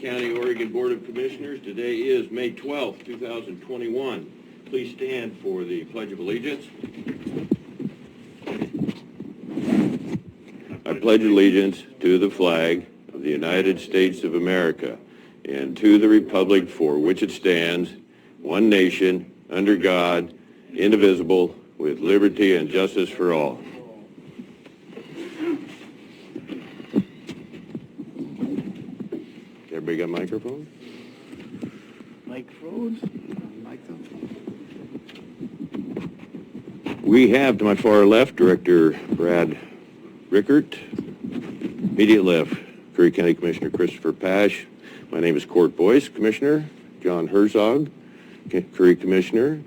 County Oregon Board of Commissioners. Today is May 12th, 2021. Please stand for the Pledge of Allegiance. I pledge allegiance to the flag of the United States of America and to the republic for which it stands, one nation, under God, indivisible, with liberty and justice for all. Everybody got microphones? Microphones? We have to my far left Director Brad Rickert, immediate left Curry County Commissioner Christopher Pash. My name is Court Boyce, Commissioner. John Herzog, Curry Commissioner.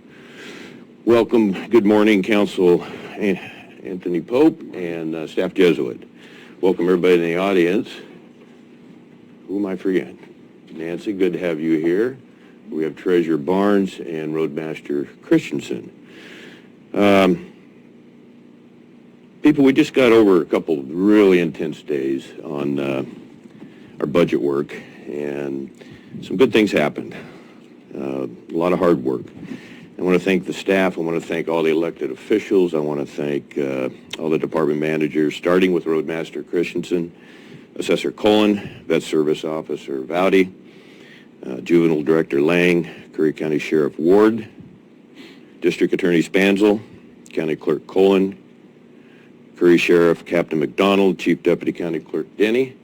Welcome, good morning, Council Anthony Pope and Staff Jesuit. Welcome everybody in the audience. Who am I forgetting? Nancy, good to have you here. We have Treasurer Barnes and Roadmaster Christensen. People, we just got over a couple of really intense days on our budget work, and some good things happened. A lot of hard work. I want to thank the staff. I want to thank all the elected officials. I want to thank all the department managers, starting with Roadmaster Christensen, Assessor Cullen, Vet Service Officer Vowdy, Juvenile Director Lang, Curry County Sheriff Ward, District Attorney Spanzel, County Clerk Cullen, Curry Sheriff Captain McDonald, Chief Deputy County Clerk Denny,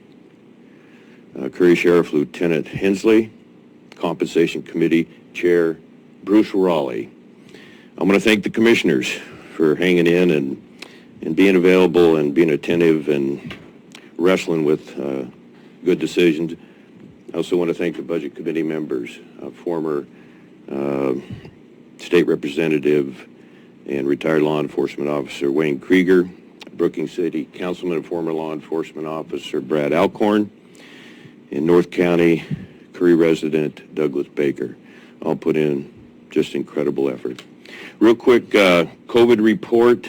Curry Sheriff Lieutenant Hensley, Compensation Committee Chair Bruce Raleigh. I want to thank the commissioners for hanging in and being available and being attentive and wrestling with good decisions. I also want to thank the Budget Committee members, former State Representative and retired law enforcement officer Wayne Krieger, Brookings City Councilman and former law enforcement officer Brad Alcorn, and North County Curry resident Douglas Baker. All put in just incredible effort. Real quick, COVID report.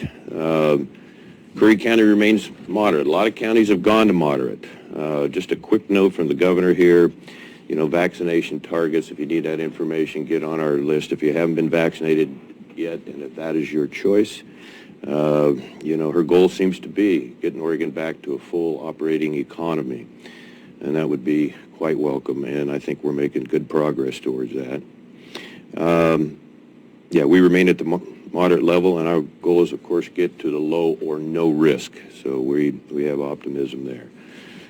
Curry County remains moderate. A lot of counties have gone to moderate. Just a quick note from the governor here, vaccination targets. If you need that information, get on our list. If you haven't been vaccinated yet, and if that is your choice, her goal seems to be getting Oregon back to a full operating economy, and that would be quite welcome, and I think we're making good progress towards that. We remain at the moderate level, and our goal is, of course, get to the low or no risk, so we have optimism there.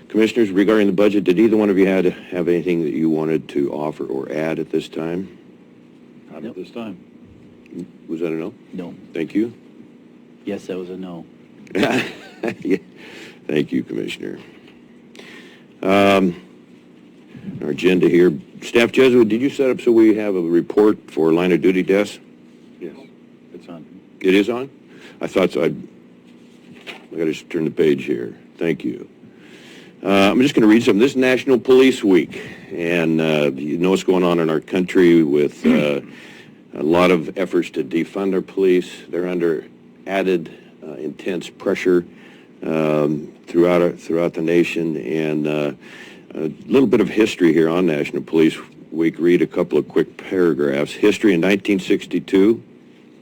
Commissioners, regarding the budget, did either one of you have anything that you wanted to offer or add at this time? Not at this time. Was that a no? No. Thank you. Yes, that was a no. Yeah. Thank you, Commissioner. Our agenda here. Staff Jesuit, did you set up so we have a report for line of duty deaths? Yes, it's on. It is on? I thought so. I got to just turn the page here. Thank you. I'm just going to read something. This is National Police Week, and you know what's going on in our country with a lot of efforts to defund our police. They're under added intense pressure throughout the nation, and a little bit of history here on National Police Week. Read a couple of quick paragraphs. History: in 1962,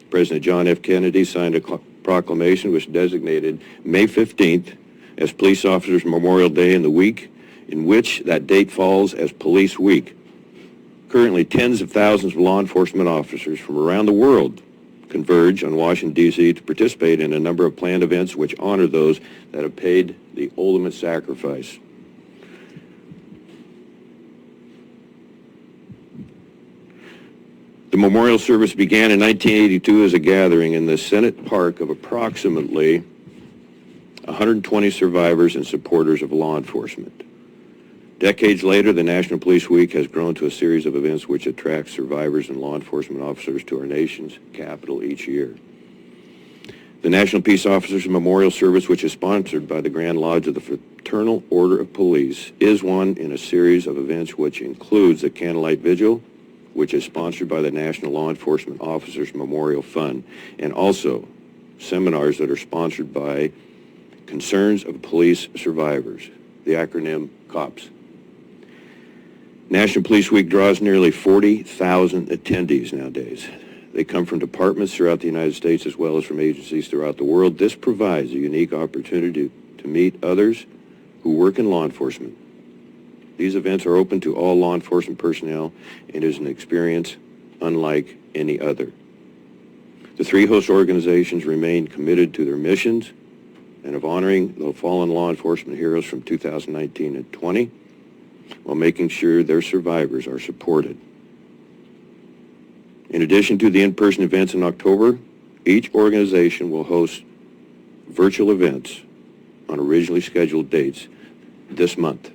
President John F. Kennedy signed a proclamation which designated May 15th as Police Officers Memorial Day in the week in which that date falls as Police Week. Currently, tens of thousands of law enforcement officers from around the world converge on Washington, D.C. to participate in a number of planned events which honor those that have paid the ultimate sacrifice. The memorial service began in 1982 as a gathering in the Senate Park of approximately 120 survivors and supporters of law enforcement. Decades later, the National Police Week has grown to a series of events which attracts survivors and law enforcement officers to our nation's capital each year. The National Peace Officers Memorial Service, which is sponsored by the Grand Lodge of the Fraternal Order of Police, is one in a series of events which includes the Candlelight Vigil, which is sponsored by the National Law Enforcement Officers Memorial Fund, and also seminars that are sponsored by Concerns of Police Survivors, the acronym COPS. National Police Week draws nearly 40,000 attendees nowadays. They come from departments throughout the United States as well as from agencies throughout the world. This provides a unique opportunity to meet others who work in law enforcement. These events are open to all law enforcement personnel and is an experience unlike any other. The three host organizations remain committed to their missions and of honoring the fallen law enforcement heroes from 2019 and 20 while making sure their survivors are supported. In addition to the in-person events in October, each organization will host virtual events on originally scheduled dates this month.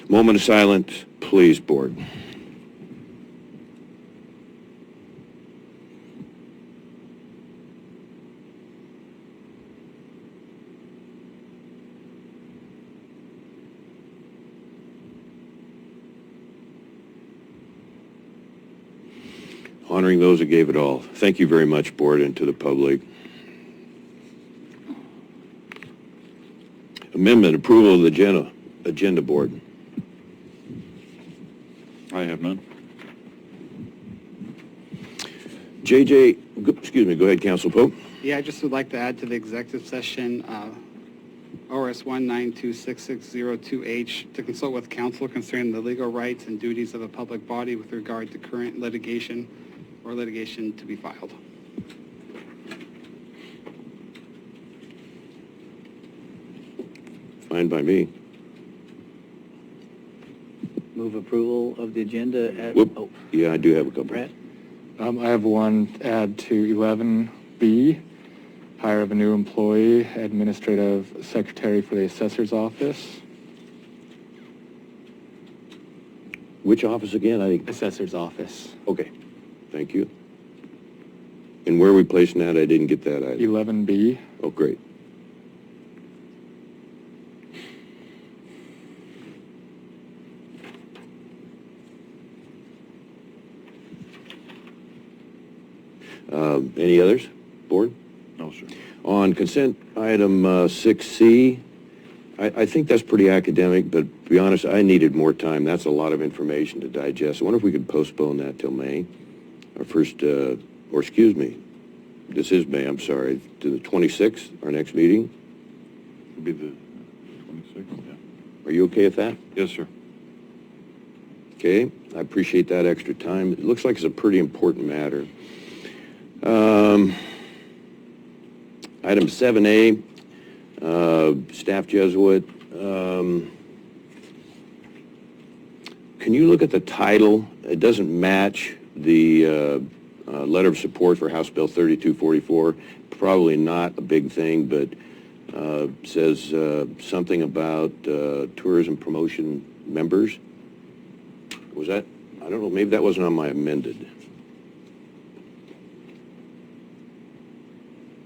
Moment of silence, please, Board. Honoring those who gave it all. Thank you very much, Board, and to the public. Amendment, approval of the agenda, Board. I have none. JJ, excuse me, go ahead, Council Pope. Yeah, I just would like to add to the executive session, ORS 1926602H, to consult with counsel concerning the legal rights and duties of a public body with regard to current litigation or litigation to be filed. Fine by me. Move approval of the agenda at... Whoop. Yeah, I do have a couple. Brett? I have one add to 11B, hire of a new employee, administrative secretary for the assessor's office. Which office again? Assessor's office. Okay, thank you. And where are we placing that? I didn't get that either. 11B. Oh, great. Any others, Board? No, sir. On consent item 6C, I think that's pretty academic, but to be honest, I needed more time. That's a lot of information to digest. I wonder if we could postpone that till May. Our first, or excuse me, this is May, I'm sorry, to the 26th, our next meeting. It'll be the 26th, yeah. Are you okay with that? Yes, sir. Okay, I appreciate that extra time. It looks like it's a pretty important matter. Item 7A, Staff Jesuit. Can you look at the title? It doesn't match the letter of support for House Bill 3244. Probably not a big thing, but says something about tourism promotion members. Was that, I don't know, maybe that wasn't on my amended.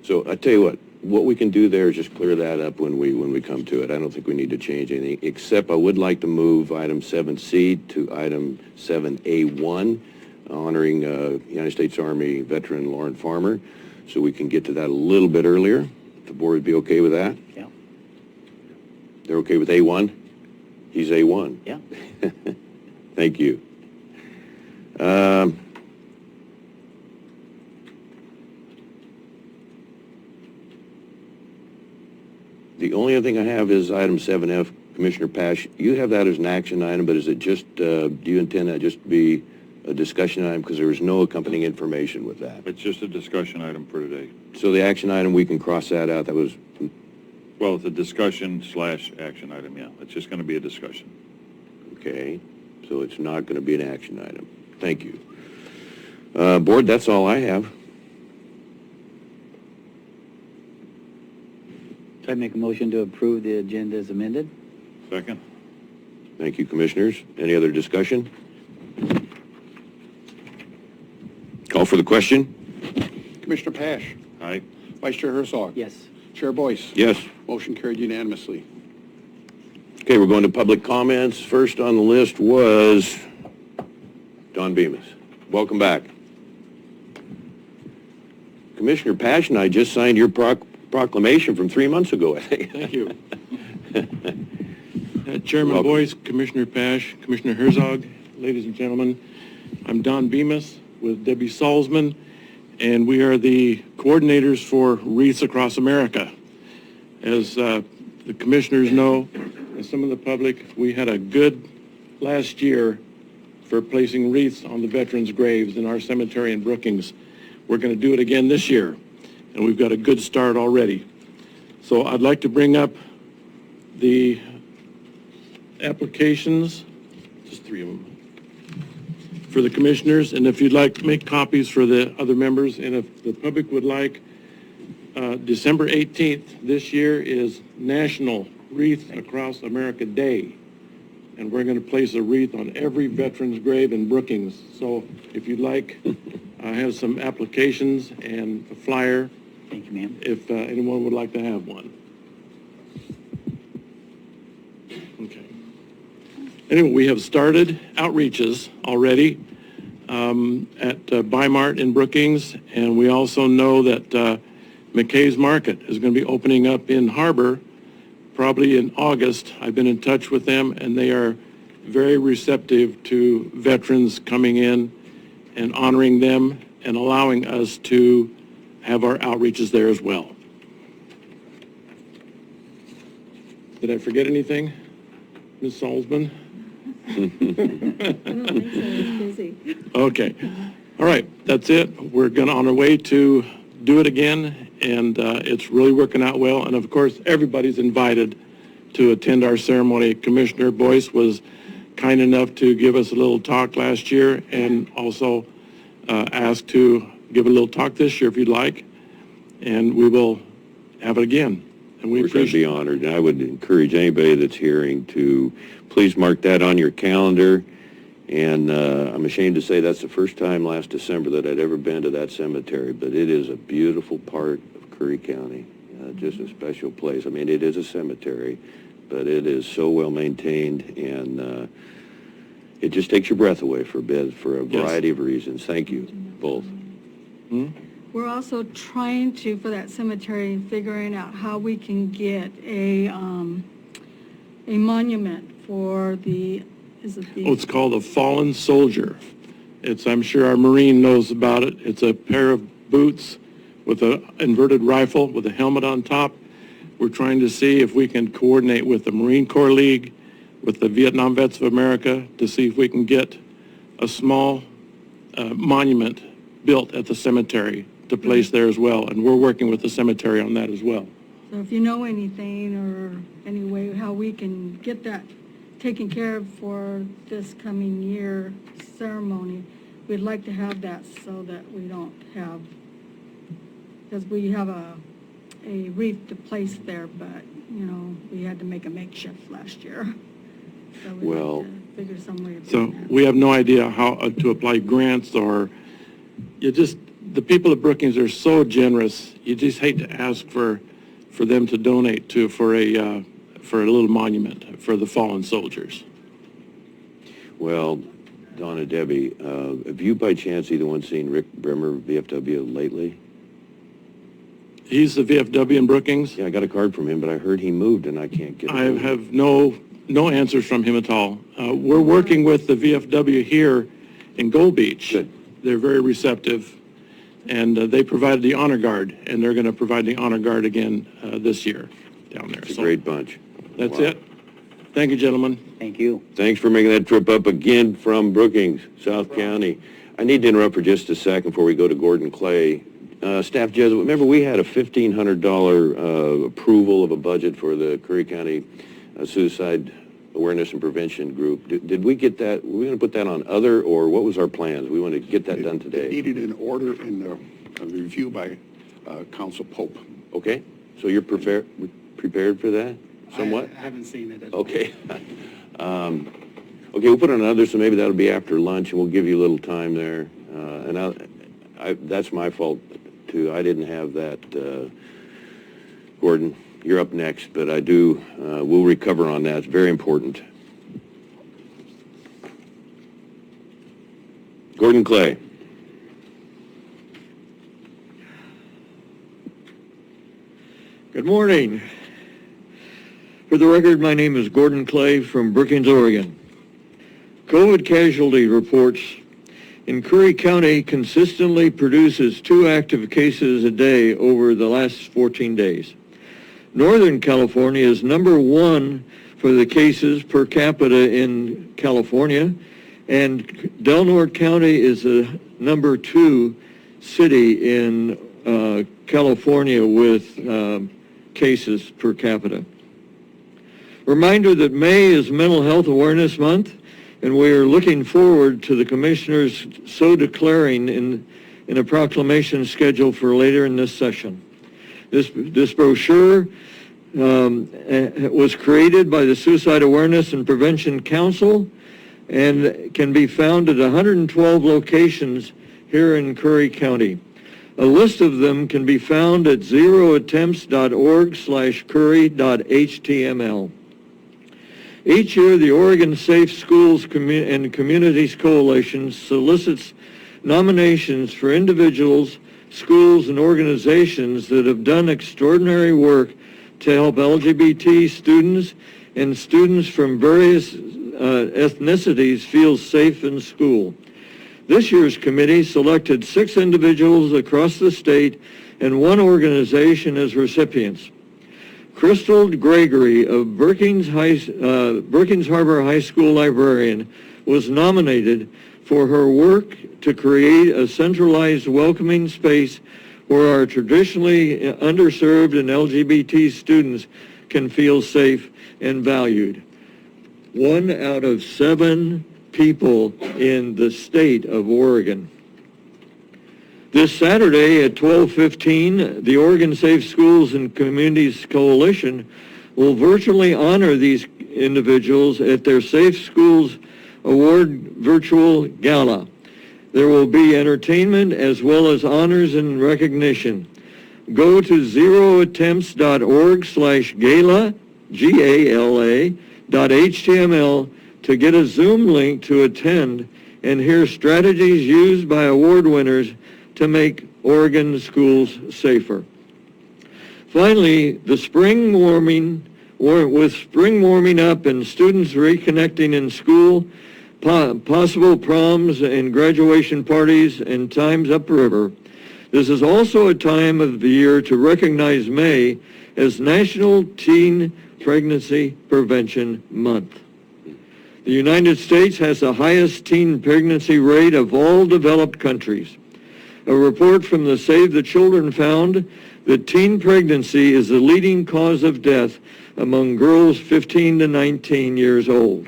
So I tell you what we can do there is just clear that up when we come to it. I don't think we need to change anything, except I would like to move item 7C to item 7A1, honoring United States Army veteran Lauren Farmer, so we can get to that a little bit earlier. If the board would be okay with that? Yeah. They're okay with A1? He's A1. Yeah. Thank you. The only other thing I have is item 7F, Commissioner Pash. You have that as an action item, but is it just, do you intend that just to be a discussion item? Because there was no accompanying information with that. It's just a discussion item for today. So the action item, we can cross that out. That was, Well, it's a discussion / action item, yeah. It's just going to be a discussion. okay. So it's not going to be an action item. Thank you. Board, that's all I have. I make a motion to approve the agenda as amended. Second? Thank you, Commissioners. Any other discussion? Call for the question? Commissioner Pash. Aye. Vice Chair Herzog. Yes. Chair Boyce. Yes. Motion carried unanimously. Okay, we're going to public comments. First on the list was Don Bemis. Welcome back. Commissioner Pash and I just signed your proclamation from 3 months ago, I think. Thank you. Chairman Welcome. Boyce, Commissioner Pash, Commissioner Herzog, ladies and gentlemen. I'm Don Bemis with Debbie Salzman, and we are the coordinators for Wreaths Across America. As the commissioners know, and some of the public, we had a good last year for placing wreaths on the veterans' graves in our cemetery in Brookings. We're going to do it again this year, and we've got a good start already. So I'd like to bring up the applications, just 3 of them, for the commissioners, and if you'd like to make copies for the other members, and if the public would like, December 18th this year is National Wreath Across America Day, and we're going to place a wreath on every veteran's grave in Brookings. So if you'd like, I have some applications and a flyer. Thank you, ma'am. If anyone would like to have one. Okay. Anyway, we have started outreaches already at Bi-Mart in Brookings, and we also know that McKay's Market is going to be opening up in Harbor probably in August. I've been in touch with them, and they are very receptive to veterans coming in and honoring them and allowing us to have our outreaches there as well. Did I forget anything, Ms. Salzman? I don't think so, it's busy. Okay. All right, that's it. We're going on our way to do it again, and it's really working out well. And of course, everybody's invited to attend our ceremony. Commissioner Boyce was kind enough to give us a little talk last year, and also asked to give a little talk this year if you'd like, and we will have it again. And we Of course, I'd be honored, and I would encourage anybody that's hearing to please mark that on your calendar. And I'm ashamed to say that's the first time last December that I'd ever been to that cemetery, but it is a beautiful part of Curry County, just a special place. I mean, it is a cemetery, but it is so well maintained, and it just takes your breath away for a bit for a variety of reasons. Thank you, both. We're also trying to, for that cemetery, figuring out how we can get a monument for the, is it the? Oh, it's called a fallen soldier. It's, I'm sure our Marine knows about it. It's a pair of boots with an inverted rifle with a helmet on top. We're trying to see if we can coordinate with the Marine Corps League, with the Vietnam Vets of America, to see if we can get a small monument built at the cemetery to place there as well. And we're working with the cemetery on that as well. So if you know anything or any way how we can get that taken care of for this coming year ceremony, we'd like to have that so that we don't have, because we have a wreath to place there, but, you know, we had to make a makeshift last year. So we'd Well, like to figure some way of So doing that. we have no idea how to apply grants, or you just, the people at Brookings are so generous. You just hate to ask for them to donate to, for a little monument for the fallen soldiers. Well, Donna, Debbie, have you by chance either one seen Rick Bremer, VFW, lately? He's the VFW in Brookings. Yeah, I got a card from him, but I heard he moved, and I can't get it. I have no answers from him at all. We're working with the VFW here in Gold Beach. Good. They're very receptive, and they provided the honor guard, and they're going to provide the honor guard again this year down there. It's a So great bunch. that's Wow. it. Thank you, gentlemen. Thank you. Thanks for making that trip up again from Brookings, South County. I need to interrupt for just a second before we go to Gordon Clay. Staff Jesuit, remember we had a $1,500 approval of a budget for the Curry County Suicide Awareness and Prevention Group. Did we get that? Were we going to put that on other, or what was our plans? We want to get that done It today. needed an order and a review by Council Pope. Okay? So you're prepared for that somewhat? I haven't seen it. Okay. Okay, we'll put on another, so maybe that'll be after lunch, and we'll give you a little time there. And that's my fault, too. I didn't have that. Gordon, you're up next, but I do, we'll recover on that. It's very important. Gordon Clay. Good morning. For the record, my name is Gordon Clay from Brookings, Oregon. COVID casualty reports. In Curry County consistently produces 2 active cases a day over the last 14 days. Northern California is number 1 for the cases per capita in California, and Del Norte County is the number 2 city in California with cases per capita. Reminder that May is Mental Health Awareness Month, and we are looking forward to the commissioners so declaring in a proclamation scheduled for later in this session. This brochure was created by the Suicide Awareness and Prevention Council and can be found at 112 locations here in Curry County. A list of them can be found at zeroattempts.org/curry.html. Each year, the Oregon Safe Schools and Communities Coalition solicits nominations for individuals, schools, and organizations that have done extraordinary work to help LGBT students and students from various ethnicities feel safe in school. This year's committee selected 6 individuals across the state and 1 organization as recipients. Crystal Gregory of Brookings Harbor High School librarian was nominated for her work to create a centralized welcoming space where our traditionally underserved and LGBT students can feel safe and valued. 1 out of 7 people in the state of Oregon. This Saturday at 12:15, the Oregon Safe Schools and Communities Coalition will virtually honor these individuals at their Safe Schools Award virtual gala. There will be entertainment as well as honors and recognition. Go to zeroattempts.org/gala, GALA.html to get a Zoom link to attend and hear strategies used by award winners to make Oregon schools safer. Finally, with spring warming up and students reconnecting in school, possible proms and graduation parties and times upriver, this is also a time of the year to recognize May as National Teen Pregnancy Prevention Month. The United States has the highest teen pregnancy rate of all developed countries. A report from the Save the Children found that teen pregnancy is the leading cause of death among girls 15 to 19 years old.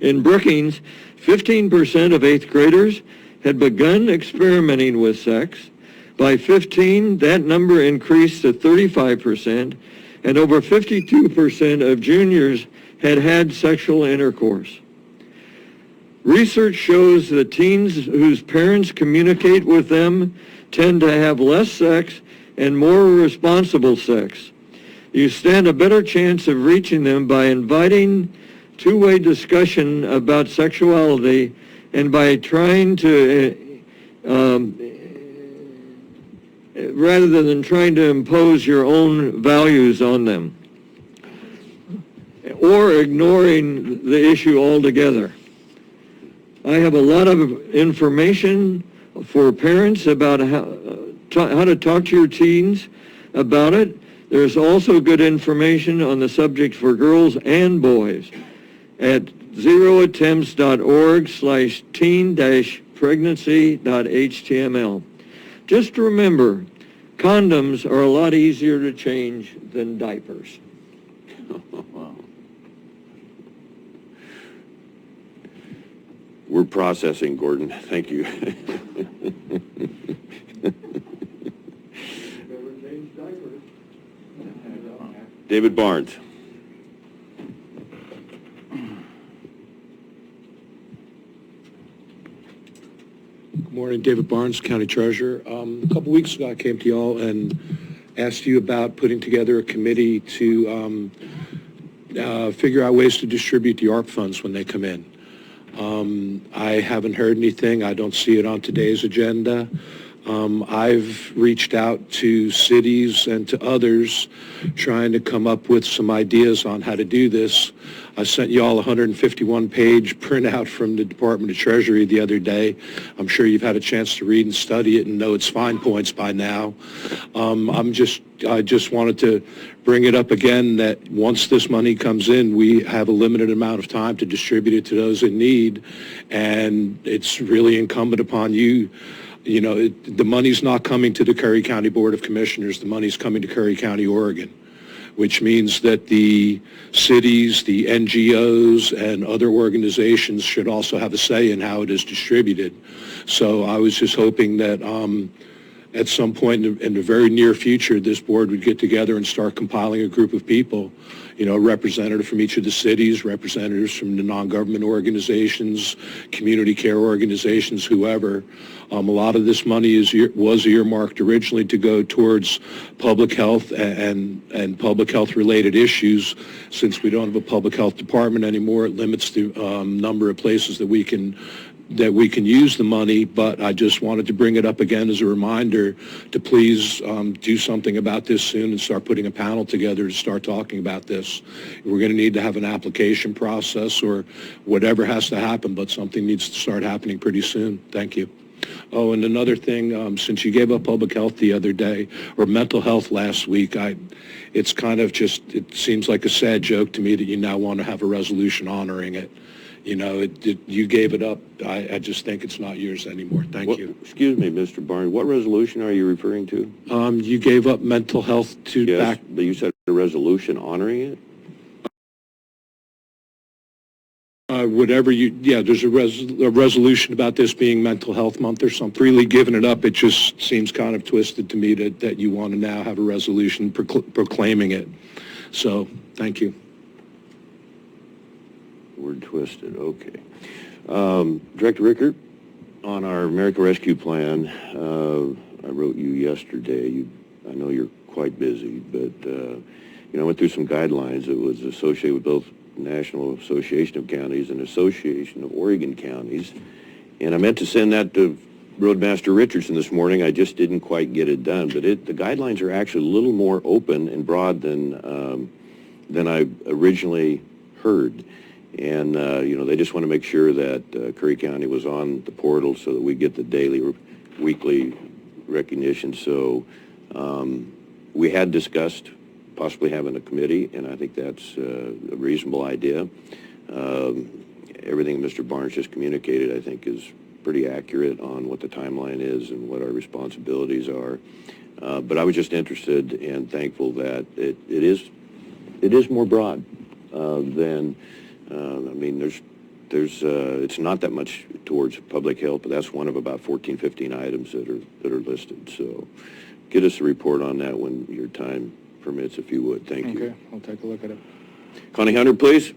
In Brookings, 15% of 8th graders had begun experimenting with sex. By 15, that number increased to 35%, and over 52% of juniors had had sexual intercourse. Research shows that teens whose parents communicate with them tend to have less sex and more responsible sex. You stand a better chance of reaching them by inviting two-way discussion about sexuality and by trying to, rather than trying to impose your own values on them or ignoring the issue altogether. I have a lot of information for parents about how to talk to your teens about it. There's also good information on the subject for girls and boys at zeroattempts.org/teen-pregnancy.html. Just remember, condoms are a lot easier to change than diapers. Wow. We're processing, Gordon. Thank you. David Barnes. Good morning, David Barnes, County Treasurer. A couple weeks ago, I came to y'all and asked you about putting together a committee to figure out ways to distribute the ARP funds when they come in. I haven't heard anything. I don't see it on today's agenda. I've reached out to cities and to others trying to come up with some ideas on how to do this. I sent you all a 151-page printout from the Department of Treasury the other day. I'm sure you've had a chance to read and study it and know its fine points by now. I just wanted to bring it up again that once this money comes in, we have a limited amount of time to distribute it to those in need, and it's really incumbent upon you. You know, the money's not coming to the Curry County Board of Commissioners. The money's coming to Curry County, Oregon, which means that the cities, the NGOs, and other organizations should also have a say in how it is distributed. So I was just hoping that at some point in the very near future, this board would get together and start compiling a group of people, you know, a representative from each of the cities, representatives from the non-government organizations, community care organizations, whoever. A lot of this money was earmarked originally to go towards public health and public health related issues. Since we don't have a public health department anymore, it limits the number of places that we can use the money. But I just wanted to bring it up again as a reminder to please do something about this soon and start putting a panel together to start talking about this. We're going to need to have an application process or whatever has to happen, but something needs to start happening pretty soon. Thank you. Oh, and another thing, since you gave up public health the other day, or mental health last week, it's kind of just, it seems like a sad joke to me that you now want to have a resolution honoring it. You know, you gave it up. I just think it's not yours anymore. Thank you. Excuse me, Mr. Barnes, what resolution are you referring to? You gave up mental health to Yes, but you said a resolution honoring it? There's a resolution about this being Mental Health Month or something. Freely giving it up, it just seems kind of twisted to me that you want to now have a resolution proclaiming it. So, thank you. Word twisted, okay. Director Rickert, on our American Rescue Plan, I wrote you yesterday. I know you're quite busy, but I went through some guidelines. It was associated with both National Association of Counties and Association of Oregon Counties, and I meant to send that to Roadmaster Richardson this morning. I just didn't quite get it done, but the guidelines are actually a little more open and broad than I originally heard. And, they just want to make sure that Curry County was on the portal so that we get the daily or weekly recognition. So we had discussed possibly having a committee, and I think that's a reasonable idea. Everything Mr. Barnes just communicated, I think, is pretty accurate on what the timeline is and what our responsibilities are. But I was just interested and thankful that it is more broad than, it's not that much towards public health, but that's one of about 14, 15 items that are listed. So get us a report on that when your time permits, if you would. Thank you. Okay, I'll take a look at it. Connie Hunter, please.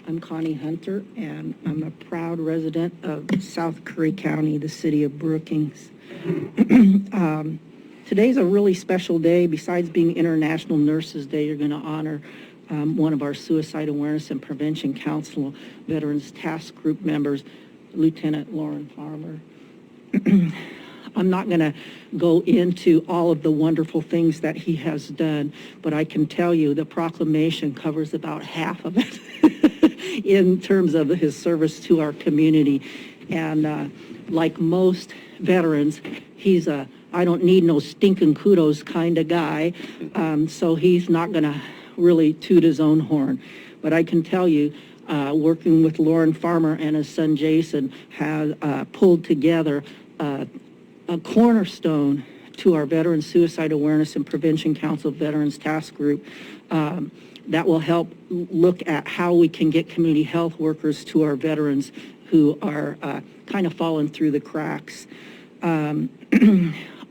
I'm Connie Hunter, and I'm a proud resident of South Curry County, the city of Brookings. Today's a really special day. Besides being International Nurses Day, you're going to honor one of our Suicide Awareness and Prevention Council Veterans Task Group members, Lieutenant Lauren Farmer. I'm not going to go into all of the wonderful things that he has done, but I can tell you the proclamation covers about half of it in terms of his service to our community. And like most veterans, he's a I don't need no stinking kudos kind of guy, so he's not going to really toot his own horn. But I can tell you, working with Lauren Farmer and his son Jason has pulled together a cornerstone to our Veteran Suicide Awareness and Prevention Council Veterans Task Group that will help look at how we can get community health workers to our veterans who are kind of falling through the cracks.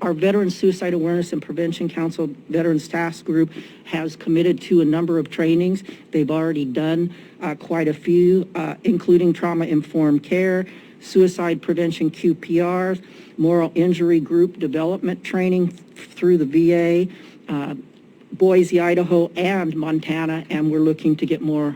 Our Veteran Suicide Awareness and Prevention Council Veterans Task Group has committed to a number of trainings. They've already done quite a few, including trauma-informed care, suicide prevention QPRs, moral injury group development training through the VA, Boise, Idaho, and Montana, and we're looking to get more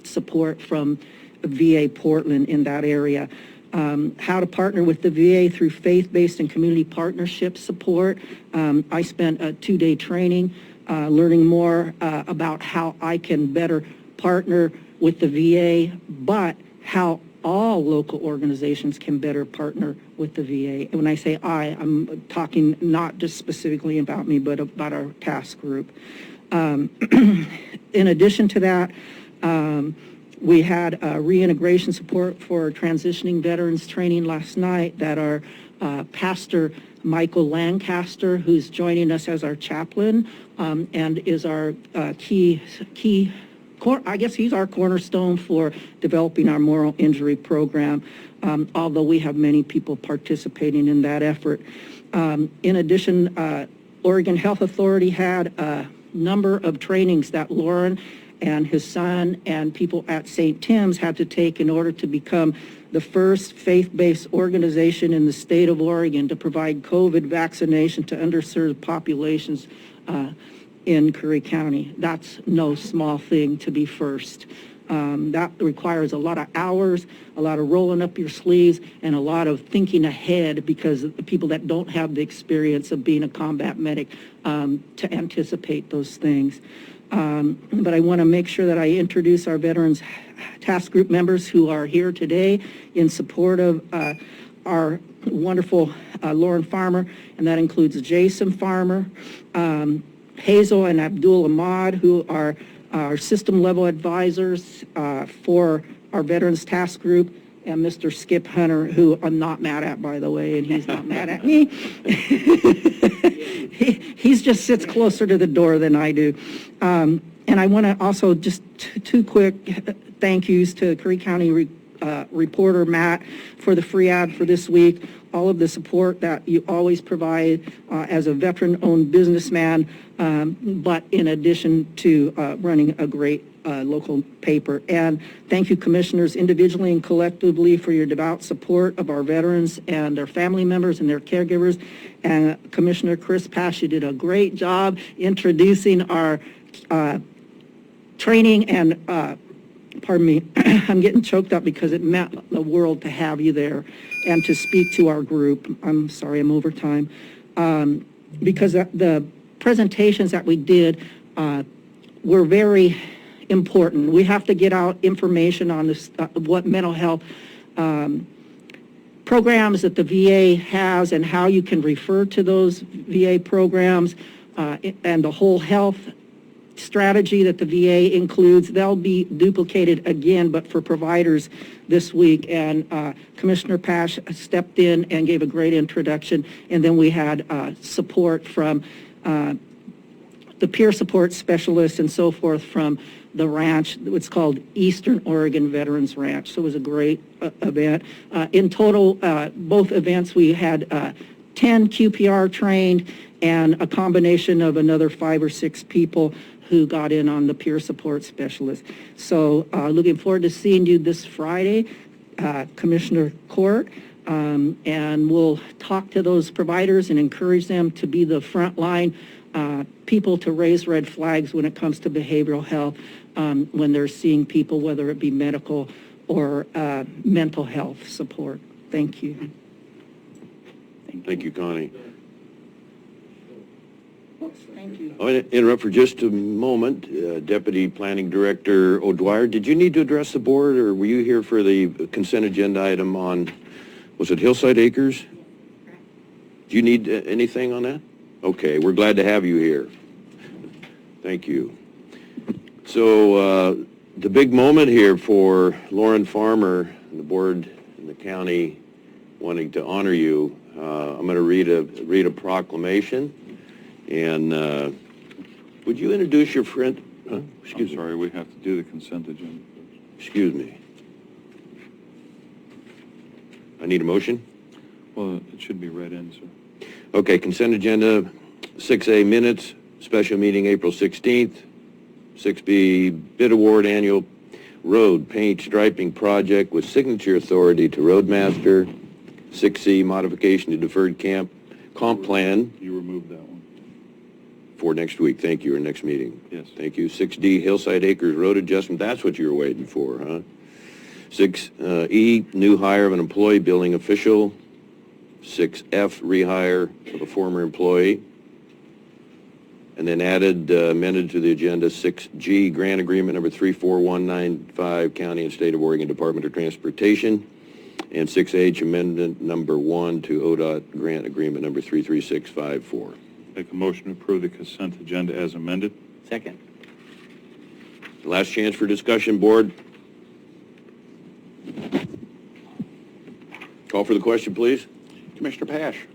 support from VA Portland in that area. How to partner with the VA through faith-based and community partnership support. I spent a 2-day training learning more about how I can better partner with the VA, but how all local organizations can better partner with the VA. And when I say I'm talking not just specifically about me, but about our task group. In addition to that, we had reintegration support for transitioning veterans training last night that our Pastor Michael Lancaster, who's joining us as our chaplain, and is our I guess he's our cornerstone for developing our moral injury program, although we have many people participating in that effort. In addition, Oregon Health Authority had a number of trainings that Lauren and his son and people at St. Tim's had to take in order to become the first faith-based organization in the state of Oregon to provide COVID vaccination to underserved populations in Curry County. That's no small thing to be first. That requires a lot of hours, a lot of rolling up your sleeves, and a lot of thinking ahead because the people that don't have the experience of being a combat medic to anticipate those things. But I want to make sure that I introduce our Veterans Task Group members who are here today in support of our wonderful Lauren Farmer, and that includes Jason Farmer, Hazel and Abdul Ahmad, who are our system level advisors for our Veterans Task Group, and Mr. Skip Hunter, who I'm not mad at, by the way, and he's not mad at me. He's just sits closer to the door than I do. And I want to also just two quick thank yous to Curry County reporter Matt for the free ad for this week, all of the support that you always provide as a veteran-owned businessman, but in addition to running a great local paper. And thank you, commissioners, individually and collectively, for your devout support of our veterans and their family members and their caregivers. And Commissioner Chris Pash, you did a great job introducing our training and pardon me, I'm getting choked up because it meant the world to have you there and to speak to our group. I'm sorry, I'm over time. Because the presentations that we did were very important. We have to get out information on this, what mental health programs that the VA has and how you can refer to those VA programs and the whole health strategy that the VA includes. They'll be duplicated again, but for providers this week. And Commissioner Pash stepped in and gave a great introduction. And then we had support from the peer support specialists and so forth from the ranch. It's called Eastern Oregon Veterans Ranch. So it was a great event. In total, both events, we had 10 QPR trained and a combination of another 5 or 6 people who got in on the peer support specialist. So looking forward to seeing you this Friday, Commissioner Court, and we'll talk to those providers and encourage them to be the frontline people to raise red flags when it comes to behavioral health when they're seeing people, whether it be medical or mental health support. Thank you. Thank you, Connie. Thank you. I'm going to interrupt for just a moment. Deputy Planning Director O'Dwyer, did you need to address the board, or were you here for the consent agenda item on, was it Hillside Acres? Do you need anything on that? Okay, we're glad to have you here. Thank you. So the big moment here for Lauren Farmer and the board and the county wanting to honor you, I'm going to read a proclamation. And would you introduce your friend? Excuse me. Sorry, we have to do the consent agenda. Excuse me. I need a motion? Well, it should be read in, sir. Okay, consent agenda, 6A minutes, special meeting April 16th, 6B bid award annual road paint striping project with signature authority to Roadmaster, 6C modification to deferred comp plan. You removed that one. For next week, thank you, or next meeting. Yes. Thank you. 6D Hillside Acres Road Adjustment, that's what you were waiting for, huh? 6E, new hire of an employee billing official. 6F, rehire of a former employee. And then amended to the agenda, 6G, grant agreement number 34195, County and State of Oregon Department of Transportation. And 6H, amendment number 1 to ODOT grant agreement number 33654. Make a motion to approve the consent agenda as amended. Second. Last chance for discussion, board. Call for the question, please. Commissioner Pash,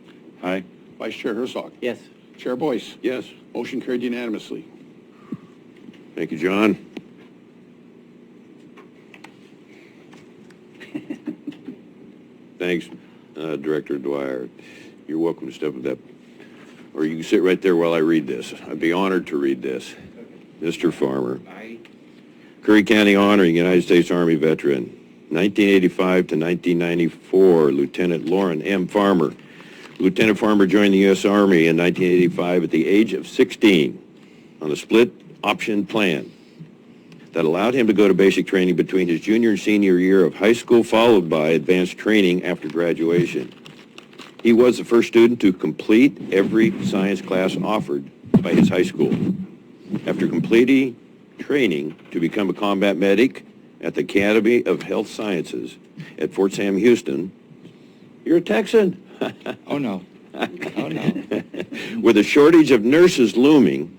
Aye. Vice Chair Herzog, Yes. Chair Boyce. Yes. Motion carried unanimously. Thank you, John. Thanks, Director Dwyer. You're welcome to step up that, or you can sit right there while I read this. I'd be honored to read this. Mr. Farmer. Aye. Curry County honoring United States Army veteran, 1985 to 1994, Lieutenant Lauren M. Farmer. Lieutenant Farmer joined the U.S. Army in 1985 at the age of 16 on a split option plan that allowed him to go to basic training between his junior and senior year of high school, followed by advanced training after graduation. He was the first student to complete every science class offered by his high school. After completing training to become a combat medic at the Academy of Health Sciences at Fort Sam Houston, you're a Texan. Oh, no. Oh, no. With a shortage of nurses looming,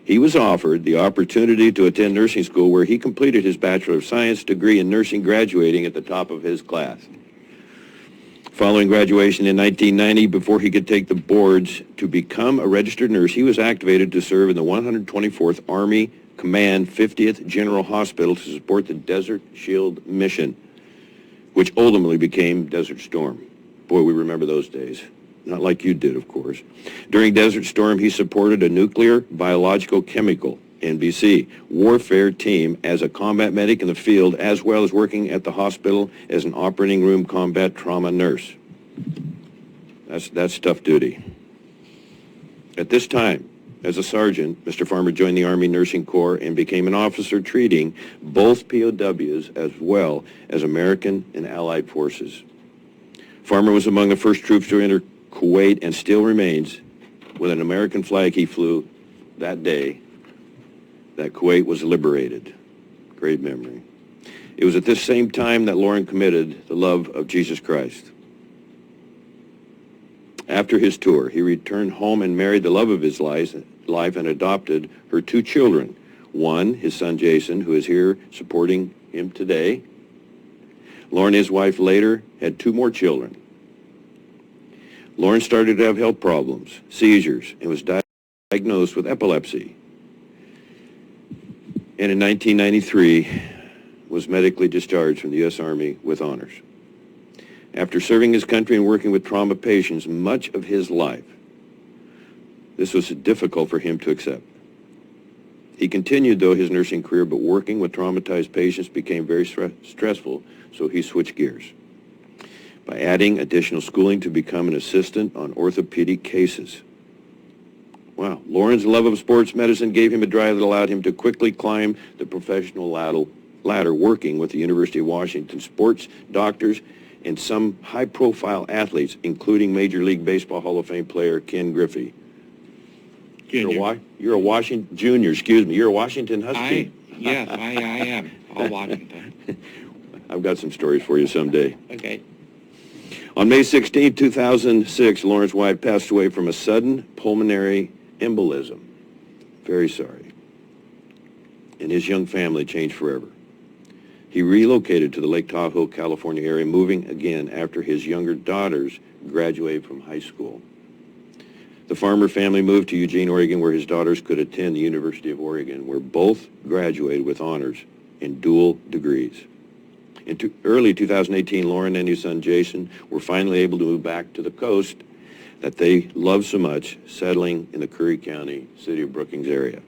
he was offered the opportunity to attend nursing school, where he completed his Bachelor of Science degree in nursing, graduating at the top of his class. Following graduation in 1990, before he could take the boards to become a registered nurse, he was activated to serve in the 124th Army Command 50th General Hospital to support the Desert Shield mission, which ultimately became Desert Storm. Boy, we remember those days. Not like you did, of course. During Desert Storm, he supported a nuclear, biological, chemical, NBC, warfare team as a combat medic in the field, as well as working at the hospital as an operating room combat trauma nurse. That's tough duty. At this time, as a sergeant, Mr. Farmer joined the Army Nursing Corps and became an officer treating both POWs as well as American and Allied forces. Farmer was among the first troops to enter Kuwait and still remains with an American flag he flew that day that Kuwait was liberated. Great memory. It was at this same time that Lauren committed the love of Jesus Christ. After his tour, he returned home and married the love of his life and adopted her 2 children. One, his son Jason, who is here supporting him today. Lauren, his wife, later had 2 more children. Lauren started to have health problems, seizures, and was diagnosed with epilepsy. And in 1993, was medically discharged from the U.S. Army with honors. After serving his country and working with trauma patients much of his life, this was difficult for him to accept. He continued, though, his nursing career, but working with traumatized patients became very stressful, so he switched gears by adding additional schooling to become an assistant on orthopedic cases. Wow. Lauren's love of sports medicine gave him a drive that allowed him to quickly climb the professional ladder, working with the University of Washington sports doctors and some high-profile athletes, including Major League Baseball Hall of Fame player Ken Griffey. You're a Washington Junior. Excuse me. You're a Washington Husky. Yes, I am. All Washington. I've got some stories for you someday. Okay. On May 16, 2006, Lauren's wife passed away from a sudden pulmonary embolism. Very sorry. And his young family changed forever. He relocated to the Lake Tahoe, California area, moving again after his younger daughters graduated from high school. The Farmer family moved to Eugene, Oregon, where his daughters could attend the University of Oregon, where both graduated with honors in dual degrees. In early 2018, Lauren and his son Jason were finally able to move back to the coast that they love so much, settling in the Curry County, city of Brookings area.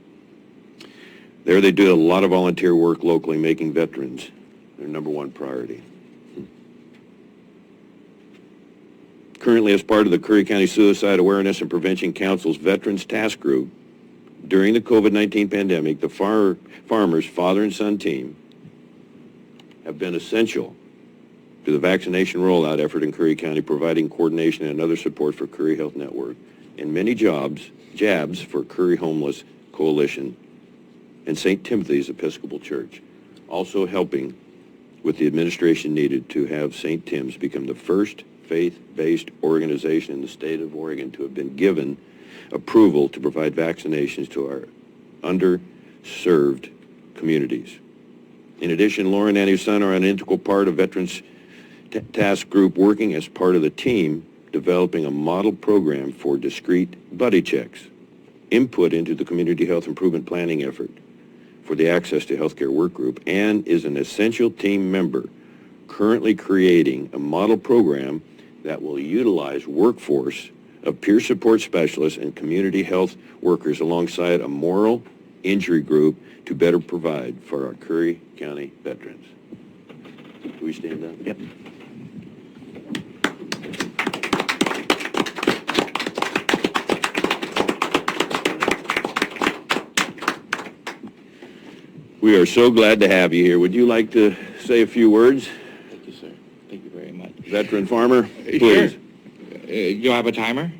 There they do a lot of volunteer work locally, making veterans their number 1 priority. Currently, as part of the Curry County Suicide Awareness and Prevention Council's Veterans Task Group, during the COVID-19 pandemic, the Farmer's father and son team have been essential to the vaccination rollout effort in Curry County, providing coordination and other support for Curry Health Network, and many jabs for Curry Homeless Coalition and St. Timothy's Episcopal Church, also helping with the administration needed to have St. Tim's become the first faith-based organization in the state of Oregon to have been given approval to provide vaccinations to our underserved communities. In addition, Lauren and his son are an integral part of Veterans Task Group, working as part of the team developing a model program for discrete buddy checks, input into the community health improvement planning effort for the Access to Healthcare Work Group, and is an essential team member currently creating a model program that will utilize workforce of peer support specialists and community health workers alongside a moral injury group to better provide for our Curry County veterans. Do we stand up? Yep. We are so glad to have you here. Would you like to say a few words? Thank you, sir. Thank you very much. Veteran farmer, please. You have a timer?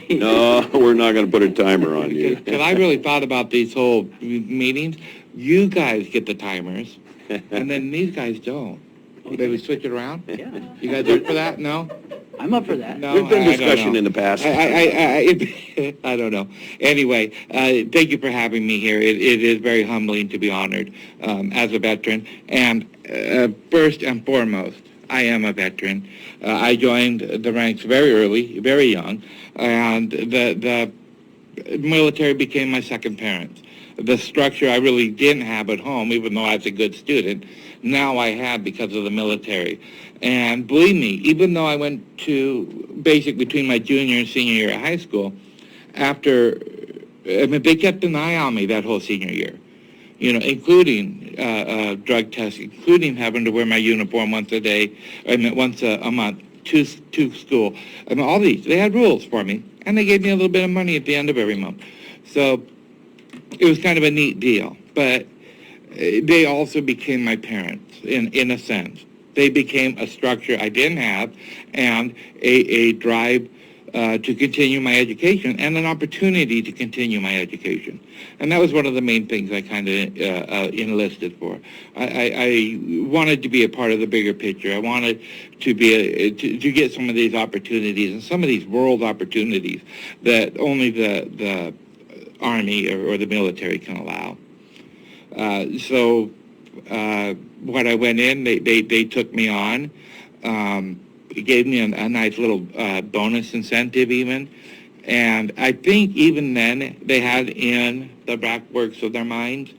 No, we're not going to put a timer on you. Because I really thought about these whole meetings. You guys get the timers, and then these guys don't. Maybe switch it around? Yeah. You guys up for that? No? I'm up for that. No, There's been I don't discussion know. in the past. I don't know. Anyway, thank you for having me here. It is very humbling to be honored as a veteran. And first and foremost, I am a veteran. I joined the ranks very early, very young, and the military became my second parents. The structure I really didn't have at home, even though I was a good student, now I have because of the military. And believe me, even though I went to basic between my junior and senior year of high school, they kept an eye on me that whole senior year, including drug tests, including having to wear my uniform once a month to school. All these, they had rules for me, and they gave me a little bit of money at the end of every month. So it was kind of a neat deal, but they also became my parents in a sense. They became a structure I didn't have, and a drive to continue my education, and an opportunity to continue my education. And that was one of the main things I kind of enlisted for. I wanted to be a part of the bigger picture. I wanted to be to get some of these opportunities and some of these world opportunities that only the Army or the military can allow. So when I went in, they took me on. It gave me a nice little bonus incentive even. And I think even then they had in the back works of their minds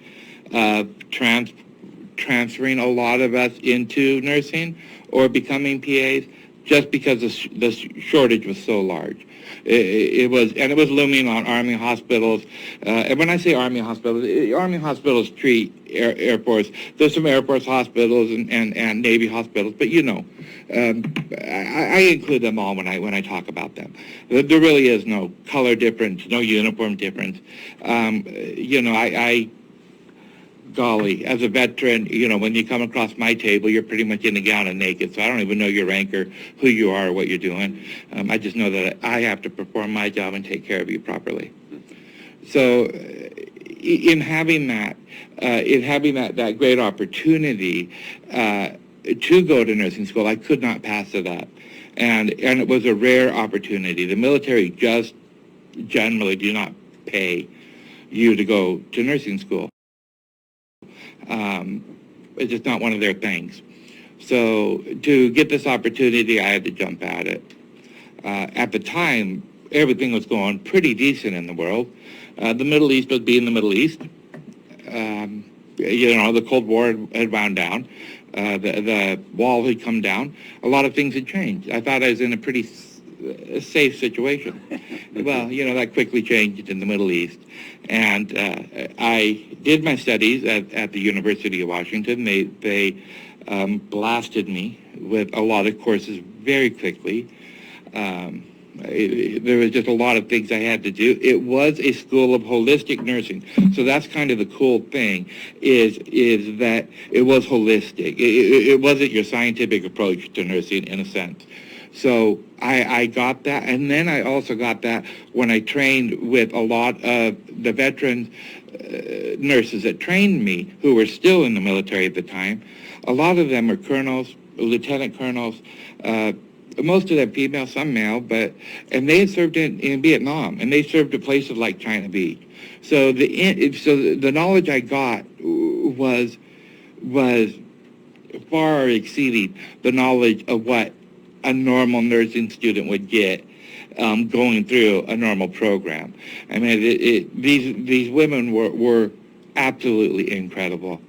transferring a lot of us into nursing or becoming PAs just because the shortage was so large. It was looming on Army hospitals. And when I say Army hospitals treat Air Force. There's some Air Force hospitals and Navy hospitals, but I include them all when I talk about them. There really is no color difference, no uniform difference. Golly, as a veteran, when you come across my table, you're pretty much in a gown and naked, so I don't even know your rank or who you are or what you're doing. I just know that I have to perform my job and take care of you properly. So in having that great opportunity to go to nursing school, I could not pass it up. And it was a rare opportunity. The military just generally do not pay you to go to nursing school. It's just not one of their things. So to get this opportunity, I had to jump at it. At the time, everything was going pretty decent in the world. The Middle East was being the Middle East. The Cold War had wound down. The wall had come down. A lot of things had changed. I thought I was in a pretty safe situation. Well, that quickly changed in the Middle East. And I did my studies at the University of Washington. They blasted me with a lot of courses very quickly. There was just a lot of things I had to do. It was a school of holistic nursing, so that's kind of the cool thing, is that it was holistic. It wasn't your scientific approach to nursing in a sense. So I got that, and then I also got that when I trained with a lot of the veterans nurses that trained me, who were still in the military at the time. A lot of them are colonels, lieutenant colonels, most of them female, some male, and they had served in Vietnam, and they served at places like China Beach. So the knowledge I got was far exceeding the knowledge of what a normal nursing student would get going through a normal program. I mean, these women were absolutely incredible.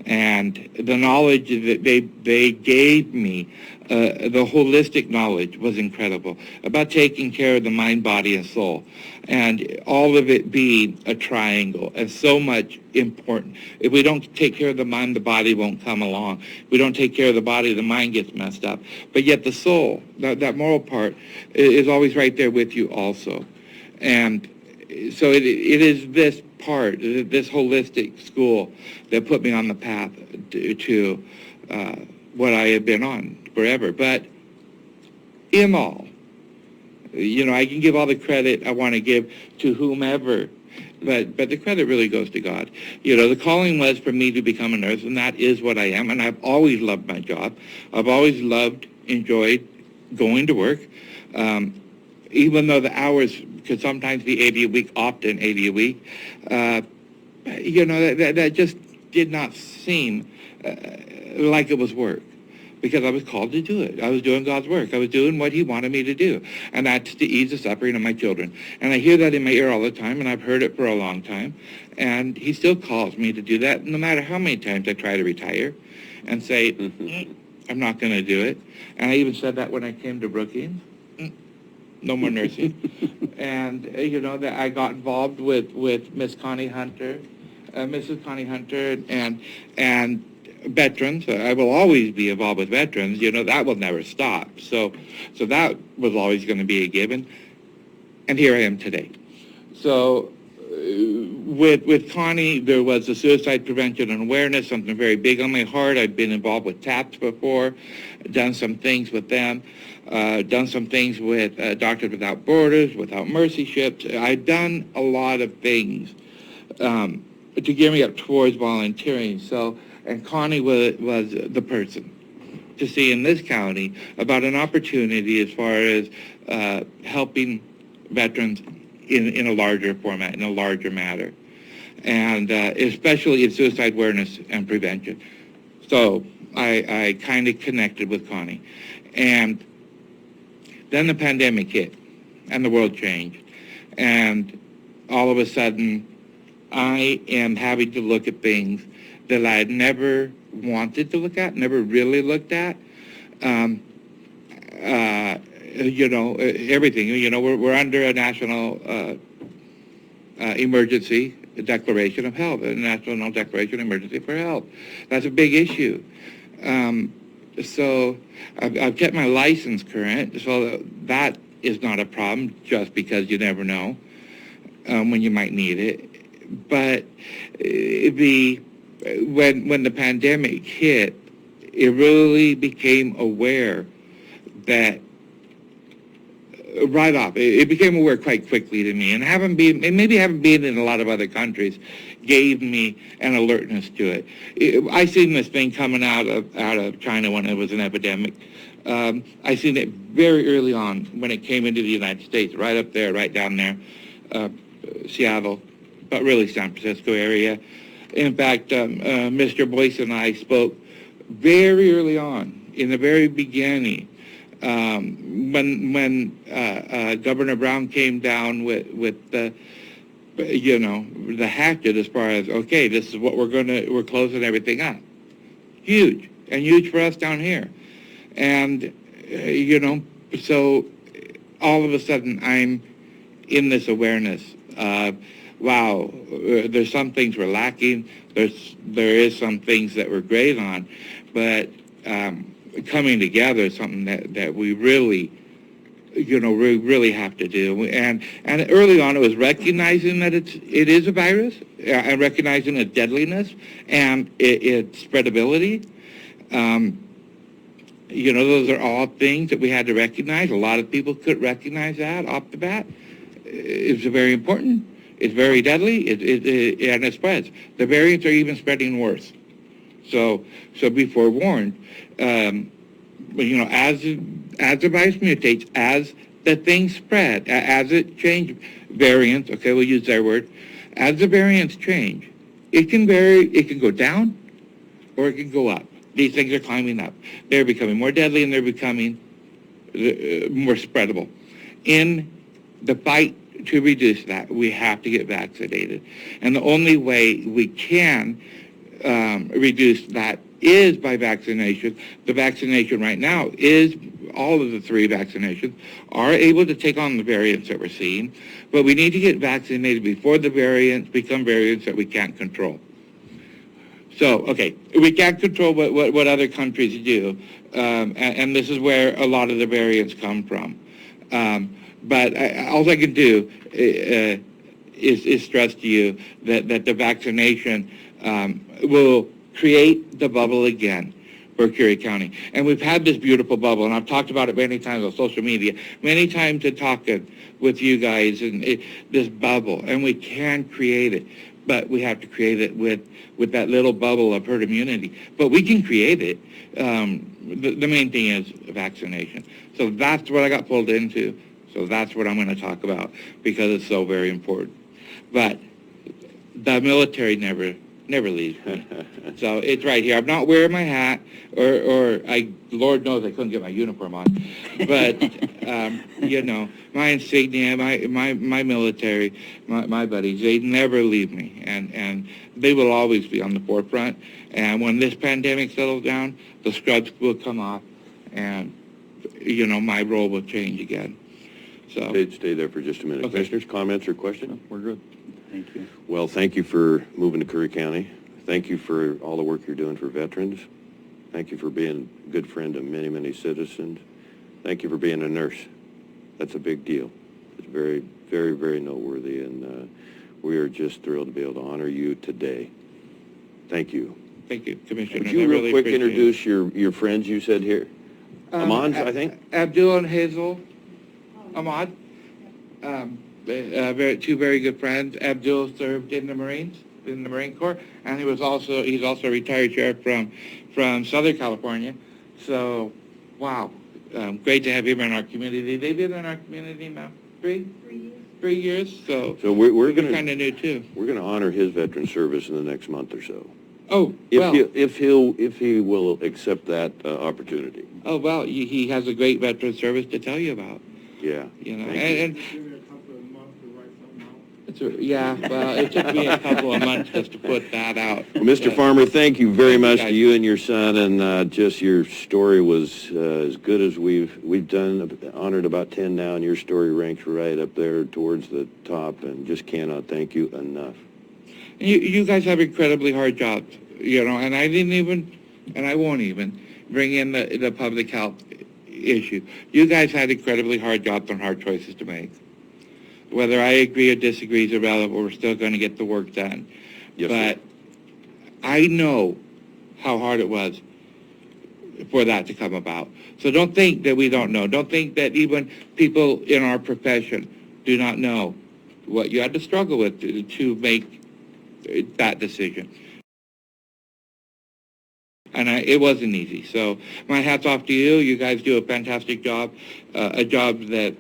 And the knowledge that they gave me, the holistic knowledge was incredible about taking care of the mind, body, and soul. And all of it being a triangle and so much important. If we don't take care of the mind, the body won't come along. If we don't take care of the body, the mind gets messed up. But yet the soul, that moral part, is always right there with you also. And so it is this part, this holistic school that put me on the path to what I have been on forever. But in all, I can give all the credit I want to give to whomever, but the credit really goes to God. The calling was for me to become a nurse, and that is what I am, and I've always loved my job. I've always enjoyed going to work, even though the hours could sometimes be 80 a week, often 80 a week. That just did not seem like it was work, because I was called to do it. I was doing God's work. I was doing what he wanted me to do, and that's to ease the suffering of my children. And I hear that in my ear all the time, and I've heard it for a long time, and he still calls me to do that, no matter how many times I try to retire and say, I'm not going to do it. And I even said that when I came to Brookings. No more nursing. And, that I got involved with Miss Connie Hunter, Mrs. Connie Hunter, and veterans. I will always be involved with veterans. That will never stop. So that was always going to be a given. And here I am today. So with Connie, there was the suicide prevention and awareness, something very big on my heart. I've been involved with TAPS before, done some things with them. Done some things with Doctors Without Borders, Without Mercy ships. I've done a lot of things to gear me up towards volunteering. And Connie was the person to see in this county about an opportunity as far as helping veterans in a larger format, in a larger matter, and especially in suicide awareness and prevention. So I kind of connected with Connie. And then the pandemic hit, and the world changed. And all of a sudden, I am having to look at things that I had never wanted to look at, never really looked at. Everything. We're under a national emergency declaration of health, a national declaration of emergency for health. That's a big issue. So I've kept my license current, so that is not a problem, just because you never know when you might need it. But when the pandemic hit, it really became aware that right off, it became aware quite quickly to me, and maybe having been in a lot of other countries gave me an alertness to it. I seen this thing coming out of China when it was an epidemic. I seen it very early on when it came into the United States, right up there, right down there, Seattle, but really San Francisco area. In fact, Mr. Boyce and I spoke very early on, in the very beginning, when Governor Brown came down with the hatchet as far as, okay, this is what we're closing everything up. Huge, and huge for us down here. And, so all of a sudden I'm in this awareness of, wow, there's some things we're lacking, there is some things that we're great on, but coming together is something that we really we really have to do. And early on, it was recognizing that it is a virus, and recognizing its deadliness and its spreadability. Those are all things that we had to recognize. A lot of people couldn't recognize that off the bat. It's very important. It's very deadly, and it spreads. The variants are even spreading worse. So be forewarned. As the virus mutates, as the things spread, as it changes, variants, okay, we'll use that word, as the variants change, it can vary, it can go down or it can go up. These things are climbing up. They're becoming more deadly and they're becoming more spreadable. In the fight to reduce that, we have to get vaccinated. And the only way we can reduce that is by vaccination. The vaccination right now is all of the 3 vaccinations are able to take on the variants that we're seeing, but we need to get vaccinated before the variants become variants that we can't control. So, okay, we can't control what other countries do, and this is where a lot of the variants come from. But all I can do is stress to you that the vaccination will create the bubble again for Curry County. And we've had this beautiful bubble, and I've talked about it many times on social media, many times in talking with you guys, and this bubble, and we can create it, but we have to create it with that little bubble of herd immunity. But we can create it. The main thing is vaccination. So that's what I got pulled into. So that's what I'm going to talk about because it's so very important. But the military never leaves me. So it's right here. I'm not wearing my hat, or Lord knows I couldn't get my uniform on. But my insignia, my military, my buddies, they never leave me, and they will always be on the forefront. And when this pandemic settles down, the scrubs will come off, and my role will change again. So Stay there for just a minute. Okay. Commissioners, comments or questions? We're good. Thank you. Well, thank you for moving to Curry County. Thank you for all the work you're doing for veterans. Thank you for being a good friend to many, many citizens. Thank you for being a nurse. That's a big deal. It's very, very, very noteworthy, and we are just thrilled to be able to honor you today. Thank you. Thank you, Commissioner. Would you I real really quick appreciate introduce your friends you said here? Ahmad's, I think? Abdul and Hazel. Ahmad. Two very good friends. Abdul served in the Marines, in the Marine Corps, and he's also a retired sheriff from Southern California. So, wow, great to have him in our community. They've been in our community now 3 years. So we're going to kind of new too. We're going to honor his veteran service in the next month or so. Oh, if he will accept that opportunity. Oh well, he has a great veteran service to tell you about. Yeah. And well, it took me a couple of months just to put that out. Well, Mr. Farmer, thank you very much to you and your son, and just your story was as good as we've done, honored about 10 now, and your story ranks right up there towards the top, and just cannot thank you enough. You guys have incredibly hard jobs, and I didn't even, and I won't even, bring in the public health issue. You guys had incredibly hard jobs and hard choices to make. Whether I agree or disagree is irrelevant, we're still going to get the work done. Yes, but I know how hard it was for that to come about. So don't think that we don't know. Don't think that even people in our profession do not know what you had to struggle with to make that decision. And it wasn't easy. So my hat's off to you. You guys do a fantastic job, a job that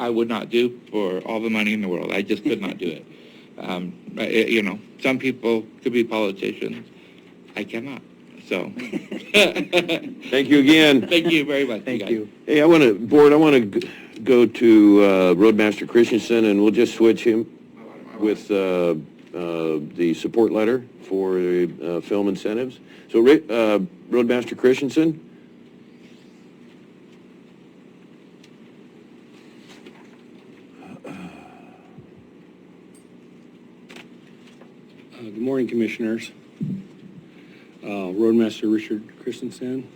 I would not do for all the money in the world. I just could not do it. Some people could be politicians. I cannot. So. Thank you again. Thank you very much. Thank you. Hey, I want to go to Roadmaster Christensen, and we'll just switch him with the support letter for film incentives. So, Roadmaster Christensen. Good morning, Commissioners. Roadmaster Richard Christensen.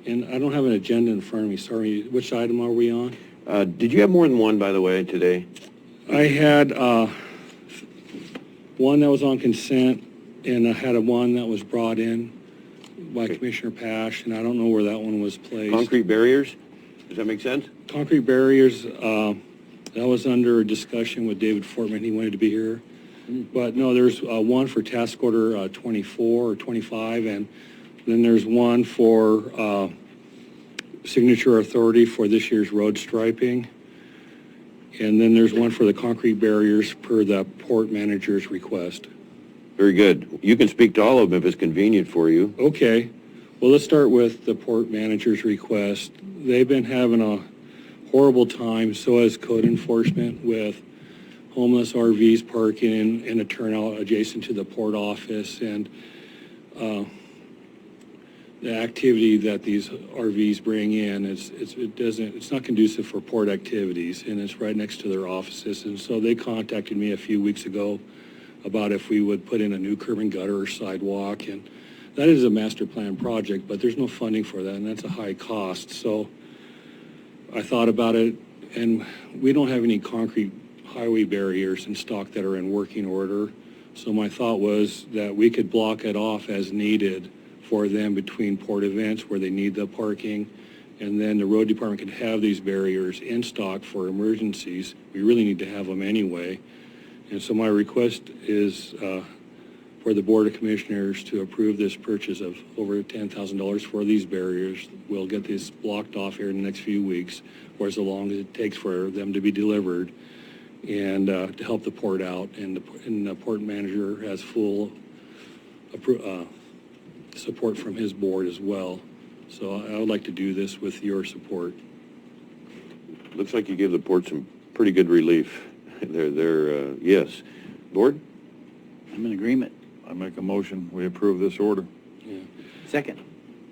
And I don't have an agenda in front of me. Sorry, which item are we on? Did you have more than one, by the way, today? I had one that was on consent, and I had one that was brought in by Okay. Commissioner Pash, and I don't know where that one was placed. Concrete barriers? Does that make sense? Concrete barriers, that was under discussion with David Fortman. He wanted to be here. But no, there's one for task order 24 or 25, and then there's one for signature authority for this year's road striping. And then there's one for the concrete barriers per the port manager's request. Very good. You can speak to all of them if it's convenient for you. Okay, well, let's start with the port manager's request. They've been having a horrible time, so has code enforcement, with homeless RVs parking in a turnout adjacent to the port office, and the activity that these RVs bring in, it's not conducive for port activities, and it's right next to their offices. And so they contacted me a few weeks ago about if we would put in a new curb and gutter or sidewalk, and that is a master plan project, but there's no funding for that, and that's a high cost. So I thought about it, and we don't have any concrete highway barriers in stock that are in working order. So my thought was that we could block it off as needed for them between port events where they need the parking, and then the road department could have these barriers in stock for emergencies. We really need to have them anyway. And so my request is for the Board of Commissioners to approve this purchase of over $10,000 for these barriers. We'll get this blocked off here in the next few weeks, or as long as it takes for them to be delivered, and to help the port out. And the port manager has full support from his board as well. So I would like to do this with your support. Looks like you gave the port some pretty good relief. Yes. Board? I'm in agreement. I make a motion, we approve this order. Yeah. Second.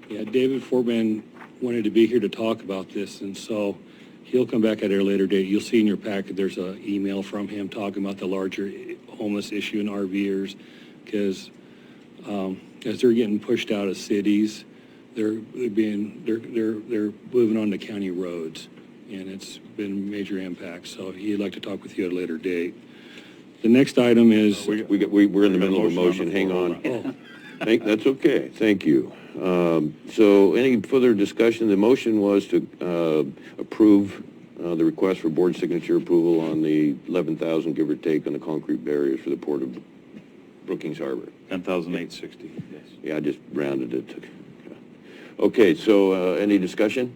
Yeah, David Fortman wanted to be here to talk about this, and so he'll come back at a later date. You'll see in your packet there's an email from him talking about the larger homeless issue in RVers, because as they're getting pushed out of cities, they're moving on to county roads, and it's been a major impact. So he'd like to talk with you at a later date. The next item is We're in the middle of a motion. Hang on. That's okay. Thank you. So any further discussion? The motion was to approve the request for board signature approval on the 11,000, give or take, on the concrete barriers for the port of Brookings Harbor. 10,860, yes. Yeah, I just rounded it. Okay, so any discussion?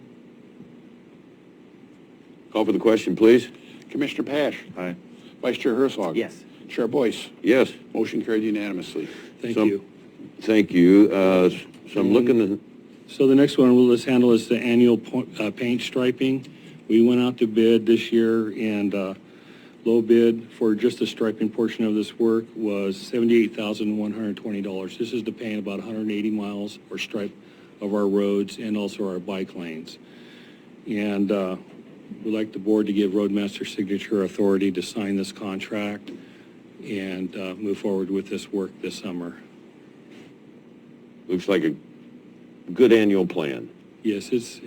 Call for the question, please. Commissioner Pash. Aye. Vice Chair Herzog. Yes. Chair Boyce. Yes. Motion carried unanimously. thank you. Thank you. So I'm looking So the next one we'll just handle is the annual paint striping. We went out to bid this year, and low bid for just the striping portion of this work was $78,120. This is to paint about 180 miles or stripe of our roads and also our bike lanes. And we'd like the board to give Roadmaster signature authority to sign this contract and move forward with this work this summer. looks like a good annual plan. Yes, it's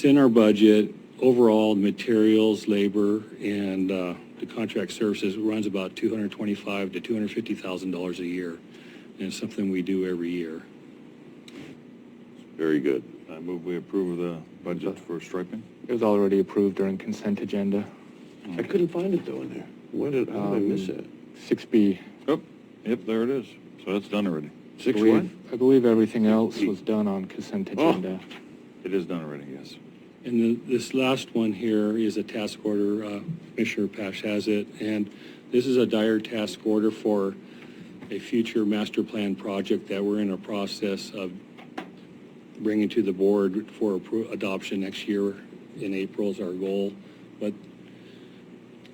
in our budget. Overall, materials, labor, and the contract services runs about $225,000 to $250,000 a year, and it's something we do every year. Very good. I move we approve the budget for striping. It was already approved during consent agenda. I couldn't find it though in there. How did I miss that? 6B. Oh, yep, there it is. So that's done already. Six what? I believe everything else was done on consent agenda. It is done already, yes. And this last one here is a task order. Commissioner Pash has it, and this is a dire task order for a future master plan project that we're in a process of bringing to the board for adoption next year. In April is our goal. But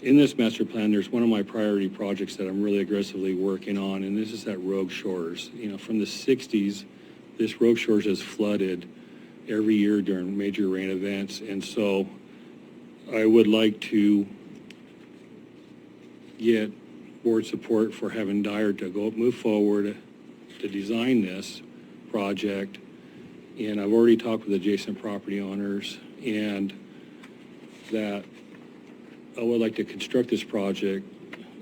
in this master plan, there's one of my priority projects that I'm really aggressively working on, and this is at Rogue Shores. You know, from the 60s, this Rogue Shores has flooded every year during major rain events, and so I would like to get board support for having Dyer to move forward to design this project. And I've already talked with adjacent property owners, and that I would like to construct this project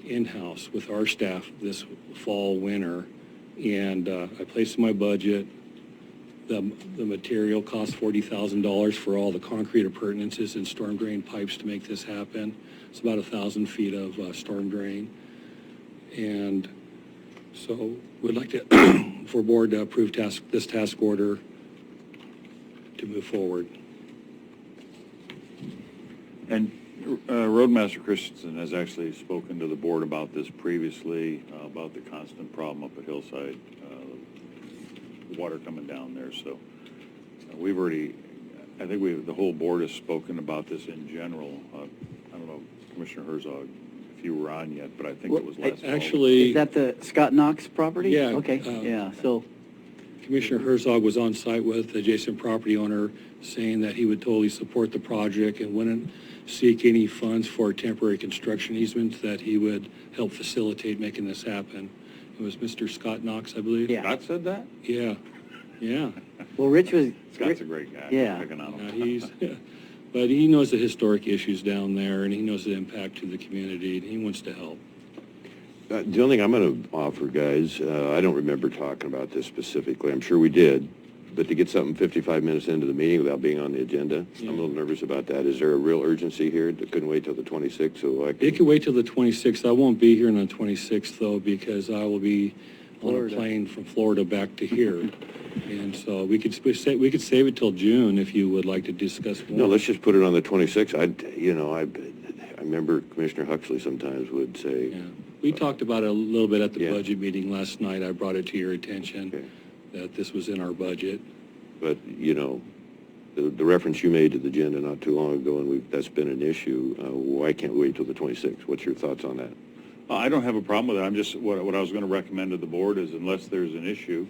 in-house with our staff this fall, winter, and I placed in my budget the material cost $40,000 for all the concrete appurtenances and storm drain pipes to make this happen. It's about 1,000 feet of storm drain. And so we'd like to, for board to approve this task order to move forward. And Roadmaster Christensen has actually spoken to the board about this previously, about the constant problem up at Hillside, water coming down there. So we've already, I think the whole board has spoken about this in general. I don't know, Commissioner Herzog, if you were on yet, but I think it was last fall. Actually, Is that the Scott Knox property? Yeah, Okay, yeah, so, Commissioner Herzog was on site with the adjacent property owner saying that he would totally support the project and wouldn't seek any funds for temporary construction easements, that he would help facilitate making this happen. It was Mr. Scott Knox, I believe. Yeah. Scott said that? Yeah, yeah. well, Rich was... Scott's a great guy. Yeah. Picking on him. But he knows the historic issues down there, and he knows the impact to the community, and he wants to help. The only thing I'm going to offer, guys, I don't remember talking about this specifically. I'm sure we did. But to get something 55 minutes into the meeting without being on the agenda, Yeah. I'm a little nervous about that. Is there a real urgency here that couldn't wait till the 26th? So I It could wait till the 26th. I won't be here on the 26th, though, because I will be on a Florida. plane from Florida back to here. And so we could save it till June if you would like to discuss more. No, let's just put it on the 26th. I remember Commissioner Huxley sometimes would say, Yeah. We talked about it a little bit at the Yeah. budget meeting last night. I brought it to your attention Okay. that this was in our budget. but, the reference you made to the agenda not too long ago, and that's been an issue, why can't we wait till the 26th? What's your thoughts on that? I don't have a problem with it. I'm just, what I was going to recommend to the board is unless there's an issue,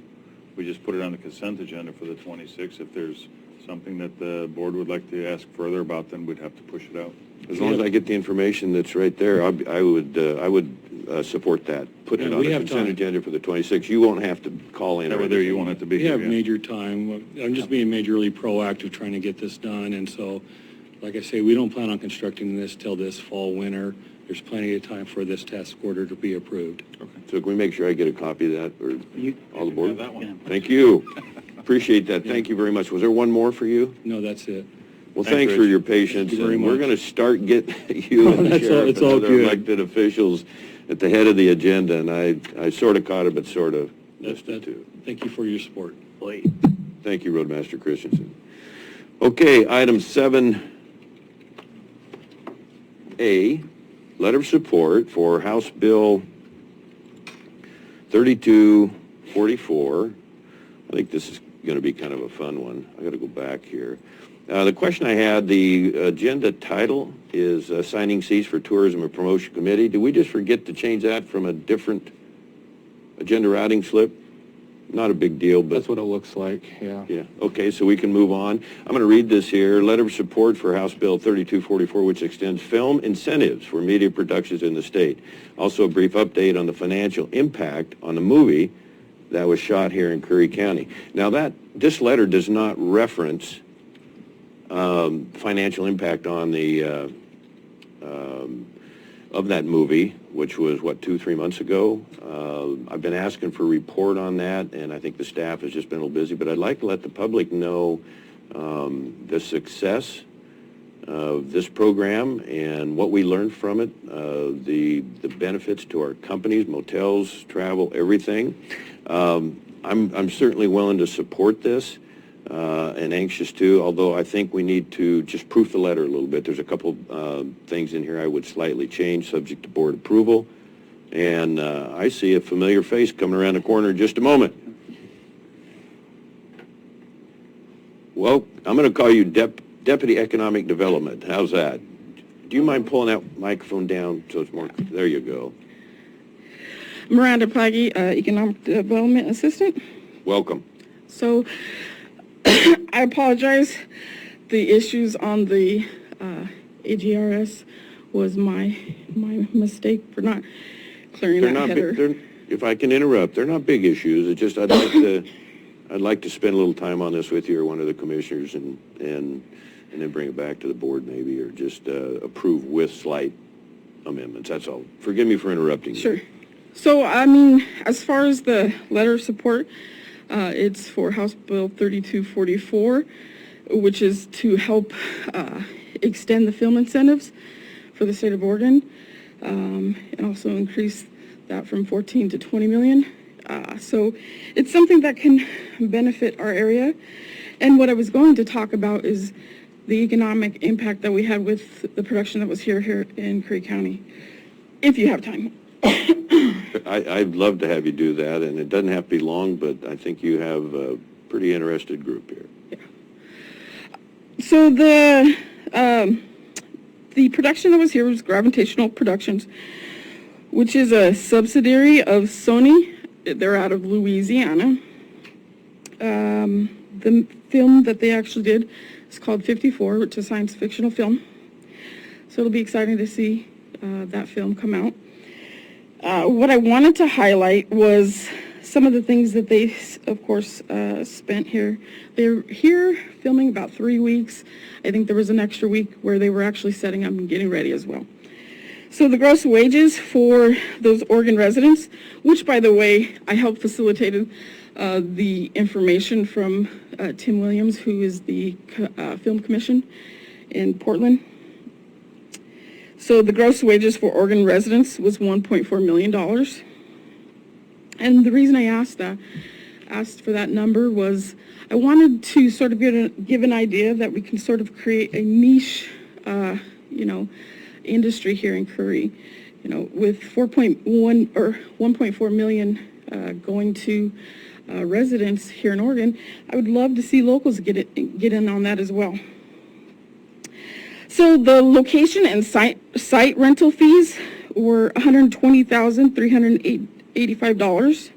we just put it on the consent agenda for the 26th. If there's something that the board would like to ask further about, then we'd have to push it out. As long as I get the information that's right there, I would support that. Put it Yeah, on we the have consent time. agenda for the 26th. You won't have to call in. or Over there, you anything. won't have to be We here. have yeah. major time. I'm just being majorly proactive trying to get this done. And so, like I say, we don't plan on constructing this till this fall, winter. There's plenty of time for this task order to be approved. So can we make sure I get a copy of that, or all the board? Have that one. Thank you. Appreciate that. Thank you very much. Was there one more for you? No, that's it. Well, Thanks, thanks for Rich. your patience. Thank you very And we're much. going to start getting you and the That's all- sheriff it's and all other good. elected officials at the head of the agenda, and I sort of caught it, but sort of missed it too. Thank you for your support. boy, Thank you, Roadmaster Christensen. Okay, item 7A, letter of support for House Bill 3244. I think this is going to be kind of a fun one. I got to go back here. The question I had, the agenda title is Signing Seats for Tourism and Promotion Committee. Did we just forget to change that from a different agenda routing slip? Not a big deal, but... That's what it looks like, yeah. Yeah, okay, so we can move on. I'm going to read this here. Letter of support for House Bill 3244, which extends film incentives for media productions in the state. Also a brief update on the financial impact on the movie that was shot here in Curry County. Now this letter does not reference financial impact on the of that movie, which was, 2-3 months ago. I've been asking for a report on that, and I think the staff has just been a little busy, but I'd like to let the public know the success of this program and what we learned from it, the benefits to our companies, motels, travel, everything. I'm certainly willing to support this. And anxious to, although I think we need to just proof the letter a little bit. There's a couple things in here I would slightly change, subject to board approval. And I see a familiar face coming around the corner in just a moment. Well, I'm going to call you Deputy Economic Development. How's that? Do you mind pulling that microphone down so it's more, there you go. Miranda Paggy, Economic Development Assistant. Welcome. So I apologize. The issues on the AGRS was my mistake for not clearing They're that not, header. if I can interrupt, they're not big issues. It's just I'd like to spend a little time on this with you or one of the commissioners and and then bring it back to the board maybe, or just approve with slight amendments. That's all. Forgive me for interrupting you. Sure. So, I mean, as far as the letter of support, it's for House Bill 3244, which is to help extend the film incentives for the state of Oregon, and also increase that from 14 to 20 million. So it's something that can benefit our area. And what I was going to talk about is the economic impact that we had with the production that was here in Curry County, if you have time. I'd love to have you do that, and it doesn't have to be long, but I think you have a pretty interested group here. Yeah. So the production that was here was Gravitational Productions, which is a subsidiary of Sony. They're out of Louisiana. The film that they actually did is called 54, which is a science fictional film. So it'll be exciting to see that film come out. What I wanted to highlight was some of the things that they, of course, spent here. They're here filming about 3 weeks. I think there was an extra week where they were actually setting up and getting ready as well. So the gross wages for those Oregon residents, which, by the way, I helped facilitated the information from Tim Williams, who is the Film Commission in Portland. So the gross wages for Oregon residents was $1.4 million. And the reason I asked for that number was I wanted to sort of give an idea that we can sort of create a niche, industry here in Curry, with 4.1 or 1.4 million going to residents here in Oregon. I would love to see locals get in on that as well. So the location and site rental fees were $120,385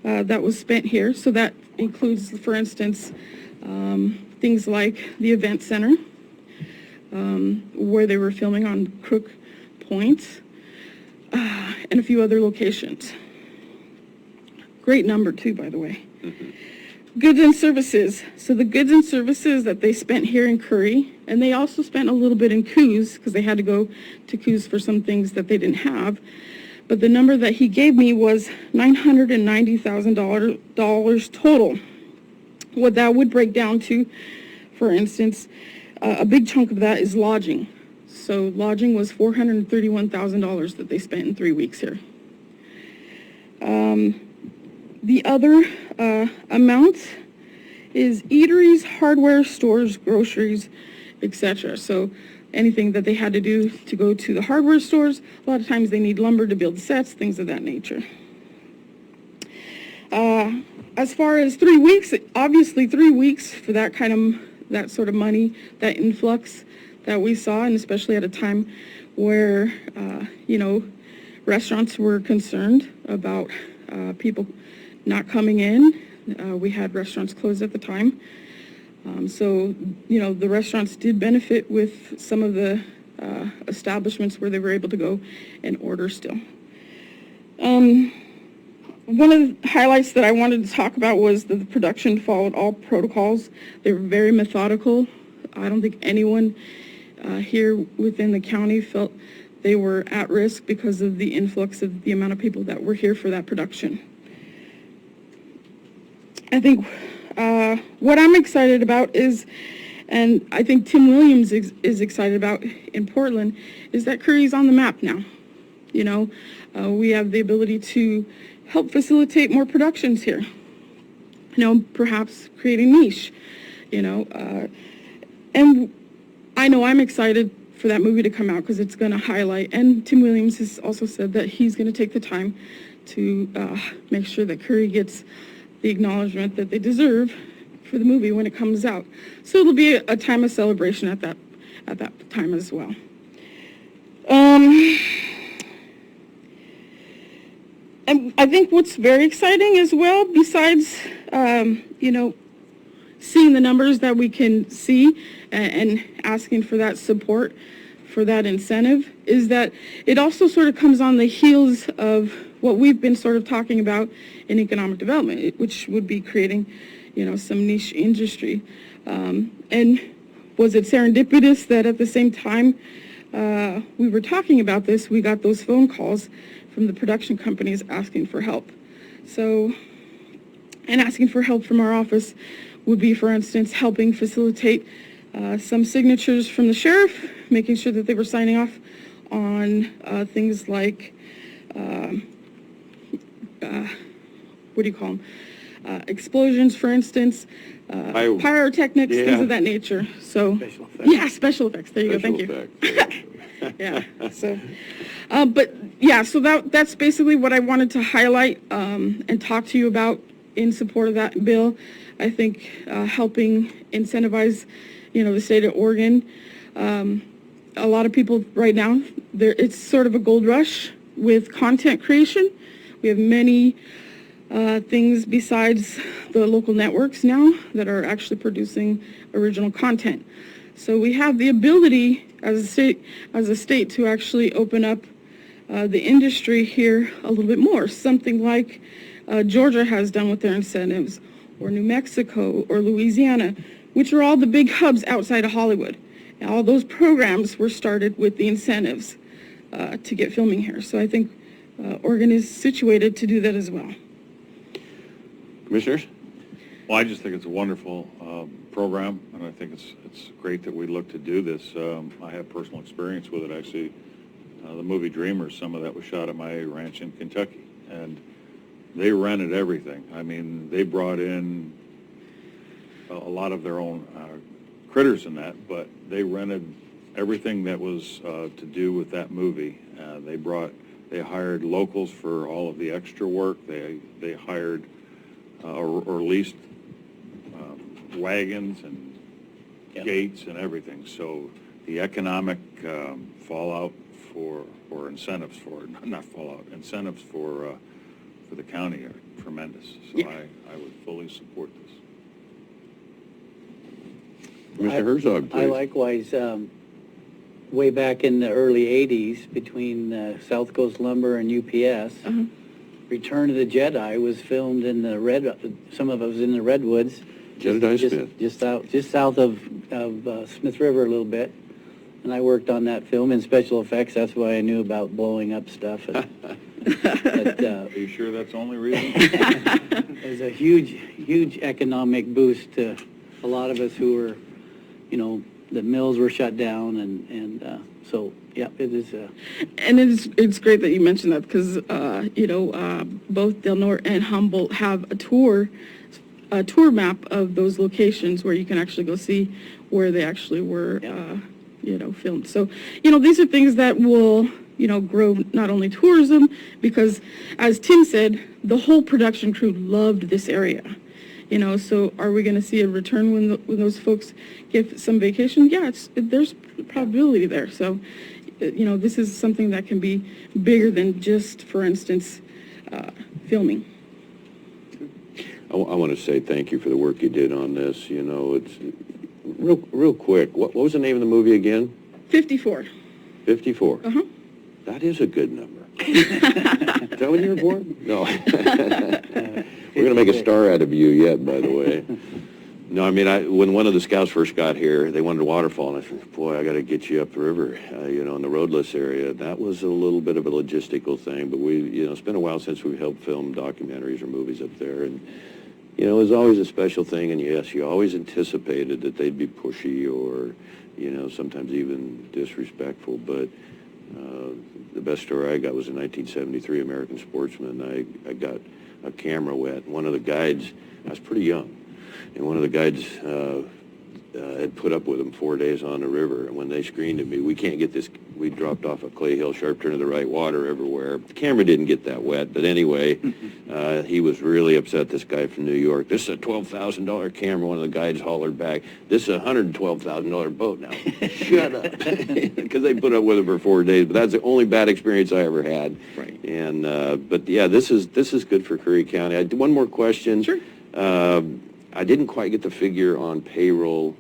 that was spent here. So that includes, for instance, things like the event center, where they were filming on Crook Point, and a few other locations. Great number too, by the way. Mm-hmm. Goods and services. So the goods and services that they spent here in Curry, and they also spent a little bit in Coos because they had to go to Coos for some things that they didn't have. But the number that he gave me was $990,000 total. What that would break down to, for instance, a big chunk of that is lodging. So lodging was $431,000 that they spent in 3 weeks here. The other amount is eateries, hardware stores, groceries, etc. So anything that they had to do to go to the hardware stores, a lot of times they need lumber to build sets, things of that nature. As far as 3 weeks, obviously 3 weeks for that sort of money, that influx that we saw, and especially at a time where, restaurants were concerned about people not coming in. We had restaurants closed at the time. So the restaurants did benefit with some of the establishments where they were able to go and order still. One of the highlights that I wanted to talk about was that the production followed all protocols. They were very methodical. I don't think anyone here within the county felt they were at risk because of the influx of the amount of people that were here for that production. I think what I'm excited about is, and I think Tim Williams is excited about in Portland, is that Curry's on the map now. We have the ability to help facilitate more productions here. Perhaps create a niche, and I know I'm excited for that movie to come out because it's going to highlight, and Tim Williams has also said that he's going to take the time to make sure that Curry gets the acknowledgement that they deserve for the movie when it comes out. So it'll be a time of celebration at that time as well. And I think what's very exciting as well, besides, seeing the numbers that we can see and asking for that support, for that incentive, is that it also sort of comes on the heels of what we've been sort of talking about in economic development, which would be creating, some niche industry. And was it serendipitous that at the same time we were talking about this, we got those phone calls from the production companies asking for help. So, and asking for help from our office would be, for instance, helping facilitate some signatures from the sheriff, making sure that they were signing off on things like, what do you call them? Explosions, for instance, pyrotechnics, things of that nature. So, Special effects. yeah, special effects. There you go. Thank you. Yeah. So, but yeah, so that's basically what I wanted to highlight and talk to you about in support of that bill. I think helping incentivize, the state of Oregon. A lot of people right now, it's sort of a gold rush with content creation. We have many things besides the local networks now that are actually producing original content. So we have the ability as a state to actually open up the industry here a little bit more, something like Georgia has done with their incentives, or New Mexico, or Louisiana, which are all the big hubs outside of Hollywood. And all those programs were started with the incentives to get filming here. So I think Oregon is situated to do that as well. Commissioners? Well, I just think it's a wonderful program, and I think it's great that we look to do this. I have personal experience with it, actually. The movie Dreamers, some of that was shot at my ranch in Kentucky, and they rented everything. I mean, they brought in a lot of their own critters in that, but they rented everything that was to do with that movie. They hired locals for all of the extra work. They hired or leased wagons and gates and everything. So the economic fallout or incentives incentives for the county are tremendous. So Yeah. I would fully support this. Commissioner Herzog, please. I likewise, way back in the early 80s, between South Coast Lumber and UPS, Return of the Jedi was filmed in some of it was in the Redwoods. Jedediah Smith. Just south of Smith River a little bit. And I worked on that film in special effects. That's why I knew about blowing up stuff. But, Are you sure that's the only reason? it was a huge economic boost to a lot of us who were, the mills were shut down, and so yeah, it is. And it's great that you mentioned that because both Del Norte and Humboldt have a tour map of those locations where you can actually go see where they actually were, filmed. So these are things that will grow not only tourism, because as Tim said, the whole production crew loved this area. So are we going to see a return when those folks get some vacation? Yeah, there's probability there. So, this is something that can be bigger than just, for instance, filming. I want to say thank you for the work you did on this. It's real quick. What was the name of the movie again? 54. 54. Uh-huh. That is a good number. Is that when you were born? No. We're going to make a star out of you yet, by the way. No, I mean, when one of the scouts first got here, they wanted a waterfall, and I said, boy, I got to get you up the river, in the roadless area. That was a little bit of a logistical thing, but it's been a while since we've helped film documentaries or movies up there, and, it was always a special thing, and yes, you always anticipated that they'd be pushy or, sometimes even disrespectful, but the best story I got was in 1973, American Sportsman. I got a camera wet. One of the guides, I was pretty young, and one of the guides had put up with them 4 days on the river, and when they screamed at me, we can't get this, we dropped off a clay hill, sharp turn to the right, water everywhere. The camera didn't get that wet, but anyway, he was really upset, this guy from New York. This is a $12,000 camera, one of the guides hollered back. This is a $112,000 boat now. Shut up. Because they put up with it for 4 days, but that's the only bad experience I ever had. Right. And, but yeah, this is good for Curry County. One more question. Sure. I didn't quite get the figure on payroll,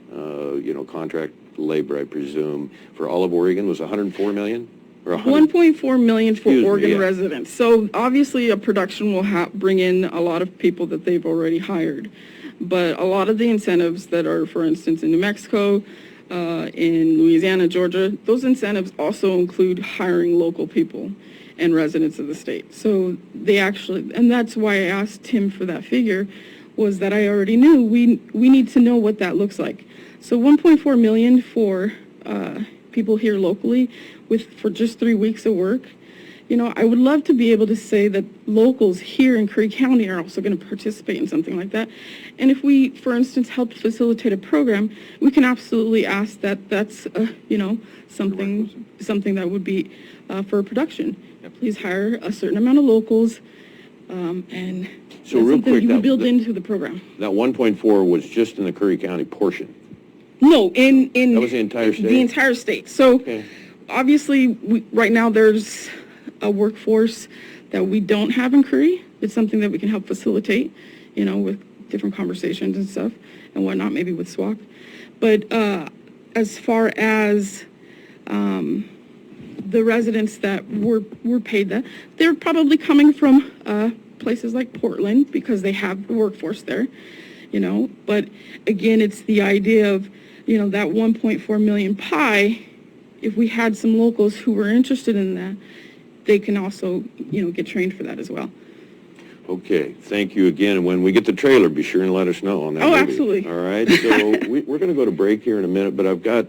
contract labor, I presume, for all of Oregon was $104 million? Or 1.4 million for Excuse me, Oregon yeah. residents. So obviously a production will bring in a lot of people that they've already hired. But a lot of the incentives that are, for instance, in New Mexico, in Louisiana, Georgia, those incentives also include hiring local people and residents of the state. So they actually, and that's why I asked Tim for that figure, was that I already knew we need to know what that looks like. So 1.4 million for people here locally for just 3 weeks of work. You know, I would love to be able to say that locals here in Curry County are also going to participate in something like that. And if we, for instance, help facilitate a program, we can absolutely ask that that's, you know, something that would be for production. Please hire a certain amount of locals, and So that's real something quick, you can that- build into the program. That 1.4 was just in the Curry County portion. No, in That was the entire state? The entire state. So Okay. obviously, right now there's a workforce that we don't have in Curry. It's something that we can help facilitate, you know, with different conversations and stuff and whatnot, maybe with SWAC. But as far as the residents that were paid that, they're probably coming from places like Portland because they have the workforce there, you know. But again, it's the idea of, you know, that 1.4 million pie. If we had some locals who were interested in that, they can also, you know, get trained for that as well. Okay, thank you again. When we get the trailer, be sure and let us know on that. Oh, movie. absolutely. All right, so we're going to go to break here in a minute, but I've got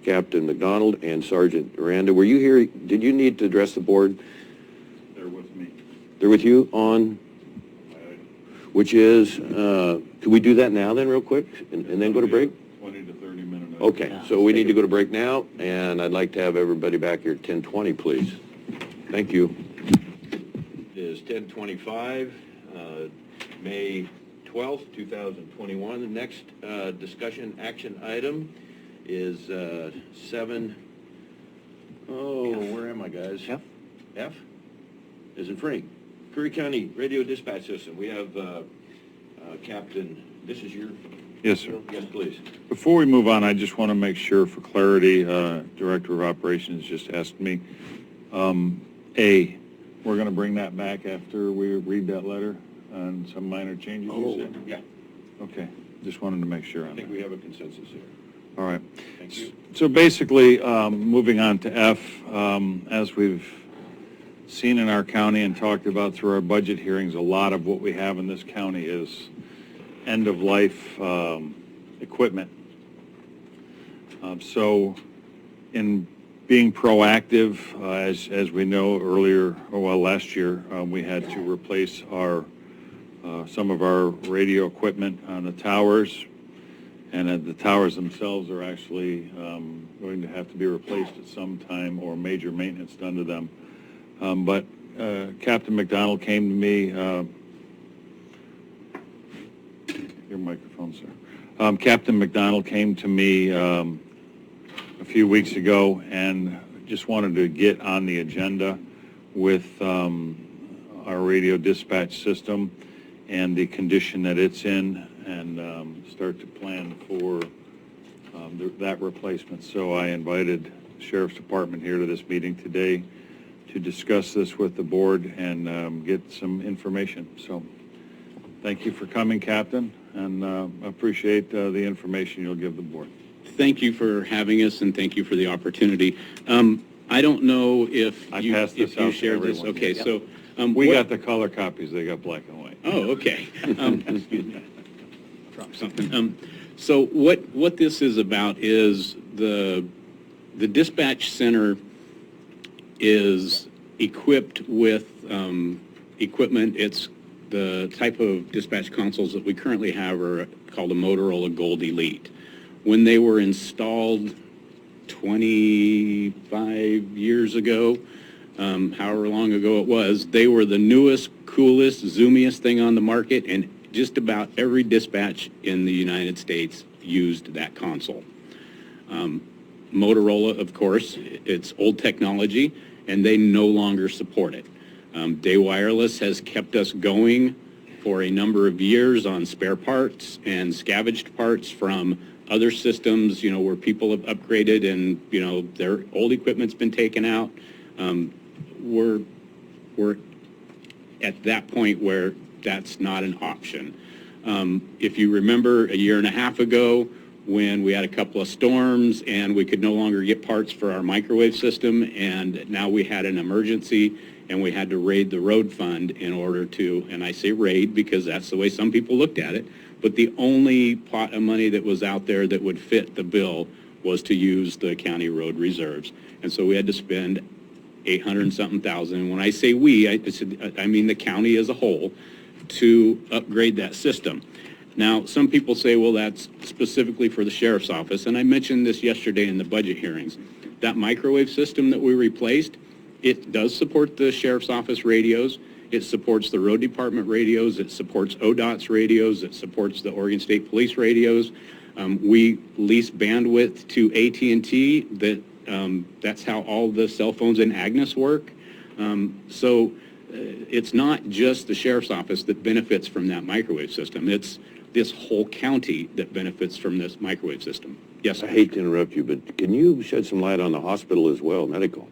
Captain McDonald and Sergeant Miranda. Were you here? Did you need to address the board? They're with me. They're with you on, which is, could we do that now then real quick and then go to break? 20 to 30 minutes. Okay, so we need to go to break now, and I'd like to have everybody back here at 10:20, please. Thank you. It is 10:25, May 12th, 2021. The next discussion action item is where am I, guys? F. F? Is in Frank. Curry County Radio Dispatch System. We have Captain, this is your... Yes, sir. Yes, please. Before we move on, I just want to make sure for clarity, Director of Operations just asked me, we're going to bring that back after we read that letter and some minor changes you said? Yeah. Okay, just wanted to make sure I on think that. we have a consensus here. All right. Thank you. So basically, moving on to F, as we've seen in our county and talked about through our budget hearings, a lot of what we have in this county is end-of-life equipment. So in being proactive, as we know last year, we had to replace some of our radio equipment on the towers, and the towers themselves are actually going to have to be replaced at some time or major maintenance done to them. But Captain McDonald came to me, your microphone, sir. Captain McDonald came to me a few weeks ago and just wanted to get on the agenda with our radio dispatch system and the condition that it's in, and start to plan for that replacement. So I invited the Sheriff's Department here to this meeting today to discuss this with the board and get some information. So thank you for coming, Captain, and appreciate the information you'll give the board. Thank you for having us, and thank you for the opportunity. I don't know if I you passed this out to shared this. everyone. Okay, Yep. so We got the color copies, they got black and white. Oh, okay. Excuse me. Drop something. So what this is about is the dispatch center is equipped with equipment. It's the type of dispatch consoles that we currently have are called a Motorola Gold Elite. When they were installed 25 years ago, however long ago it was, they were the newest, coolest, zoomiest thing on the market, and just about every dispatch in the United States used that console. Motorola, of course, it's old technology, and they no longer support it. Day Wireless has kept us going for a number of years on spare parts and scavenged parts from other systems, you know, where people have upgraded and, you know, their old equipment's been taken out. We're at that point where that's not an option. If you remember, a year and a half ago, when we had a couple of storms and we could no longer get parts for our microwave system, and now we had an emergency and we had to raid the road fund in order to, and I say raid because that's the way some people looked at it, but the only pot of money that was out there that would fit the bill was to use the county road reserves. And so we had to spend 800 and something thousand. And when I say we, I mean the county as a whole, to upgrade that system. Now, some people say, well, that's specifically for the sheriff's office. And I mentioned this yesterday in the budget hearings. That microwave system that we replaced, it does support the sheriff's office radios. It supports the road department radios. It supports ODOT's radios. It supports the Oregon State Police radios. We lease bandwidth to AT&T. That's how all the cell phones in Agnes work. So it's not just the sheriff's office that benefits from that microwave system. It's this whole county that benefits from this microwave system. Yes, I hate to interrupt you, but can you shed some light on the hospital as well, medical?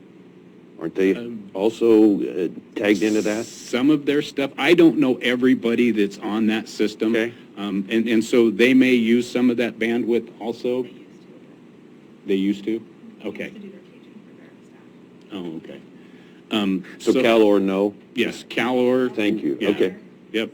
Aren't they also tagged into that? Some of their stuff. I don't know everybody that's on that system. Okay. And so they may use some of that bandwidth also. They used to? Okay. Oh, okay. So CalOR, no? Yes, CalOR. Thank you. Yeah. Okay. Yep.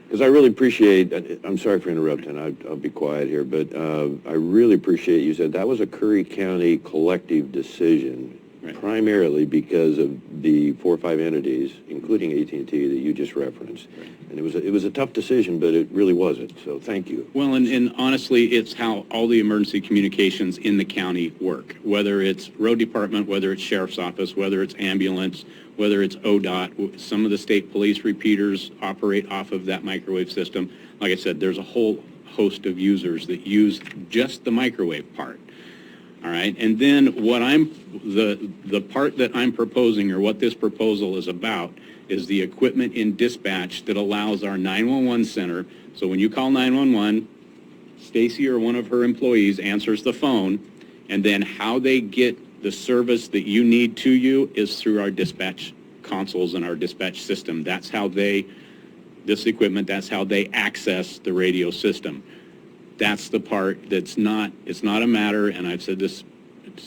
Because I really appreciate, I'm sorry for interrupting, I'll be quiet here, but I really appreciate you said that was a Curry County collective decision, Right. primarily because of the 4 or 5 entities, including AT&T, that you just referenced. Right. And it was a tough decision, but it really wasn't, so thank you. Well, and honestly, it's how all the emergency communications in the county work, whether it's road department, whether it's sheriff's office, whether it's ambulance, whether it's ODOT. Some of the state police repeaters operate off of that microwave system. Like I said, there's a whole host of users that use just the microwave part. All right, and then what the part that I'm proposing, or what this proposal is about, is the equipment in dispatch that allows our 911 center. So when you call 911, Stacy or one of her employees answers the phone, and then how they get the service that you need to you is through our dispatch consoles and our dispatch system. That's how this equipment, that's how they access the radio system. That's the part that's not, it's not a matter, and I've said this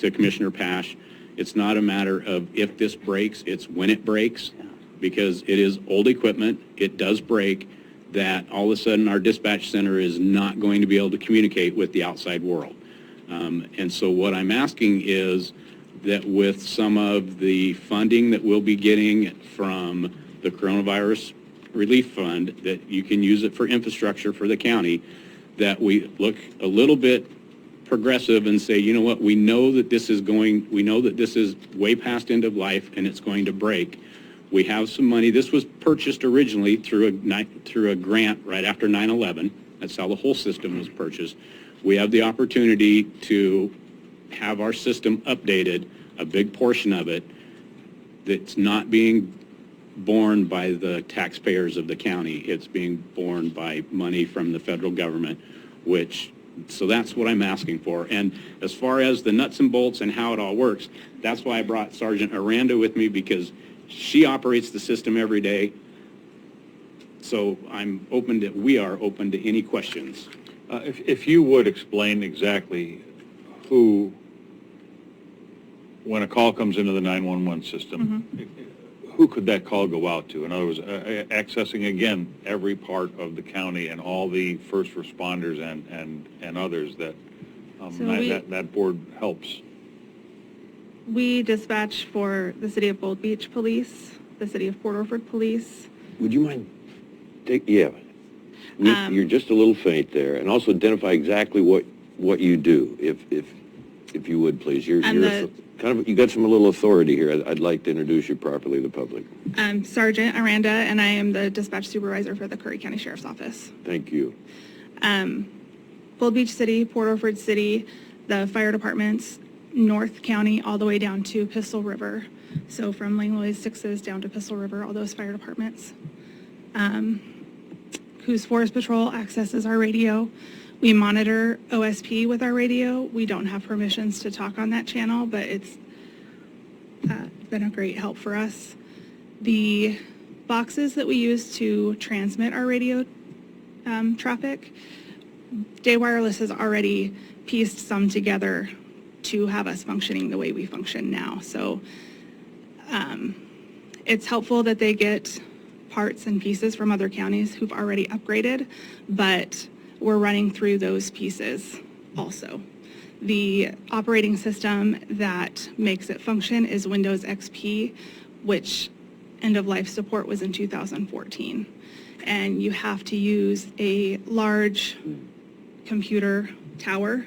to Commissioner Pash, it's not a matter of if this breaks, it's when it breaks, because it is old equipment, it does break, that all of a sudden our dispatch center is not going to be able to communicate with the outside world. And so what I'm asking is that with some of the funding that we'll be getting from the Coronavirus Relief Fund, that you can use it for infrastructure for the county, that we look a little bit progressive and say, you know what, we know that this is way past end of life and it's going to break. We have some money. This was purchased originally through a grant right after 9/11. That's how the whole system was purchased. We have the opportunity to have our system updated, a big portion of it, that's not being borne by the taxpayers of the county. It's being borne by money from the federal government, so that's what I'm asking for. And as far as the nuts and bolts and how it all works, that's why I brought Sergeant Aranda with me, because she operates the system every day. So we are open to any questions. If you would explain exactly who, when a call comes into the 911 system, who could that call go out to? In other words, accessing, again, every part of the county and all the first responders and others that that board helps. We dispatch for the City of Gold Beach Police, the City of Port Orford Police. Would you mind, you're just a little faint there, and also identify exactly what you do, if you would, please. You got some little authority here. I'd like to introduce you properly to the public. I'm Sergeant Aranda, and I am the dispatch supervisor for the Curry County Sheriff's Office. Thank you. Gold Beach City, Port Orford City, the fire departments, North County, all the way down to Pistol River. So from Langlois 6s down to Pistol River, all those fire departments. Coos Forest Patrol accesses our radio. We monitor OSP with our radio. We don't have permissions to talk on that channel, but it's been a great help for us. The boxes that we use to transmit our radio traffic, Day Wireless has already pieced some together to have us functioning the way we function now. So it's helpful that they get parts and pieces from other counties who've already upgraded, but we're running through those pieces also. The operating system that makes it function is Windows XP, which end-of-life support was in 2014. And you have to use a large computer tower.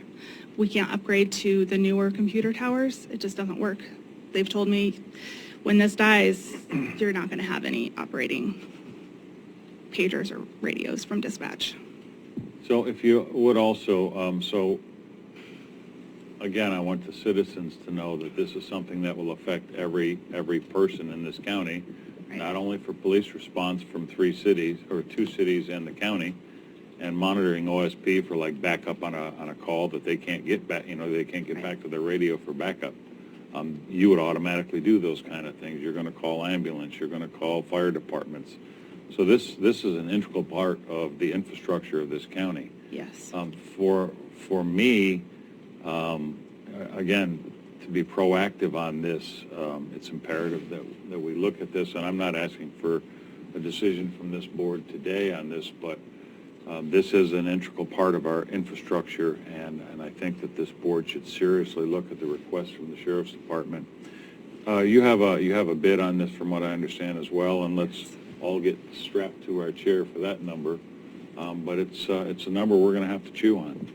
We can't upgrade to the newer computer towers. It just doesn't work. They've told me when this dies, you're not going to have any operating pagers or radios from dispatch. So if you would also, so again, I want the citizens to know that this is something that will affect every person in this county, not only for police response from 3 cities or 2 cities and the county, and monitoring OSP for like backup on a call that they can't get back, they can't get back to their radio for backup. You would automatically do those kind of things. You're going to call ambulance. You're going to call fire departments. So this is an integral part of the infrastructure of this county. Yes. For me, again, to be proactive on this, it's imperative that we look at this, and I'm not asking for a decision from this board today on this, but this is an integral part of our infrastructure, and I think that this board should seriously look at the request from the Sheriff's Department. You have a bid on this, from what I understand as well, and let's all get strapped to our chair for that number. But it's a number we're going to have to chew on.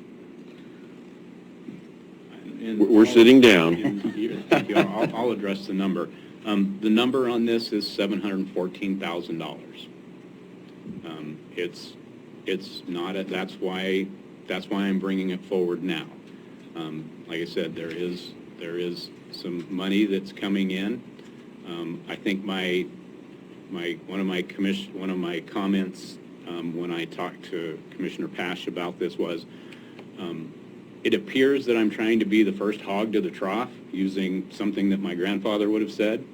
We're sitting down. Thank you. I'll address the number. The number on this is $714,000. It's not that's why I'm bringing it forward now. Like I said, there is some money that's coming in. I think one of my comments when I talked to Commissioner Pash about this was, it appears that I'm trying to be the first hog to the trough, using something that my grandfather would have said,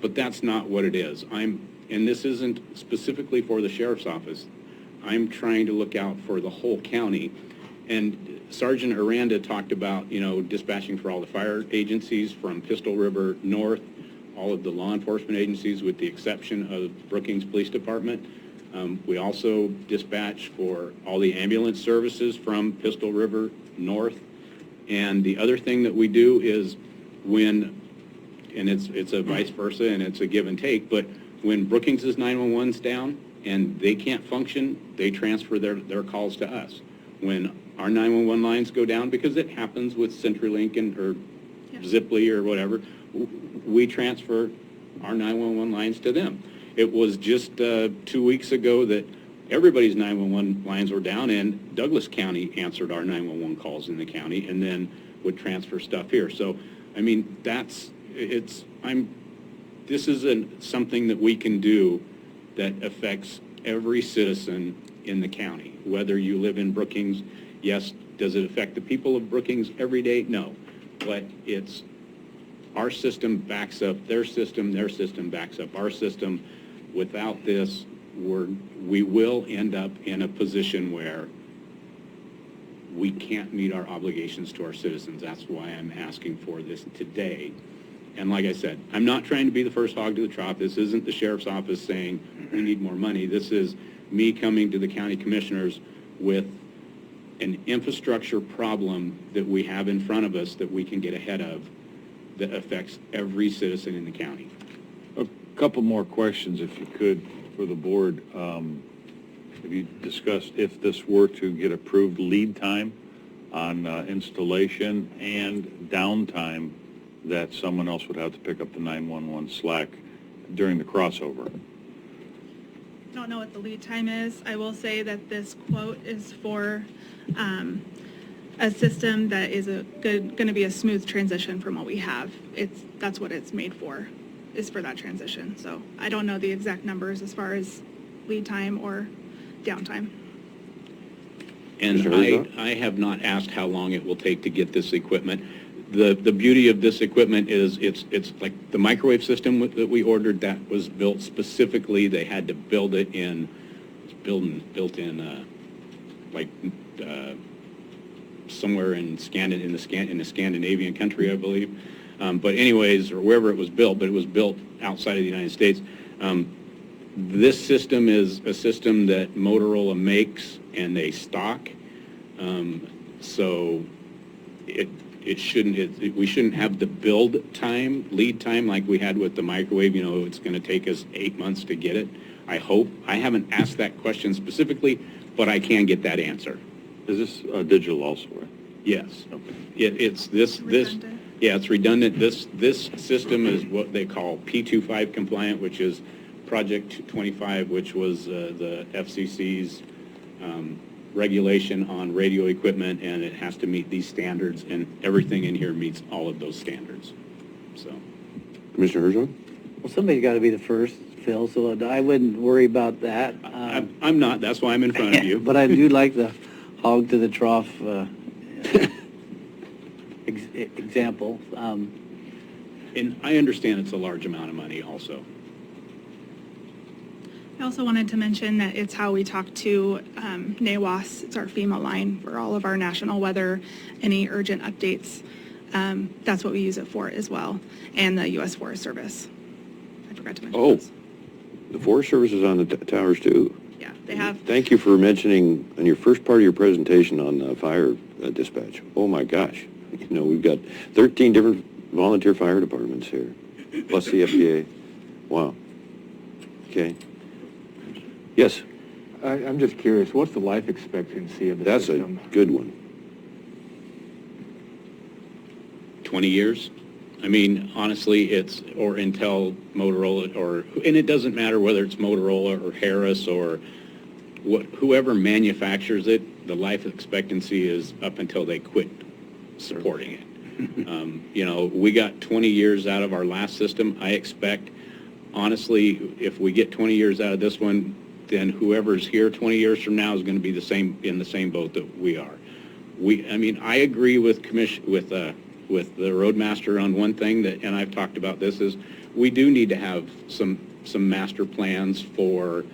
but that's not what it is. And this isn't specifically for the Sheriff's Office. I'm trying to look out for the whole county. And Sergeant Aranda talked about, dispatching for all the fire agencies from Pistol River north, all of the law enforcement agencies with the exception of Brookings Police Department. We also dispatch for all the ambulance services from Pistol River north. And the other thing that we do is and it's a vice versa and it's a give and take, but when Brookings' 911's down and they can't function, they transfer their calls to us. When our 911 lines go down, because it happens with CenturyLink or Ziply or whatever, we transfer our 911 lines to them. It was just 2 weeks ago that everybody's 911 lines were down, and Douglas County answered our 911 calls in the county and then would transfer stuff here. So, I mean, this isn't something that we can do that affects every citizen in the county. Whether you live in Brookings, yes. Does it affect the people of Brookings every day? No. But it's our system backs up their system backs up our system. Without this, we will end up in a position where we can't meet our obligations to our citizens. That's why I'm asking for this today. And like I said, I'm not trying to be the first hog to the trough. This isn't the Sheriff's Office saying we need more money. This is me coming to the county commissioners with an infrastructure problem that we have in front of us that we can get ahead of that affects every citizen in the county. A couple more questions, if you could, for the board. Have you discussed, if this were to get approved, lead time on installation and downtime that someone else would have to pick up the 911 slack during the crossover? I don't know what the lead time is. I will say that this quote is for a system that is going to be a smooth transition from what we have. That's what it's made for, is for that transition. So I don't know the exact numbers as far as lead time or downtime. And I have not asked how long it will take to get this equipment. The beauty of this equipment is it's like the microwave system that we ordered that was built specifically. They had to build it in, it's built in like somewhere in the Scandinavian country, I believe. But anyways, or wherever it was built, but it was built outside of the United States. This system is a system that Motorola makes and they stock. So we shouldn't have the lead time like we had with the microwave. It's going to take us 8 months to get it. I hope. I haven't asked that question specifically, but I can get that answer. Is this digital also, right? Yes. It's this. Yeah, it's redundant. This system is what they call P25 compliant, which is Project 25, which was the FCC's regulation on radio equipment, and it has to meet these standards, and everything in here meets all of those standards. So, Commissioner Herzog? Well, somebody's got to be the first, Phil, so I wouldn't worry about that. I'm not. That's why I'm in front of you. But I do like the hog to the trough example. And I understand it's a large amount of money also. I also wanted to mention that it's how we talk to NAWAS. It's our FEMA line for all of our national weather, any urgent updates. That's what we use it for as well, and the U.S. Forest Service. I forgot to mention those. The Forest Service is on the towers too. Yeah, they have. Thank you for mentioning in your first part of your presentation on fire dispatch. Oh my gosh. We've got 13 different volunteer fire departments here, plus the FDA. Wow. Okay. Yes. I'm just curious, what's the life expectancy of the system? That's a good one. 20 years. I mean, honestly, or until Motorola, and it doesn't matter whether it's Motorola or Harris or whoever manufactures it, the life expectancy is up until they quit supporting it. We got 20 years out of our last system. I expect, honestly, if we get 20 years out of this one, then whoever's here 20 years from now is going to be in the same boat that we are. I agree with the roadmaster on one thing and I've talked about this, is we do need to have some master plans for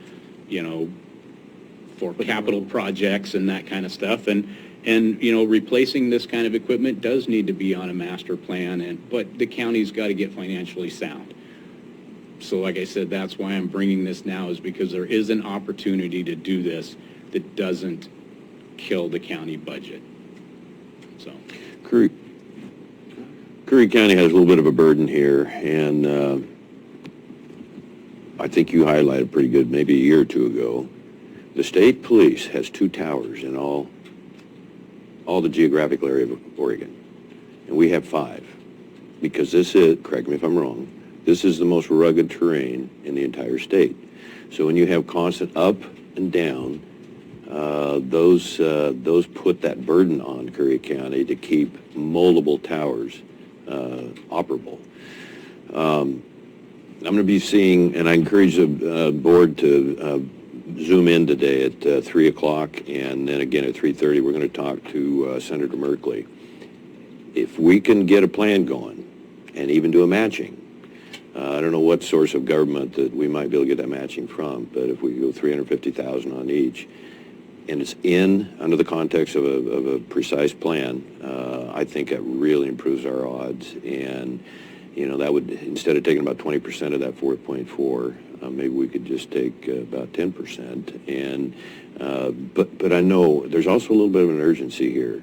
capital projects and that kind of stuff, and replacing this kind of equipment does need to be on a master plan, but the county's got to get financially sound. So like I said, that's why I'm bringing this now, is because there is an opportunity to do this that doesn't kill the county budget. So, Curry County has a little bit of a burden here, and I think you highlighted pretty good maybe a year or two ago. The state police has 2 towers in all the geographical area of Oregon, and we have 5, because this is, correct me if I'm wrong, this is the most rugged terrain in the entire state. So when you have constant up and down, those put that burden on Curry County to keep multiple towers operable. I'm going to be seeing, and I encourage the board to Zoom in today at 3 o'clock, and then again at 3:30 we're going to talk to Senator Merkley. If we can get a plan going and even do a matching, I don't know what source of government that we might be able to get that matching from, but if we go $350,000 on each, and it's under the context of a precise plan, I think that really improves our odds. And that would, instead of taking about 20% of that 4.4, maybe we could just take about 10%. And but I know there's also a little bit of an urgency here,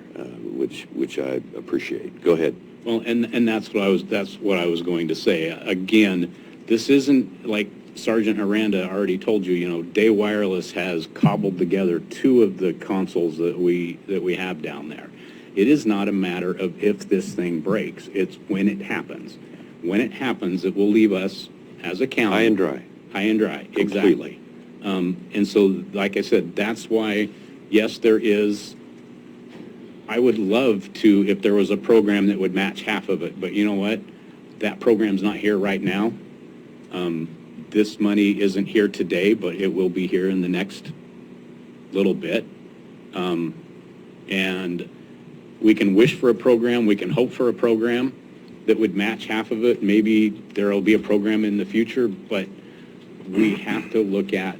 which I appreciate. Go ahead. Well, and that's what I was going to say. Again, this isn't like Sergeant Aranda already told you. Day Wireless has cobbled together 2 of the consoles that we have down there. It is not a matter of if this thing breaks. It's when it happens. When it happens, it will leave us as a county high and dry. High and dry, Completely. Exactly. And so, like I said, that's why, yes, there is. I would love to, if there was a program that would match half of it, but you know what? That program's not here right now. This money isn't here today, but it will be here in the next little bit. And we can wish for a program, we can hope for a program that would match half of it. Maybe there will be a program in the future, but we have to look at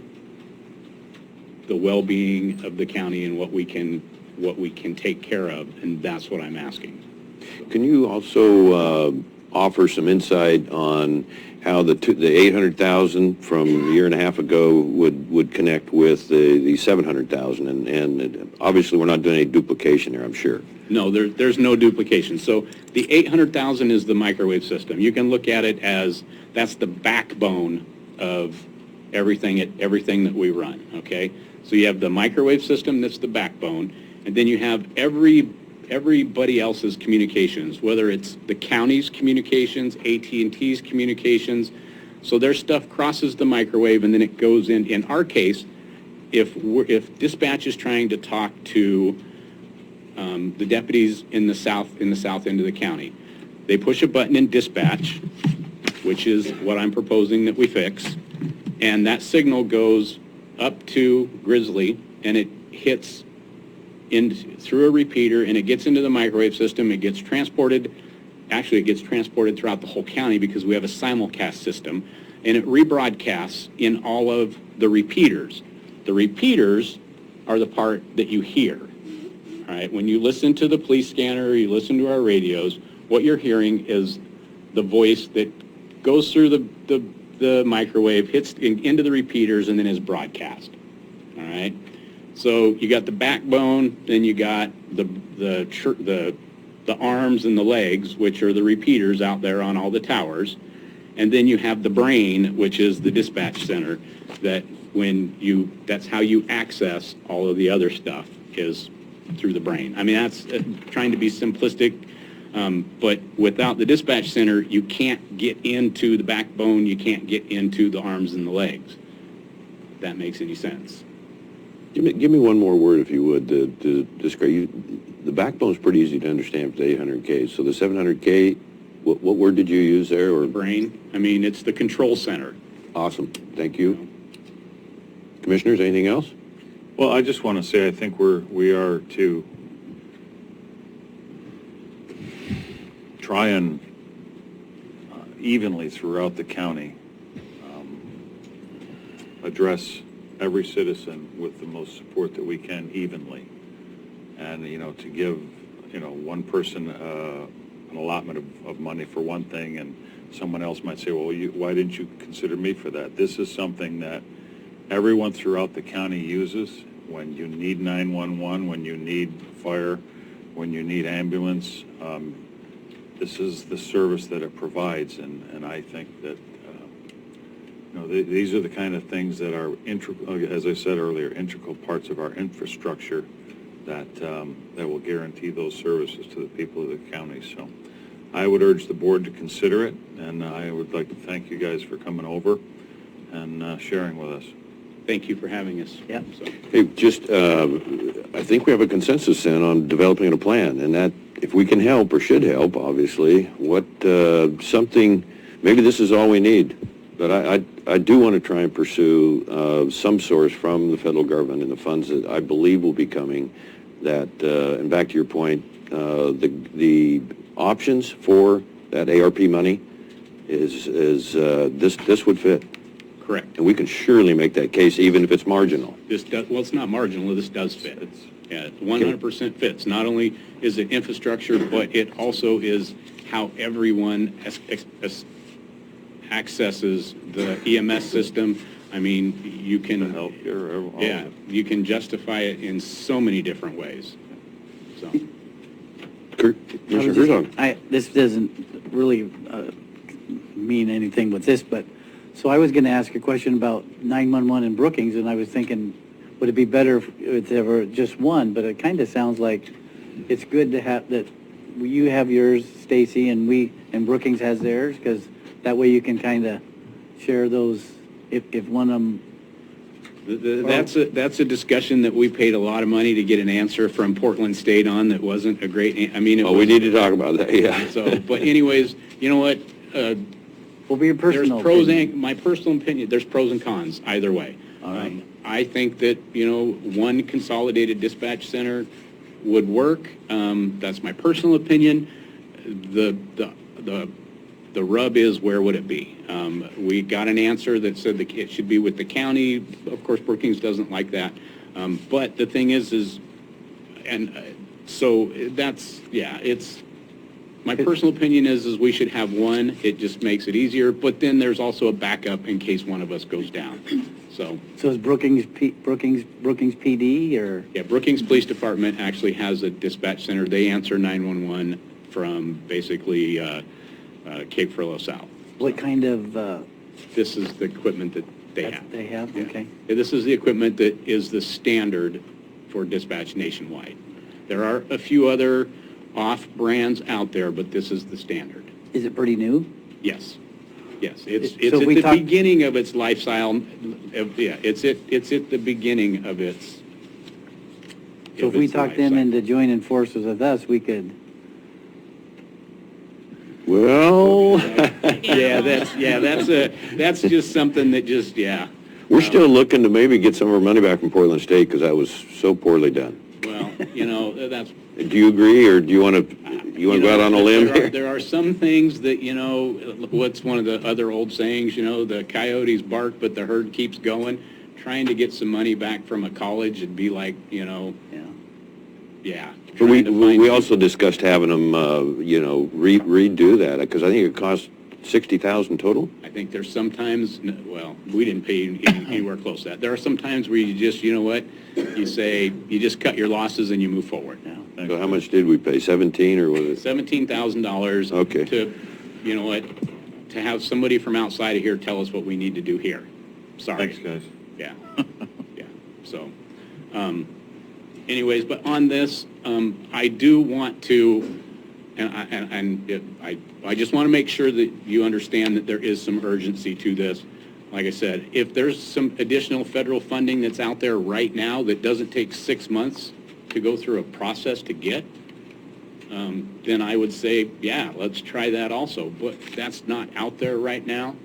the well-being of the county and what we can take care of, and that's what I'm asking. Can you also offer some insight on how the 800,000 from a year and a half ago would connect with the 700,000? And obviously, we're not doing any duplication there, I'm sure. No, there's no duplication. So the 800,000 is the microwave system. You can look at it as that's the backbone of everything that we run, okay? So you have the microwave system, that's the backbone, and then you have everybody else's communications, whether it's the county's communications, AT&T's communications. So their stuff crosses the microwave, and then it goes in our case, if dispatch is trying to talk to the deputies in the south end of the county, they push a button in dispatch, which is what I'm proposing that we fix, and that signal goes up to Grizzly, and it hits through a repeater, and it gets into the microwave system. It gets transported. Actually, it gets transported throughout the whole county because we have a simulcast system, and it rebroadcasts in all of the repeaters. The repeaters are the part that you hear. All right, when you listen to the police scanner, you listen to our radios, what you're hearing is the voice that goes through the microwave, hits into the repeaters, and then is broadcast. All right, so you got the backbone, then you got the arms and the legs, which are the repeaters out there on all the towers, and then you have the brain, which is the dispatch center. That's how you access all of the other stuff is through the brain. I mean, that's trying to be simplistic, but without the dispatch center, you can't get into the backbone, you can't get into the arms and the legs. If that makes any sense. Give me one more word, if you would, to describe. The backbone's pretty easy to understand for the 800K. So the 700K, what word did you use there? Or brain. I mean, it's the control center. Awesome. Thank you. Commissioners, anything else? Well, I just want to say I think we are to try and evenly throughout the county address every citizen with the most support that we can evenly. And, to give, one person an allotment of money for one thing, and someone else might say, well, why didn't you consider me for that? This is something that everyone throughout the county uses when you need 911, when you need fire, when you need ambulance. This is the service that it provides, and I think that these are the kind of things that are as I said earlier, integral parts of our infrastructure that will guarantee those services to the people of the county. So I would urge the board to consider it, and I would like to thank you guys for coming over and sharing with us. Thank you for having us. Yeah. So. Hey, I think we have a consensus then on developing a plan, and that if we can help or should help, obviously, maybe this is all we need. But I do want to try and pursue some source from the federal government and the funds that I believe will be coming. And back to your point, the options for that ARP money is this would fit. Correct. And we can surely make that case, even if it's marginal. Well, it's not marginal. This does fit. Yeah, 100% fits. Not only is it infrastructure, but it also is how everyone accesses the EMS system. I mean, you can you can justify it in so many different ways. So, this doesn't really mean anything with this, but so I was going to ask a question about 911 in Brookings, and I was thinking, would it be better if there were just one? But it kind of sounds like it's good to have that. You have yours, Stacy, and Brookings has theirs, because that way you can kind of share those if one of them. That's a discussion that we paid a lot of money to get an answer from Portland State on that wasn't a great. I mean, we need to talk about that. Yeah. So, but anyways, you know what? Will be your personal. There's pros and my personal opinion. There's pros and cons either way. All right. I think that one consolidated dispatch center would work. That's my personal opinion. The rub is, where would it be? We got an answer that said it should be with the county. Of course, Brookings doesn't like that. But the thing is, so that's, yeah, it's, my personal opinion is we should have one. It just makes it easier, but then there's also a backup in case one of us goes down. So is Brookings PD or? yeah, Brookings Police Department actually has a dispatch center. They answer 911 from basically Cape Furlough South. What kind of? This is the equipment that they have. They have, Yeah. okay. Yeah, this is the equipment that is the standard for dispatch nationwide. There are a few other off-brands out there, but this is the standard. Is it pretty new? Yes, yes. It's So at if we the talk- beginning of its lifestyle. Yeah, it's at the beginning of its. So if we talk them into joining forces with us, we could. Well, that's just something that just, yeah. we're still looking to maybe get some of our money back from Portland State because that was so poorly done. Well, you know, that's. Do you agree, or do you want to go out on a limb here? There are some things that, you know, what's one of the other old sayings, you know, the coyotes bark, but the herd keeps going. Trying to get some money back from a college would be like, you know, yeah. But we also discussed having them, redo that, because I think it cost $60,000 total. I think there's sometimes, well, we didn't pay anywhere close to that. There are some times where you just, you know what, you say, you just cut your losses and you move forward. So how much did we pay, 17 or was it? $17,000. Okay. To, you know what, to have somebody from outside of here tell us what we need to do here. Sorry. Thanks, guys. Yeah, yeah, so, anyways, but on this, I do want to, I just want to make sure that you understand that there is some urgency to this. Like I said, if there's some additional federal funding that's out there right now that doesn't take 6 months to go through a process to get, then I would say, yeah, let's try that also. But that's not out there right now.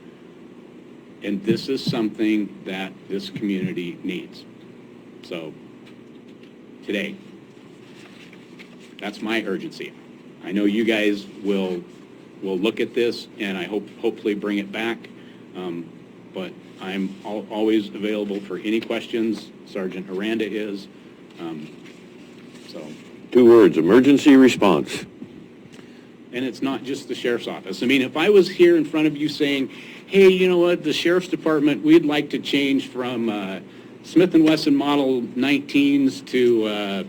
And this is something that this community needs. So, today, that's my urgency. I know you guys will look at this, and I hopefully bring it back. But I'm always available for any questions. Sergeant Aranda is. So. 2 words, emergency response. And it's not just the sheriff's office. I mean, if I was here in front of you saying, hey, you know what, the sheriff's department, we'd like to change from Smith & Wesson Model 19s to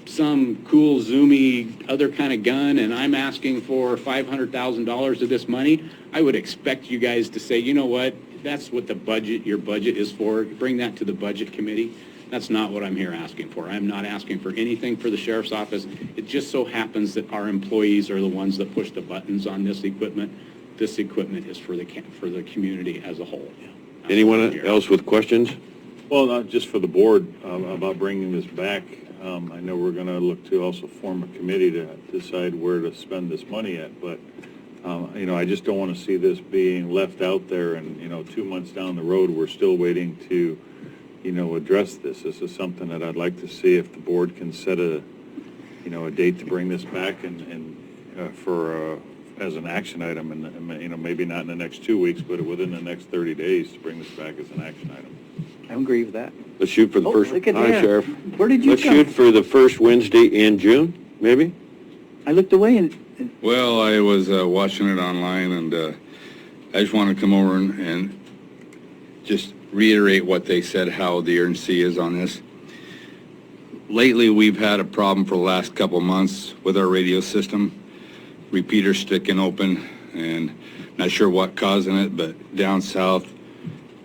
some cool, zoomy, other kind of gun, and I'm asking for $500,000 of this money, I would expect you guys to say, you know what, that's what your budget is for. Bring that to the budget committee. That's not what I'm here asking for. I'm not asking for anything for the sheriff's office. It just so happens that our employees are the ones that push the buttons on this equipment. This equipment is for the community as a whole. Anyone else with questions? Well, not just for the board about bringing this back. I know we're going to look to also form a committee to decide where to spend this money at, but I just don't want to see this being left out there and, 2 months down the road, we're still waiting to, address this. This is something that I'd like to see if the board can set a date to bring this back and for as an action item, and maybe not in the next 2 weeks, but within the next 30 days to bring this back as an action item. I agree with that. Let's shoot for the first. Look at Hi, there. Sheriff. Where did you Let's come? shoot for the first Wednesday in June, maybe. I looked away and. Well, I was watching it online, and I just want to come over and just reiterate what they said, how the urgency is on this. Lately, we've had a problem for the last couple of months with our radio system. Repeaters sticking open, and not sure what causing it, but down south,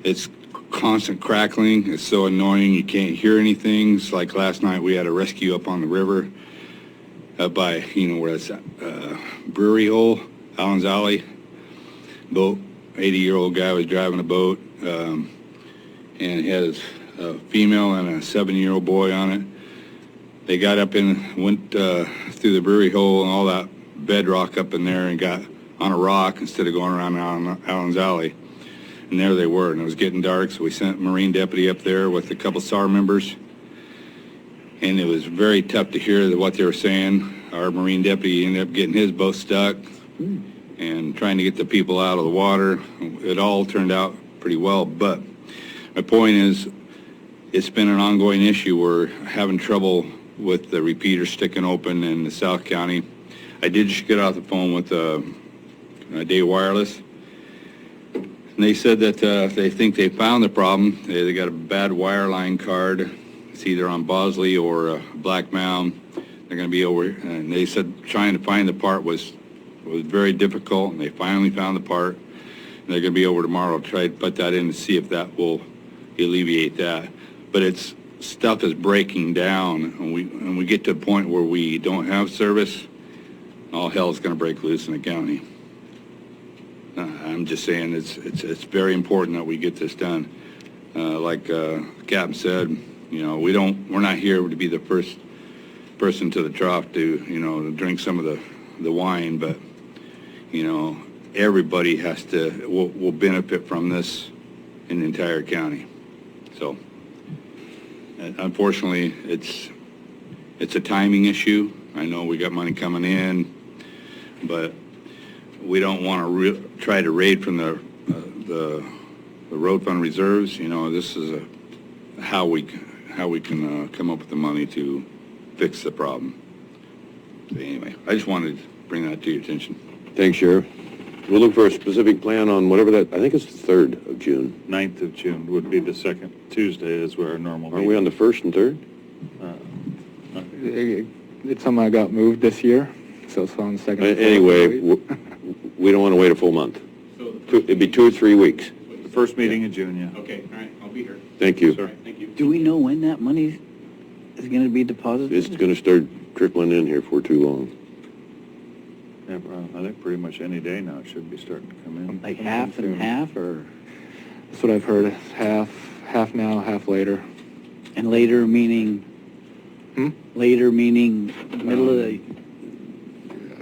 it's constant crackling. It's so annoying. You can't hear anything. It's like last night we had a rescue up on the river by, where it's brewery hole, Allen's Alley. Boat, 80-year-old guy was driving a boat, and he had a female and a 7-year-old boy on it. They got up and went through the brewery hole and all that bedrock up in there and got on a rock instead of going around Allen's Alley. And there they were, and it was getting dark, so we sent a Marine deputy up there with a couple SAR members. And it was very tough to hear what they were saying. Our Marine deputy ended up getting his boat stuck and trying to get the people out of the water. It all turned out pretty well, but my point is it's been an ongoing issue. We're having trouble with the repeater sticking open in the South County. I did just get off the phone with Day Wireless, and they said that they think they found the problem. They got a bad wireline card. It's either on Bosley or Black Mound. They're going to be over, and they said trying to find the part was very difficult, and they finally found the part. And they're going to be over tomorrow to try to put that in to see if that will alleviate that. But it's stuff is breaking down, and we get to a point where we don't have service, all hell is going to break loose in the county. I'm just saying it's very important that we get this done. Like Captain said, you know, we're not here to be the first person to the trough to drink some of the wine, but everybody will benefit from this in the entire county. So unfortunately, it's a timing issue. I know we got money coming in, but we don't want to try to raid from the road fund reserves. This is how we can come up with the money to fix the problem. So anyway, I just wanted to bring that to your attention. Thanks, Sheriff. We'll look for a specific plan on whatever that, I think it's the 3rd of June. 9th of June would be the second Tuesday is where our normal Aren't we on the 1st and 3rd? It's something I got moved this year, so it's on the second. Anyway, we don't want to wait a full month. It'd be 2 or 3 weeks. The first meeting in June, yeah. Okay, all right, I'll be here. Thank you. Sorry. Thank you. Do we know when that money is going to be deposited? It's going to start trickling in here for too long. Yeah, I think pretty much any day now it should be starting to come in. Like half and half, or? That's what I've heard. Half now, half later. And later meaning? Later meaning middle of the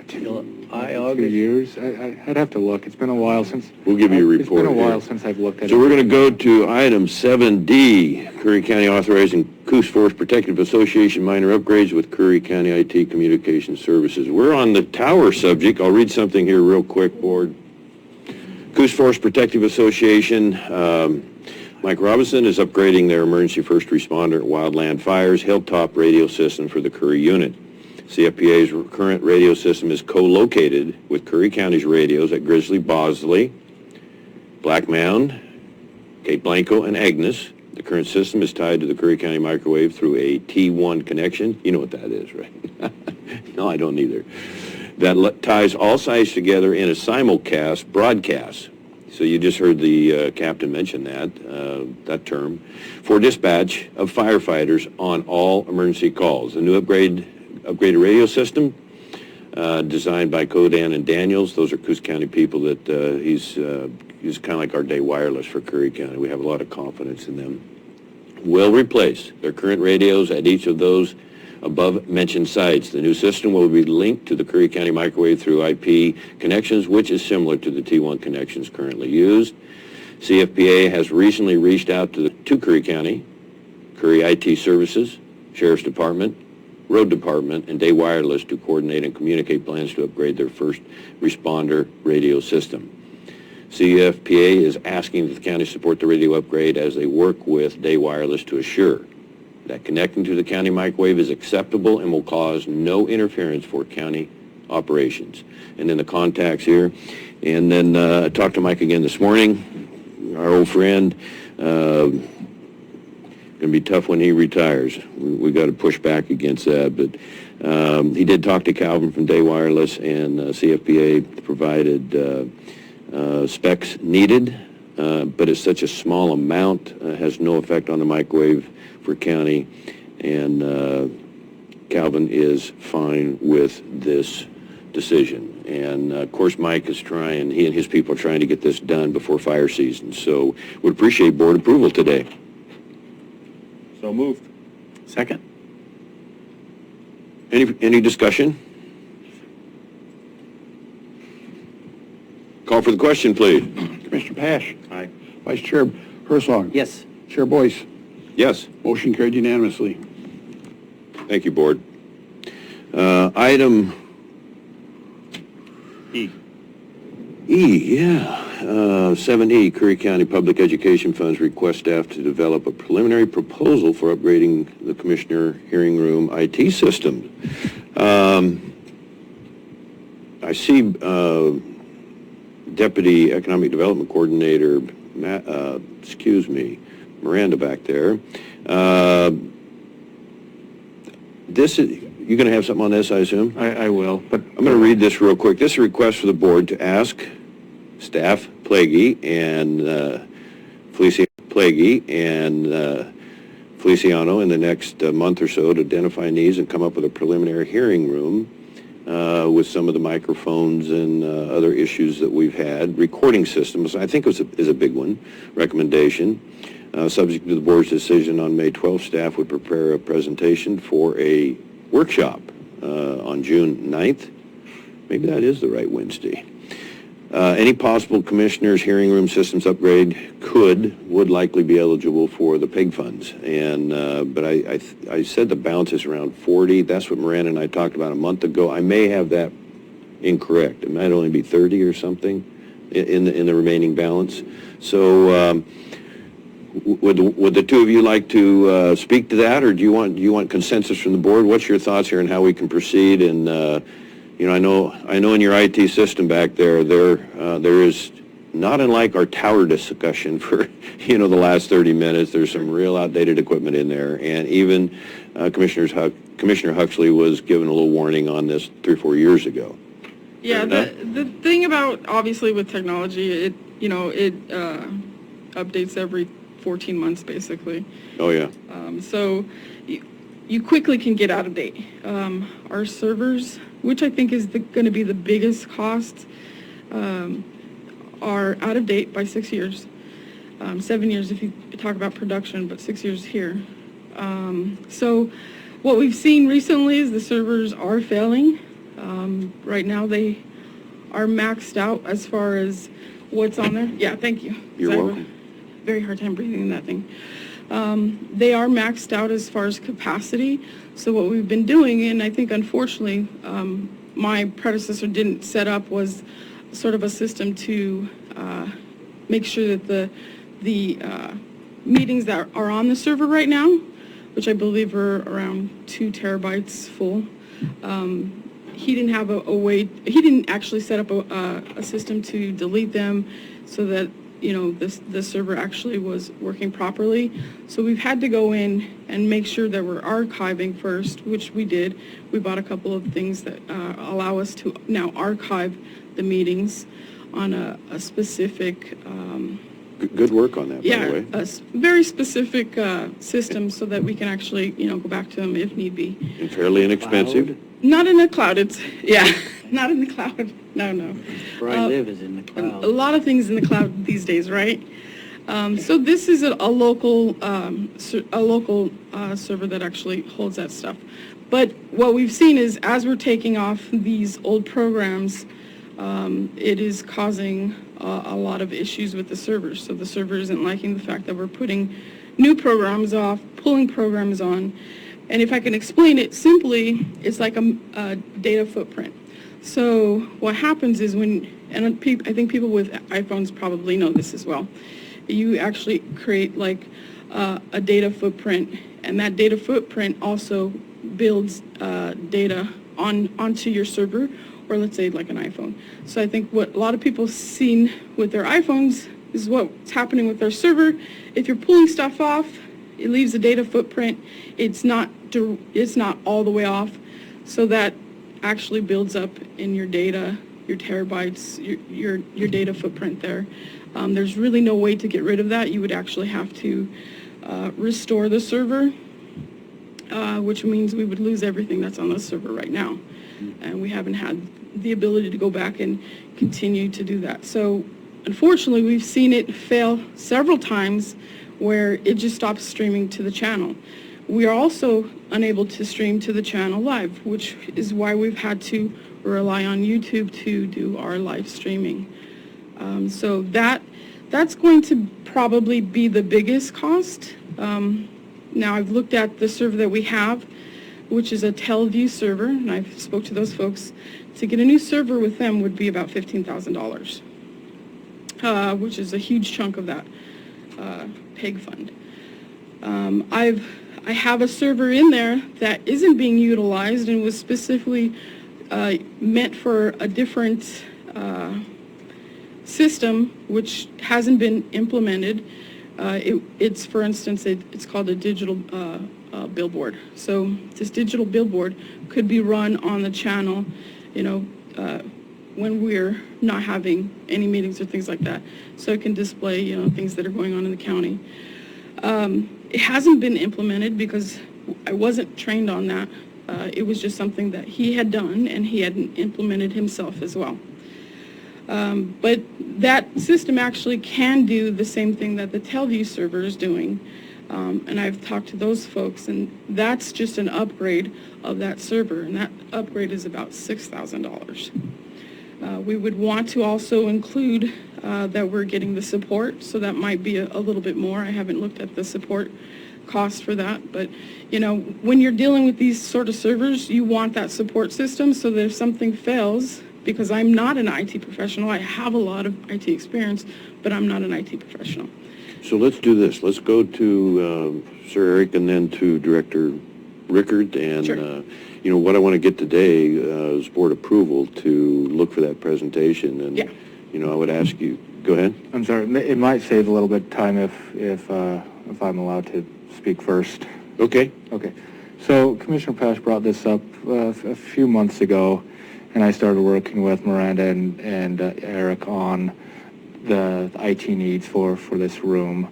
July, 2 August? years. I'd have to look. It's been a while since. We'll give you a report. It's been a while here. since I've looked at it. So we're going to go to item 7D, Curry County authorizing Coos Forest Protective Association minor upgrades with Curry County IT Communication Services. We're on the tower subject. I'll read something here real quick, Board. Coos Forest Protective Association, Mike Robinson is upgrading their emergency first responder wildland fires hilltop radio system for the Curry unit. CFPA's current radio system is co-located with Curry County's radios at Grizzly, Bosley, Black Mound, Cape Blanco, and Agnes. The current system is tied to the Curry County microwave through a T1 connection. You know what that is, right? No, I don't either. That ties all sites together in a simulcast broadcast. So you just heard the captain mention that term, for dispatch of firefighters on all emergency calls. A new upgraded radio system designed by Codan and Daniels. Those are Coos County people that he's kind of like our Day Wireless for Curry County. We have a lot of confidence in them. Will replace their current radios at each of those above-mentioned sites. The new system will be linked to the Curry County microwave through IP connections, which is similar to the T1 connections currently used. CFPA has recently reached out to Curry County, Curry IT Services, Sheriff's Department, Road Department, and Day Wireless to coordinate and communicate plans to upgrade their first responder radio system. CFPA is asking that the county support the radio upgrade as they work with Day Wireless to assure that connecting to the county microwave is acceptable and will cause no interference for county operations. And then the contacts here. And then I talked to Mike again this morning, our old friend. Going to be tough when he retires. We got to push back against that. But he did talk to Calvin from Day Wireless, and CFPA provided specs needed, but it's such a small amount, has no effect on the microwave for county, and Calvin is fine with this decision. And of course, Mike is trying, he and his people are trying to get this done before fire season. So would appreciate board approval today. So moved. Second. Any discussion? Call for the question, please. Commissioner Pash. Aye. Vice Chair Herzog. Yes. Chair Boyce. Yes. Motion carried unanimously. Thank you, board. Item E. E, yeah. 7E, Curry County Public Education Funds request staff to develop a preliminary proposal for upgrading the commissioner hearing room IT system. I see Deputy Economic Development Coordinator, Miranda back there. This is, you're going to have something on this, I assume? I will, but I'm going to read this real quick. This is a request for the board to ask staff Plaguey and Feliciano in the next month or so to identify needs and come up with a preliminary hearing room with some of the microphones and other issues that we've had. Recording systems, I think is a big one, recommendation. Subject to the board's decision on May 12th, staff would prepare a presentation for a workshop on June 9th. Maybe that is the right Wednesday. Any possible commissioners' hearing room systems upgrade would likely be eligible for the PEG funds. And but I said the balance is around 40. That's what Miranda and I talked about a month ago. I may have that incorrect. It might only be 30 or something in the remaining balance. So would the two of you like to speak to that, or do you want consensus from the board? What's your thoughts here on how we can proceed? And you know, I know in your IT system back there is, not unlike our tower discussion for, the last 30 minutes, there's some real outdated equipment in there. And even Commissioner Huxley was given a little warning on this 3 or 4 years ago. Yeah, the thing about, obviously, with technology, it updates every 14 months, basically. Oh, yeah. So you quickly can get out of date. Our servers, which I think is going to be the biggest cost, are out of date by 6 years. 7 years if you talk about production, but 6 years here. So what we've seen recently is the servers are failing. Right now they are maxed out as far as what's on there. Yeah, thank you. You're welcome. Very hard time breathing in that thing. They are maxed out as far as capacity. So what we've been doing, and I think unfortunately my predecessor didn't set up, was sort of a system to make sure that the meetings that are on the server right now, which I believe are around 2 terabytes full, he didn't have a way, he didn't actually set up a system to delete them so that the server actually was working properly. So we've had to go in and make sure that we're archiving first, which we did. We bought a couple of things that allow us to now archive the meetings on a specific... Good work on that, by the way. A very specific system so that we can actually, go back to them if need be. And fairly inexpensive. Not in the cloud. Not in the cloud. No. Where I live is in the cloud. A lot of things in the cloud these days, right? So this is a local server that actually holds that stuff. But what we've seen is, as we're taking off these old programs, it is causing a lot of issues with the servers. So the server isn't liking the fact that we're putting new programs off, pulling programs on. And if I can explain it simply, it's like a data footprint. So what happens is I think people with iPhones probably know this as well, you actually create like a data footprint, and that data footprint also builds data onto your server, or let's say like an iPhone. So I think what a lot of people have seen with their iPhones is what's happening with their server. If you're pulling stuff off, it leaves a data footprint. It's not all the way off, so that actually builds up in your data, your terabytes, your data footprint there. There's really no way to get rid of that. You would actually have to restore the server, which means we would lose everything that's on the server right now. And we haven't had the ability to go back and continue to do that. So unfortunately, we've seen it fail several times where it just stops streaming to the channel. We are also unable to stream to the channel live, which is why we've had to rely on YouTube to do our live streaming. So that's going to probably be the biggest cost. Now I've looked at the server that we have, which is a Telview server, and I've spoke to those folks. To get a new server with them would be about $15,000. which is a huge chunk of that PEG fund. I have a server in there that isn't being utilized and was specifically meant for a different system, which hasn't been implemented. It's, for instance, it's called a digital billboard. So this digital billboard could be run on the channel, when we're not having any meetings or things like that. So it can display, things that are going on in the county. It hasn't been implemented because I wasn't trained on that. It was just something that he had done and he hadn't implemented himself as well. But that system actually can do the same thing that the Telview server is doing. And I've talked to those folks, and that's just an upgrade of that server, and that upgrade is about $6,000. We would want to also include that we're getting the support, so that might be a little bit more. I haven't looked at the support cost for that, but when you're dealing with these sort of servers, you want that support system so that if something fails, because I'm not an IT professional, I have a lot of IT experience, but I'm not an IT professional. So let's do this. Let's go to Sir Eric and then to Director Rickard. And, Sure. What I want to get today is board approval to look for that presentation. And, Yeah. I would ask you, go ahead. I'm sorry, it might save a little bit of time if I'm allowed to speak first. Okay. Okay. So Commissioner Pash brought this up a few months ago, and I started working with Miranda and Eric on the IT needs for this room.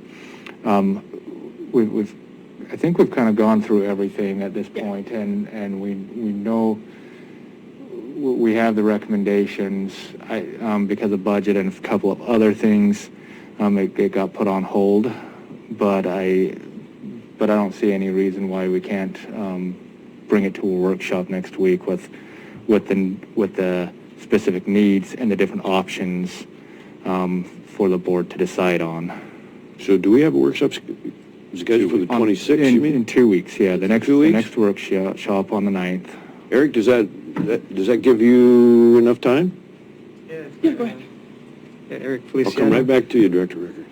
I think we've kind of gone through everything at this point, and we know we have the recommendations. Because of budget and a couple of other things, it got put on hold. But I don't see any reason why we can't bring it to a workshop next week with the specific needs and the different options for the board to decide on. So do we have a workshop scheduled for the 26th, you mean? In 2 weeks, yeah. The next 2 weeks? The next workshop on the 9th. Eric, does that give you enough time? Yeah, go ahead. Yeah, Eric I'll Feliciano. come right back to you, Director Rickard.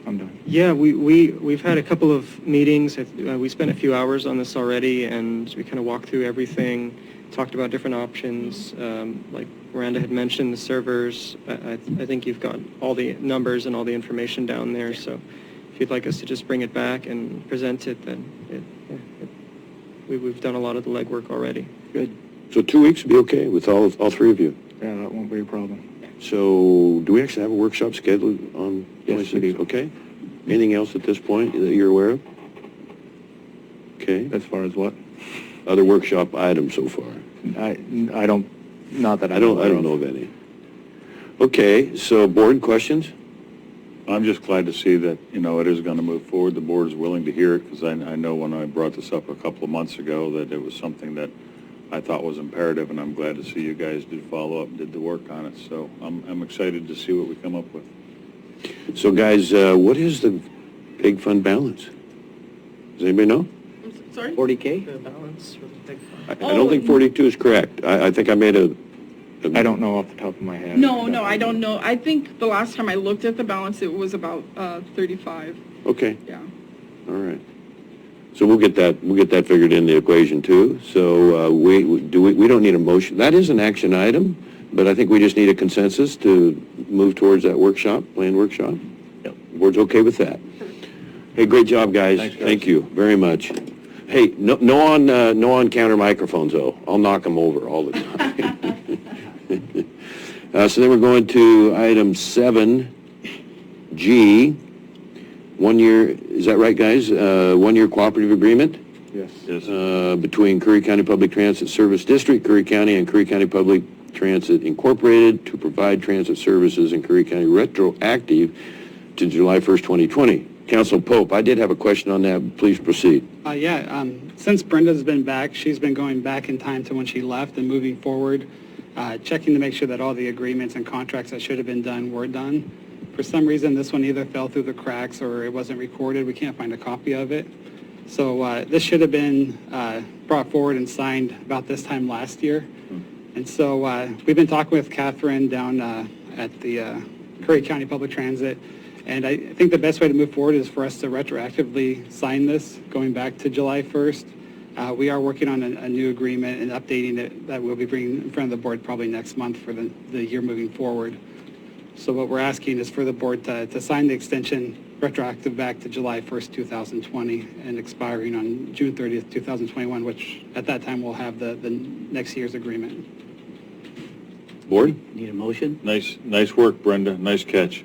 I'm done. Yeah, we've had a couple of meetings. We spent a few hours on this already, and we kind of walked through everything, talked about different options. Like Miranda had mentioned, the servers. I think you've got all the numbers and all the information down there. So if you'd like us to just bring it back and present it, then we've done a lot of the legwork already. Good. So 2 weeks would be okay with all three of you? Yeah, that won't be a problem. So do we actually have a workshop scheduled on 26th? Yes, we do. Okay. Anything else at this point that you're aware of? Okay. As far as what? Other workshop items so far? I don't, not that I don't know of any. Okay, so board questions? I'm just glad to see that, it is going to move forward. The board is willing to hear it, because I know when I brought this up a couple of months ago that it was something that I thought was imperative, and I'm glad to see you guys did follow up and did the work on it. So I'm excited to see what we come up with. So guys, what is the PEG fund balance? Does anybody know? Sorry? 40K? The balance for the PEG fund. I don't think 42 is correct. I think I made a I don't know off the top of my head. No, I don't know. I think the last time I looked at the balance, it was about 35. Okay. Yeah. All right. So we'll get that figured in the equation too. So we don't need a motion. That is an action item, but I think we just need a consensus to move towards that planned workshop. Yep. Board's okay with that. Hey, great job, guys. Thanks, guys. Thank you very much. Hey, no on counter microphones though. I'll knock them over all the time. So then we're going to item 7G. 1 year, is that right, guys? 1 year cooperative agreement Yes. Yes. between Curry County Public Transit Service District, Curry County, and Curry County Public Transit Incorporated to provide transit services in Curry County retroactive to July 1st, 2020. Council Pope, I did have a question on that. Please proceed. Since Brenda's been back, she's been going back in time to when she left and moving forward, checking to make sure that all the agreements and contracts that should have been done were done. For some reason, this one either fell through the cracks or it wasn't recorded. We can't find a copy of it. So this should have been brought forward and signed about this time last year. And so we've been talking with Catherine down at the Curry County Public Transit. And I think the best way to move forward is for us to retroactively sign this going back to July 1st. We are working on a new agreement and updating it that we'll be bringing in front of the board probably next month for the year moving forward. So what we're asking is for the board to sign the extension retroactive back to July 1st, 2020 and expiring on June 30th, 2021, which at that time we'll have the next year's agreement. Board? Need a motion? Nice work, Brenda. Nice catch.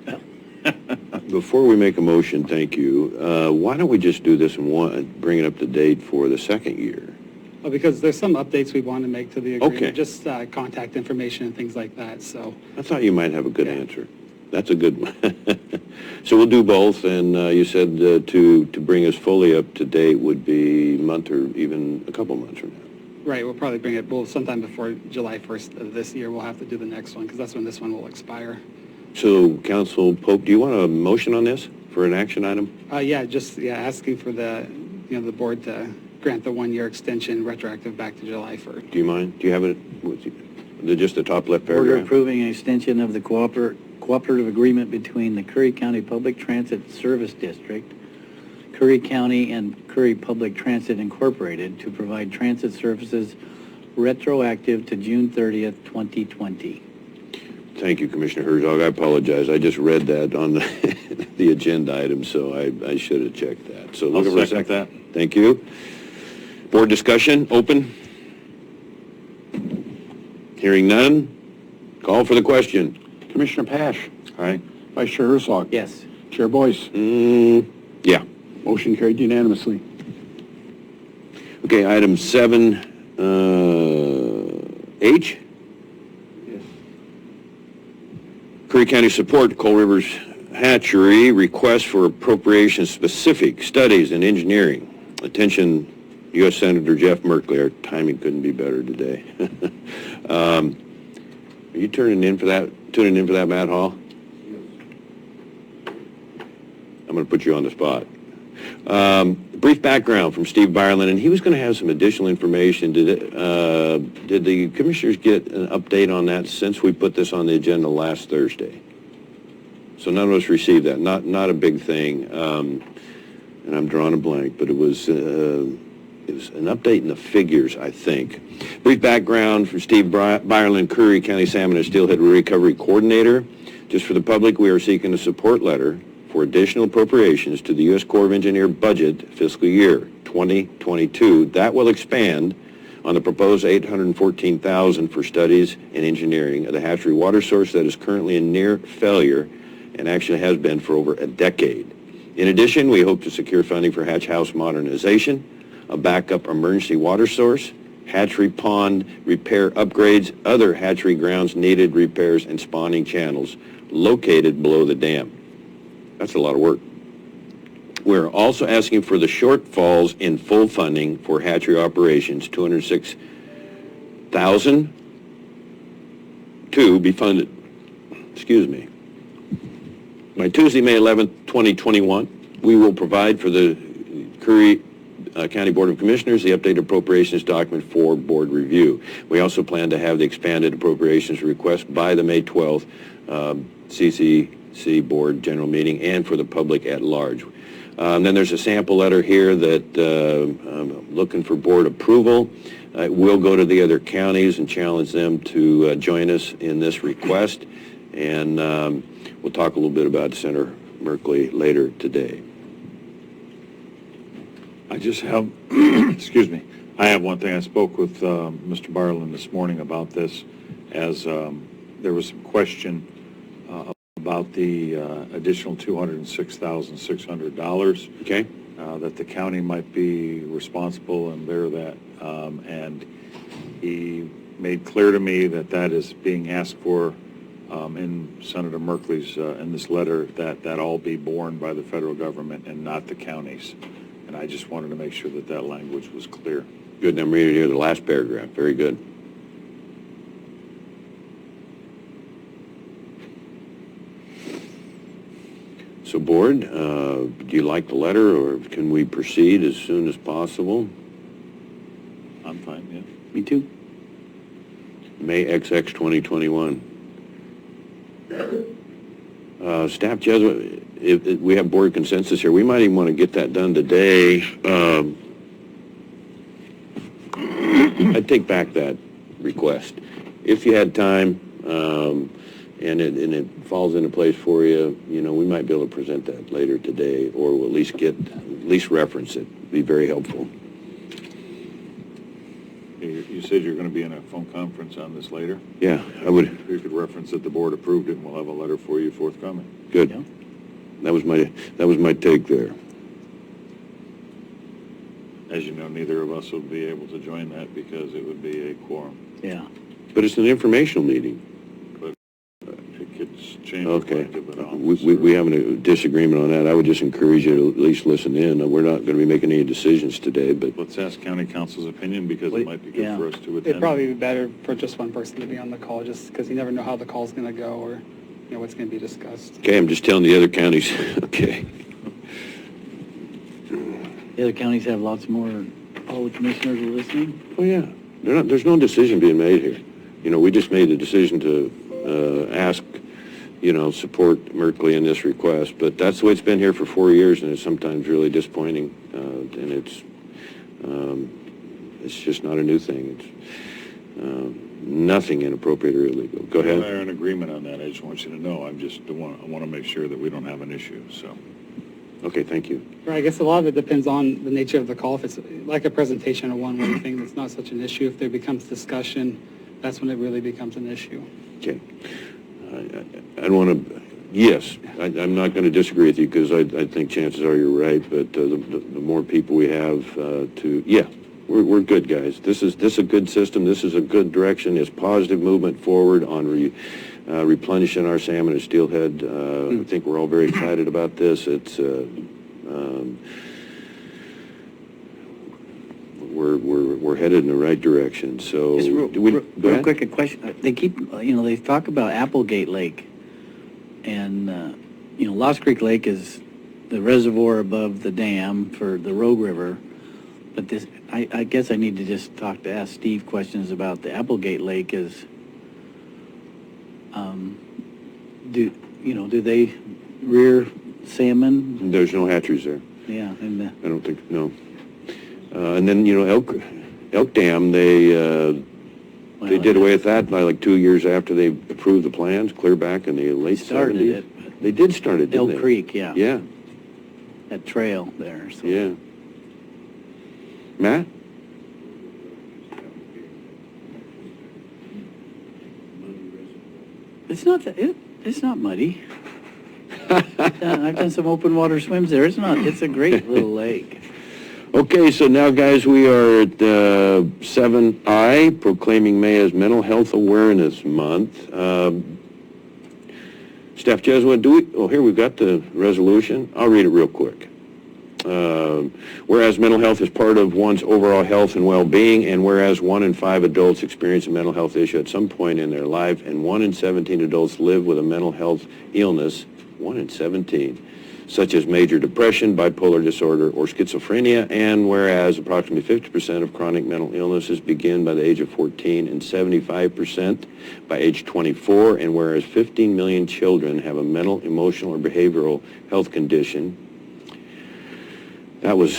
Before we make a motion, thank you, why don't we just do this and bring it up to date for the second year? Well, because there's some updates we want to make to the agreement, Okay. just contact information and things like that, so. I thought you might have a good answer. That's a good one. So we'll do both, and you said to bring us fully up to date would be a month or even a couple months from now. Right, we'll probably bring it, sometime before July 1st of this year, we'll have to do the next one, because that's when this one will expire. So, Council Pope, do you want a motion on this for an action item? Asking for the board to grant the 1-year extension retroactive back to July 1st. Do you mind? Do you have it? Just the top left Order paragraph? approving an extension of the cooperative agreement between the Curry County Public Transit Service District, Curry County, and Curry Public Transit Incorporated to provide transit services retroactive to June 30th, 2020. Thank you, Commissioner Herzog. I apologize. I just read that on the agenda item, so I should have checked that. So I'll looking for a second that. Thank you. Board discussion, open. Hearing none, call for the question. Commissioner Pash. Aye. Vice Chair Herzog. Yes. Chair Boyce. Yeah. Motion carried unanimously. Okay, item 7H. Curry County Support Coal Rivers Hatchery request for appropriation-specific studies in engineering. Attention, U.S. Senator Jeff Merkley. Our timing couldn't be better today. Are you tuning in for that, Matt Hall? I'm going to put you on the spot. Brief background from Steve Byerland, and he was going to have some additional information. Did the commissioners get an update on that since we put this on the agenda last Thursday? So none of us received that. Not a big thing, and I'm drawing a blank, but it was an update in the figures, I think. Brief background from Steve Byerland, Curry County Salmon and Steelhead Recovery Coordinator. Just for the public, we are seeking a support letter for additional appropriations to the U.S. Corps of Engineers budget fiscal year 2022. That will expand on the proposed $814,000 for studies in engineering of the hatchery water source that is currently in near failure and actually has been for over a decade. In addition, we hope to secure funding for hatch house modernization, a backup emergency water source, hatchery pond repair upgrades, other hatchery grounds needed repairs, and spawning channels located below the dam. That's a lot of work. We're also asking for the shortfalls in full funding for hatchery operations, $206,000 to be funded, by Tuesday, May 11th, 2021. We will provide for the Curry County Board of Commissioners the updated appropriations document for board review. We also plan to have the expanded appropriations request by the May 12th CCC Board General Meeting and for the public at large. Then there's a sample letter here that I'm looking for board approval. We'll go to the other counties and challenge them to join us in this request. And we'll talk a little bit about Senator Merkley later today. I just have, excuse me, I have one thing. I spoke with Mr. Byerland this morning about this as there was some question about the additional $206,600. Okay. That the county might be responsible and bear that. And he made clear to me that that is being asked for in Senator Merkley's, in this letter, that all be borne by the federal government and not the counties. And I just wanted to make sure that that language was clear. Good, and I'm reading here the last paragraph. Very good. So, board, do you like the letter, or can we proceed as soon as possible? I'm fine, yeah. Me too. May XX 2021. Staff Jesuit, if we have board consensus here, we might even want to get that done today. I'd take back that request. If you had time, and it falls into place for you, you know, we might be able to present that later today, or we'll at least reference it. Be very helpful. You said you're going to be in a phone conference on this later? Yeah, I would. You could reference that the board approved it, and we'll have a letter for you forthcoming. Good. Yeah. That was my take there. As you know, neither of us will be able to join that because it would be a quorum. Yeah. But it's an informational meeting. But it could change. Okay. But We have a disagreement on that. I would just encourage you to at least listen in. We're not going to be making any decisions today, but let's ask county council's opinion because it might be good for us to attend. It'd probably be better for just one person to be on the call, just because you never know how the call's going to go or, you know, what's going to be discussed. okay, I'm just telling the other counties. Okay. The other counties have lots more, all the commissioners are listening. Oh, yeah. There's no decision being made here. You know, we just made the decision to ask, you know, support Merkley in this request, but that's the way it's been here for 4 years, and it's sometimes really disappointing, and it's just not a new thing. It's nothing inappropriate or illegal. Go ahead. We're in agreement on that. I just want you to know. I want to make sure that we don't have an issue, so. Okay, thank you. Right, I guess a lot of it depends on the nature of the call. If it's like a presentation or one-way thing, that's not such an issue. If there becomes discussion, that's when it really becomes an issue. Okay. I don't want to, yes, I'm not going to disagree with you because I think chances are you're right, but the more people we have we're good, guys. This is a good system. This is a good direction. It's positive movement forward on replenishing our salmon and steelhead. I think we're all very excited about this. It's we're headed in the right direction. So Just do we, go real ahead. quick, a question. They keep, they talk about Applegate Lake, and Lost Creek Lake is the reservoir above the dam for the Rogue River. But this, I guess I need to just ask Steve questions about the Applegate Lake. Do they rear salmon? There's no hatcheries there. Yeah, I don't think, no. And then, Elk Dam, they did away with that by like 2 years after they approved the plans, clear back in the late 70s. They did start it, didn't they? Elk Creek, yeah. Yeah. That trail there. So. Yeah. Matt? It's not muddy. I've done some open water swims there. It's a great little lake. Okay, so now, guys, we are at 7I, proclaiming May as Mental Health Awareness Month. Staff Jesuit, here we've got the resolution. I'll read it real quick. Whereas mental health is part of one's overall health and well-being, and whereas 1 in 5 adults experience a mental health issue at some point in their life, and 1 in 17 adults live with a mental health illness, 1 in 17, such as major depression, bipolar disorder, or schizophrenia, and whereas approximately 50% of chronic mental illnesses begin by the age of 14 and 75% by age 24, and whereas 15 million children have a mental, emotional, or behavioral health condition. That was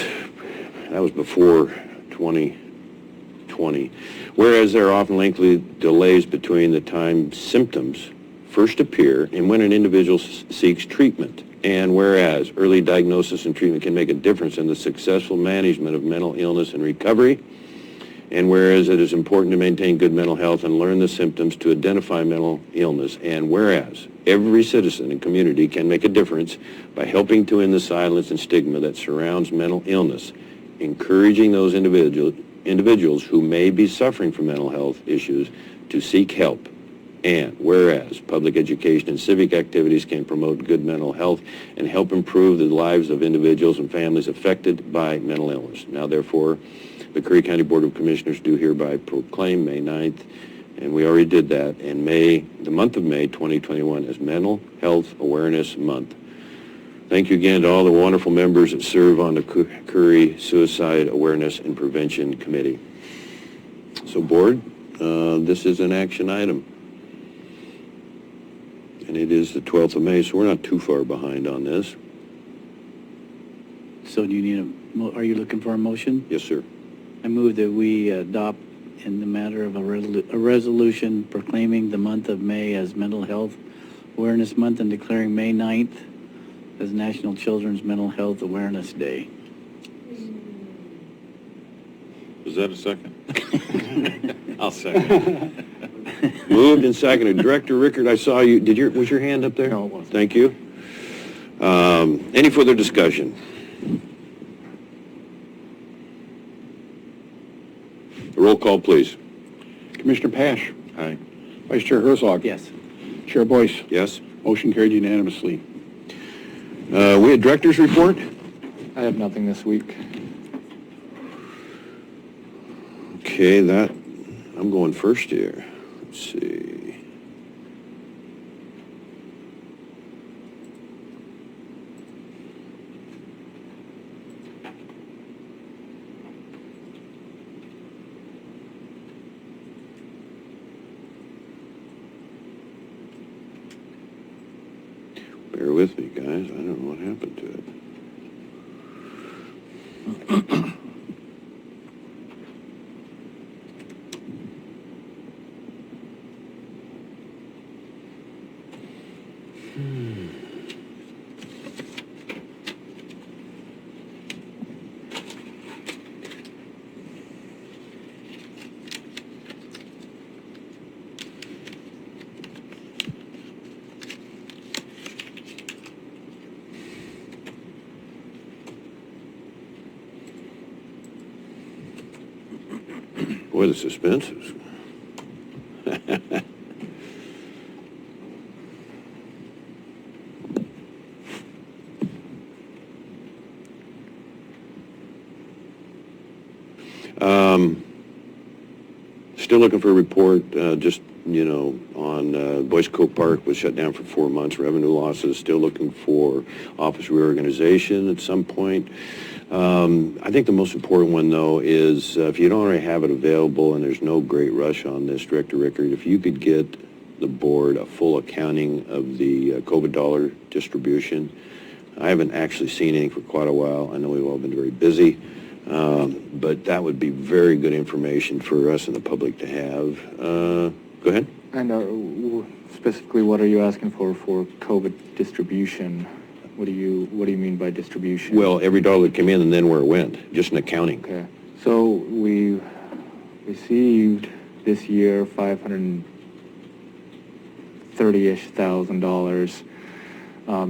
before 2020. Whereas there are often lengthy delays between the time symptoms first appear and when an individual seeks treatment. And whereas early diagnosis and treatment can make a difference in the successful management of mental illness and recovery. And whereas it is important to maintain good mental health and learn the symptoms to identify mental illness. And whereas every citizen and community can make a difference by helping to end the silence and stigma that surrounds mental illness, encouraging those individuals who may be suffering from mental health issues to seek help. And whereas public education and civic activities can promote good mental health and help improve the lives of individuals and families affected by mental illness. Now, therefore, the Curry County Board of Commissioners do hereby proclaim May 9th, and we already did that, and the month of May 2021 as Mental Health Awareness Month. Thank you again to all the wonderful members that serve on the Curry Suicide Awareness and Prevention Committee. So, Board, this is an action item. And it is the 12th of May, so we're not too far behind on this. So do you need are you looking for a motion? Yes, sir. I move that we adopt in the matter of a resolution proclaiming the month of May as Mental Health Awareness Month and declaring May 9th as National Children's Mental Health Awareness Day. Is that a second? I'll second. Moved and seconded. Director Rickard, I saw you. Was your hand up there? No, it wasn't. Thank you. Any further discussion? Roll call, please. Commissioner Pash. Aye. Vice Chair Herzog. Yes. Chair Boyce. Yes. Motion carried unanimously. We had director's report. I have nothing this week. Okay, I'm going first here. Let's see. Bear with me, guys. I don't know what happened to it. Boy, the suspense is... Still looking for a report, on Boyce Cove Park was shut down for 4 months, revenue losses, still looking for office reorganization at some point. I think the most important one, though, is if you don't already have it available, and there's no great rush on this, Director Rickard, if you could get the board a full accounting of the COVID dollar distribution. I haven't actually seen anything for quite a while. I know we've all been very busy, but that would be very good information for us and the public to have. Go ahead. And specifically, what are you asking for COVID distribution? What do you mean by distribution? Well, every dollar that came in and then where it went, just an accounting. Okay. So we received this year $530-ish thousand.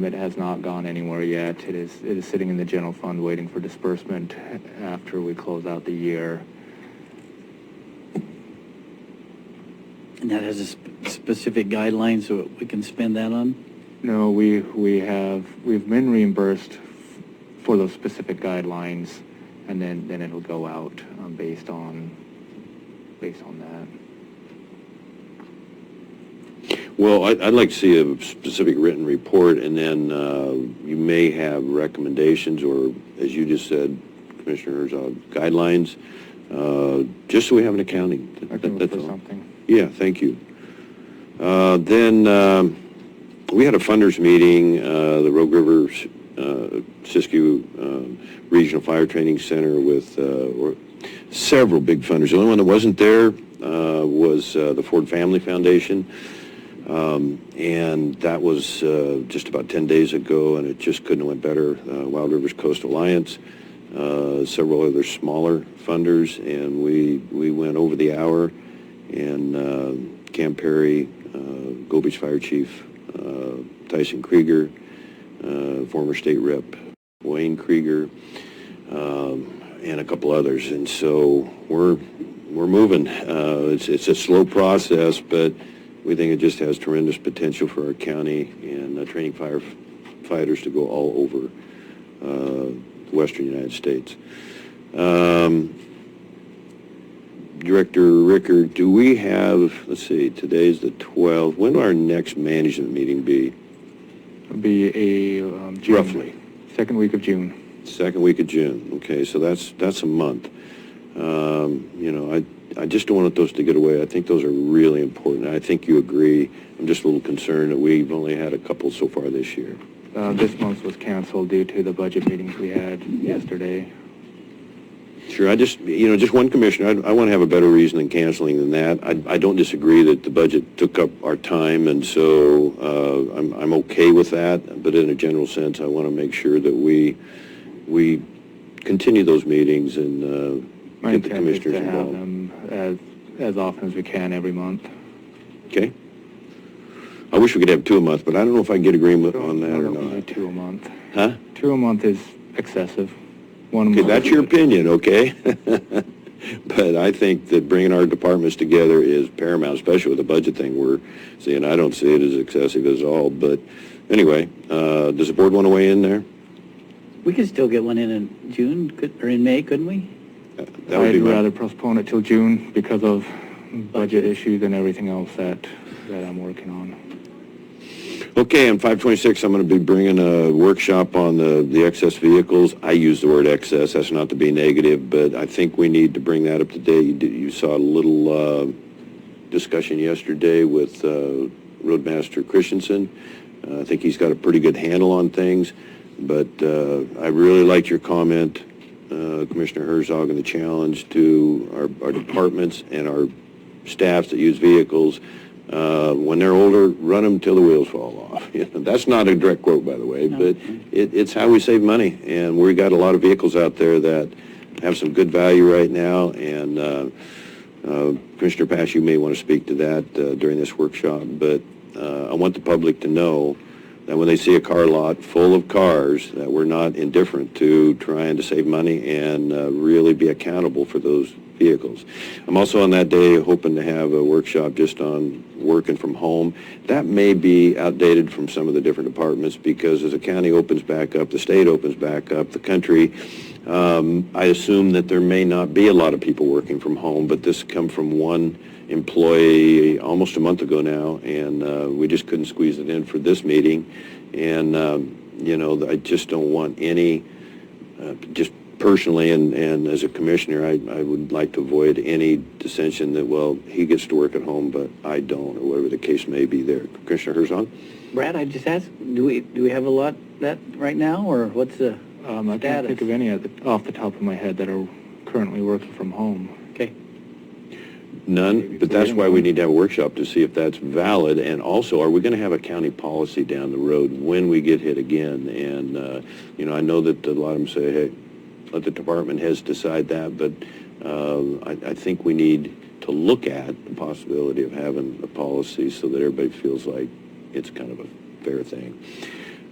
It has not gone anywhere yet. It is sitting in the general fund waiting for disbursement after we close out the year. And that has a specific guideline so we can spend that on? No, we've been reimbursed for those specific guidelines, and then it'll go out based on that. Well, I'd like to see a specific written report, and then you may have recommendations, or as you just said, Commissioner Herzog, guidelines, just so we have an accounting. I can look for all. something. Yeah, thank you. Then we had a funders meeting, the Rogue River Siskiyou Regional Fire Training Center with several big funders. The only one that wasn't there was the Ford Family Foundation. And that was just about 10 days ago, and it just couldn't have went better. Wild Rivers Coast Alliance, several other smaller funders, and we went over the hour, and Cam Perry, Gold Beach Fire Chief Tyson Krieger, former state rep Wayne Krieger, and a couple others. And so we're moving. It's a slow process, but we think it just has tremendous potential for our county and training firefighters to go all over the western United States. Director Rickard, do we have, let's see, today's the 12th. When will our next management meeting be? It'll be a June, roughly. Second week of June. Second week of June. Okay, so that's a month. I just don't want those to get away. I think those are really important. I think you agree. I'm just a little concerned that we've only had a couple so far this year. This month was canceled due to the budget meetings we had yesterday. Sure, just one commissioner, I want to have a better reason than canceling than that. I don't disagree that the budget took up our time, and so I'm okay with that, but in a general sense, I want to make sure that we continue those meetings and My get the intent is commissioners to have involved. them as often as we can every month. Okay? I wish we could have 2 a month, but I don't know if I can get agreement on that or Only not. 2 a month. Huh? 2 a month is excessive. 1 a Okay, month. that's your opinion, okay? But I think that bringing our departments together is paramount, especially with the budget thing we're seeing. I don't see it as excessive as all, but anyway, does the board want to weigh in there? We could still get one in June, or in May, couldn't we? That would be I'd my... rather postpone it till June because of budget issues and everything else that I'm working on. Okay, on 526, I'm going to be bringing a workshop on the excess vehicles. I use the word excess, that's not to be negative, but I think we need to bring that up to date. You saw a little discussion yesterday with Roadmaster Christensen. I think he's got a pretty good handle on things, but I really liked your comment, Commissioner Herzog, and the challenge to our departments and our staffs that use vehicles. When they're older, run them till the wheels fall off. That's not a direct quote, by the way, but it's how we save money. And we got a lot of vehicles out there that have some good value right now. And Commissioner Pash, you may want to speak to that during this workshop. But I want the public to know that when they see a car lot full of cars, that we're not indifferent to trying to save money and really be accountable for those vehicles. I'm also on that day hoping to have a workshop just on working from home. That may be outdated from some of the different departments because as the county opens back up, the state opens back up, the country, I assume that there may not be a lot of people working from home, but this come from one employee almost a month ago now, and we just couldn't squeeze it in for this meeting. And, I just don't want any, just personally, and as a commissioner, I would like to avoid any dissension that, well, he gets to work at home, but I don't, or whatever the case may be there. Commissioner Herzog? Brad, I just asked, do we have a lot that right now, or what's the I can't think of any off the top of my head that are currently working from home. Okay. None, but that's why we need to have a workshop to see if that's valid. And also, are we going to have a county policy down the road when we get hit again? And, I know that a lot of them say, hey, let the department heads decide that, but I think we need to look at the possibility of having a policy so that everybody feels like it's kind of a fair thing.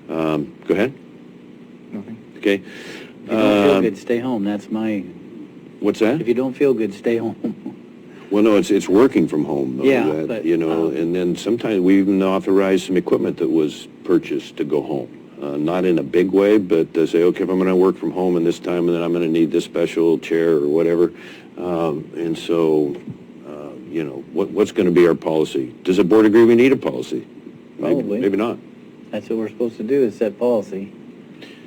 Go ahead. Nothing. Okay. If you don't feel good, stay home. That's my... What's that? If you don't feel good, stay home. Well, no, it's working from home, though. Yeah, but, and then sometimes we even authorize some equipment that was purchased to go home. Not in a big way, but say, okay, if I'm going to work from home in this time, and then I'm going to need this special chair or whatever. And so, what's going to be our policy? Does the board agree we need a policy? Probably. Maybe not. That's what we're supposed to do, is set policy.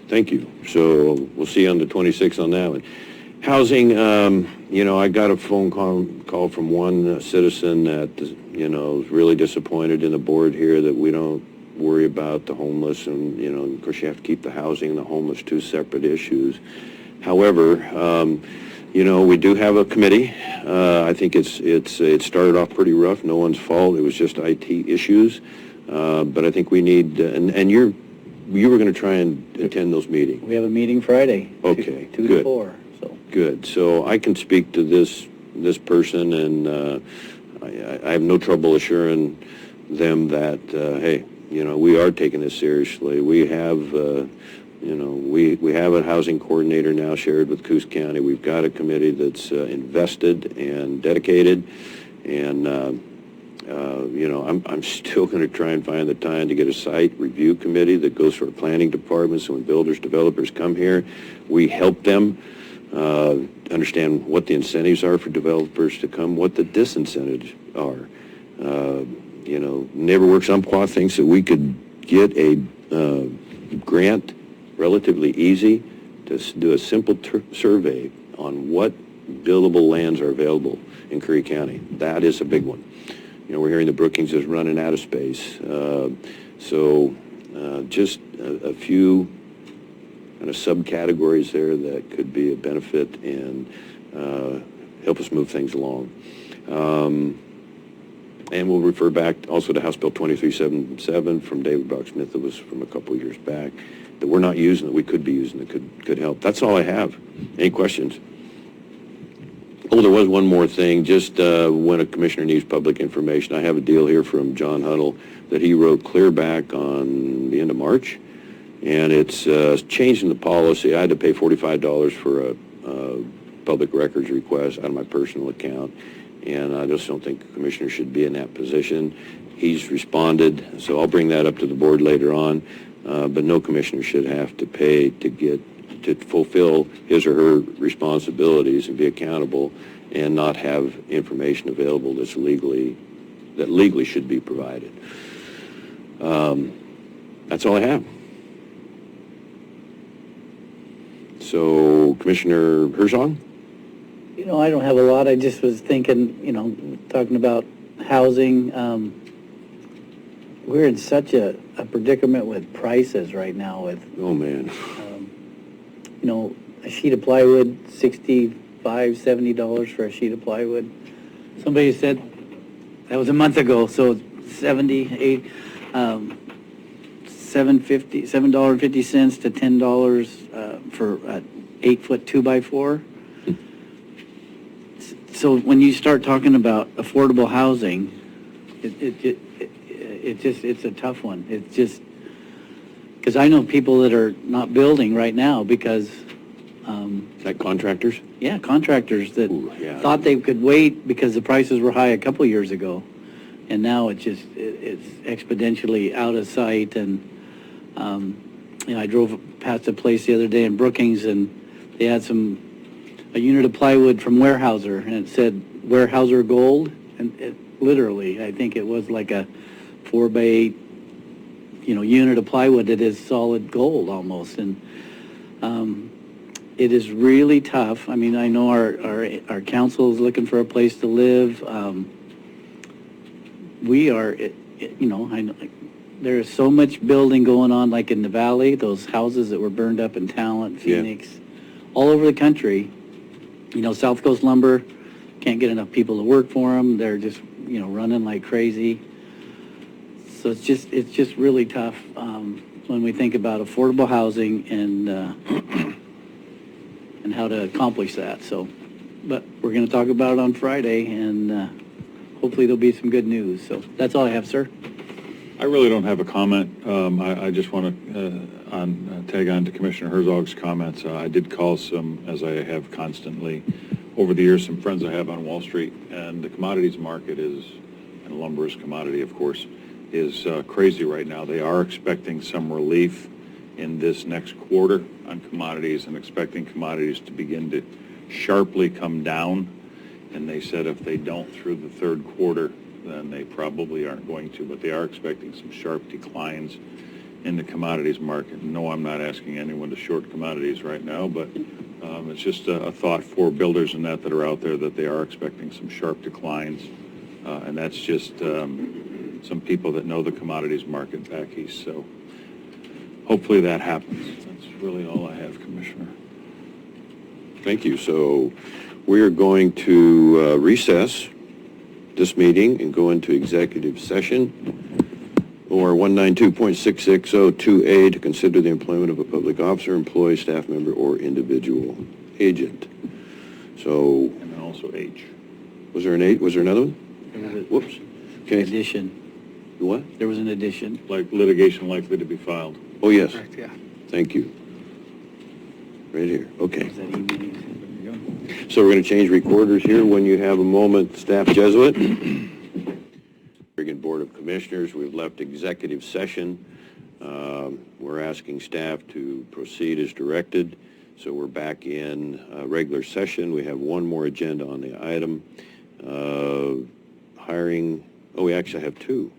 Thank you. So we'll see you on the 26th on that one. Housing, I got a phone call from one citizen that, is really disappointed in the board here that we don't worry about the homeless, and, of course you have to keep the housing and the homeless two separate issues. However, we do have a committee. I think it started off pretty rough. No one's fault. It was just IT issues. But I think we need, and you were going to try and attend those meetings. We have a meeting Friday. Okay, 2 good. to 4. So. Good. So I can speak to this person, and I have no trouble assuring them that, hey, we are taking this seriously. We have, we have a housing coordinator now shared with Coos County. We've got a committee that's invested and dedicated, and I'm still going to try and find the time to get a site review committee that goes to our planning department, so when builders, developers come here, we help them understand what the incentives are for developers to come, what the disincentives are. NeighborWorks Umpqua thinks that we could get a grant relatively easy to do a simple survey on what buildable lands are available in Curry County. That is a big one. You know, we're hearing that Brookings is running out of space. Just a few kind of subcategories there that could be a benefit and help us move things along. And we'll refer back also to House Bill 2377 from David Brock Smith that was from a couple years back that we're not using, that we could be using, that could help. That's all I have. Any questions? Oh, there was one more thing. Just when a commissioner needs public information, I have a deal here from John Huddle that he wrote clear back on the end of March, and it's changing the policy. I had to pay $45 for a public records request out of my personal account, and I just don't think the commissioner should be in that position. He's responded, so I'll bring that up to the board later on, but no commissioner should have to pay to fulfill his or her responsibilities and be accountable and not have information available that legally should be provided. That's all I have. So, Commissioner Herzog? You know, I don't have a lot. I just was thinking, you know, talking about housing. We're in such a predicament with prices right now with, oh man, you know, a sheet of plywood, $65, $70 for a sheet of plywood. Somebody said, that was a month ago, so $7.50 to $10 for an 8-foot 2x4. So when you start talking about affordable housing, it's a tough one. It's just, because I know people that are not building right now because... like contractors? Yeah, contractors that thought they could wait because the prices were high a couple years ago. And now it's exponentially out of sight. And, you know, I drove past a place the other day in Brookings and they had a unit of plywood from Weyerhaeuser, and it said Weyerhaeuser Gold, and literally, I think it was like a 4x8, you know, unit of plywood that is solid gold almost, and it is really tough. I mean, I know our council is looking for a place to live. We are, you know, I know there is so much building going on, like in the valley, those houses that were burned up in Talent, Phoenix, all over the country. You know, South Coast Lumber, can't get enough people to work for them. They're just, you know, running like crazy. So it's just really tough when we think about affordable housing and how to accomplish that. So, but we're going to talk about it on Friday, and hopefully there'll be some good news. So that's all I have, sir. I really don't have a comment. I just want to tag on to Commissioner Herzog's comments. I did call some, as I have constantly over the years, some friends I have on Wall Street, and the commodities market is, and lumber is commodity, of course, is crazy right now. They are expecting some relief in this next quarter on commodities and expecting commodities to begin to sharply come down. And they said if they don't through the third quarter, then they probably aren't going to, but they are expecting some sharp declines in the commodities market. No, I'm not asking anyone to short commodities right now, but it's just a thought for builders and that are out there that they are expecting some sharp declines. And that's just some people that know the commodities market back east. So hopefully that happens. That's really all I have, Commissioner. Thank you. So we are going to recess this meeting and go into executive session, or 192.6602A, to consider the employment of a public officer, employee, staff member, or individual agent. So, and then also H. Was there an 8? Was there another one? Whoops. Okay. Addition. What? There was an addition. Like litigation likely to be filed. Oh, yes. Correct, yeah. Thank you. Right here. Okay. Was that email? So we're going to change recorders here. When you have a moment, Staff Jesuit. Oregon Board of Commissioners, we've left executive session. We're asking staff to proceed as directed. So we're back in regular session. We have one more agenda on the item. Hiring, oh, we actually have two.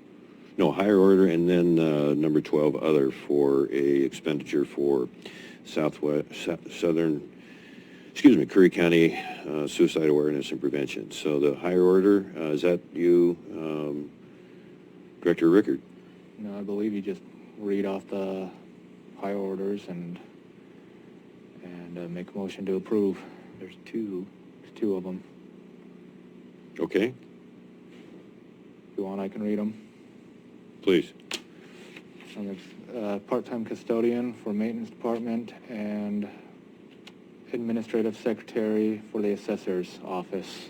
No, hire order, and then number 12, other, for a expenditure for Southern Curry County Suicide Awareness and Prevention. So the higher order, is that you, Director Rickard? No, I believe you just read off the high orders and make a motion to approve. There's two of them. Okay, If you want, I can read them. please. And it's part-time custodian for maintenance department and administrative secretary for the assessor's office.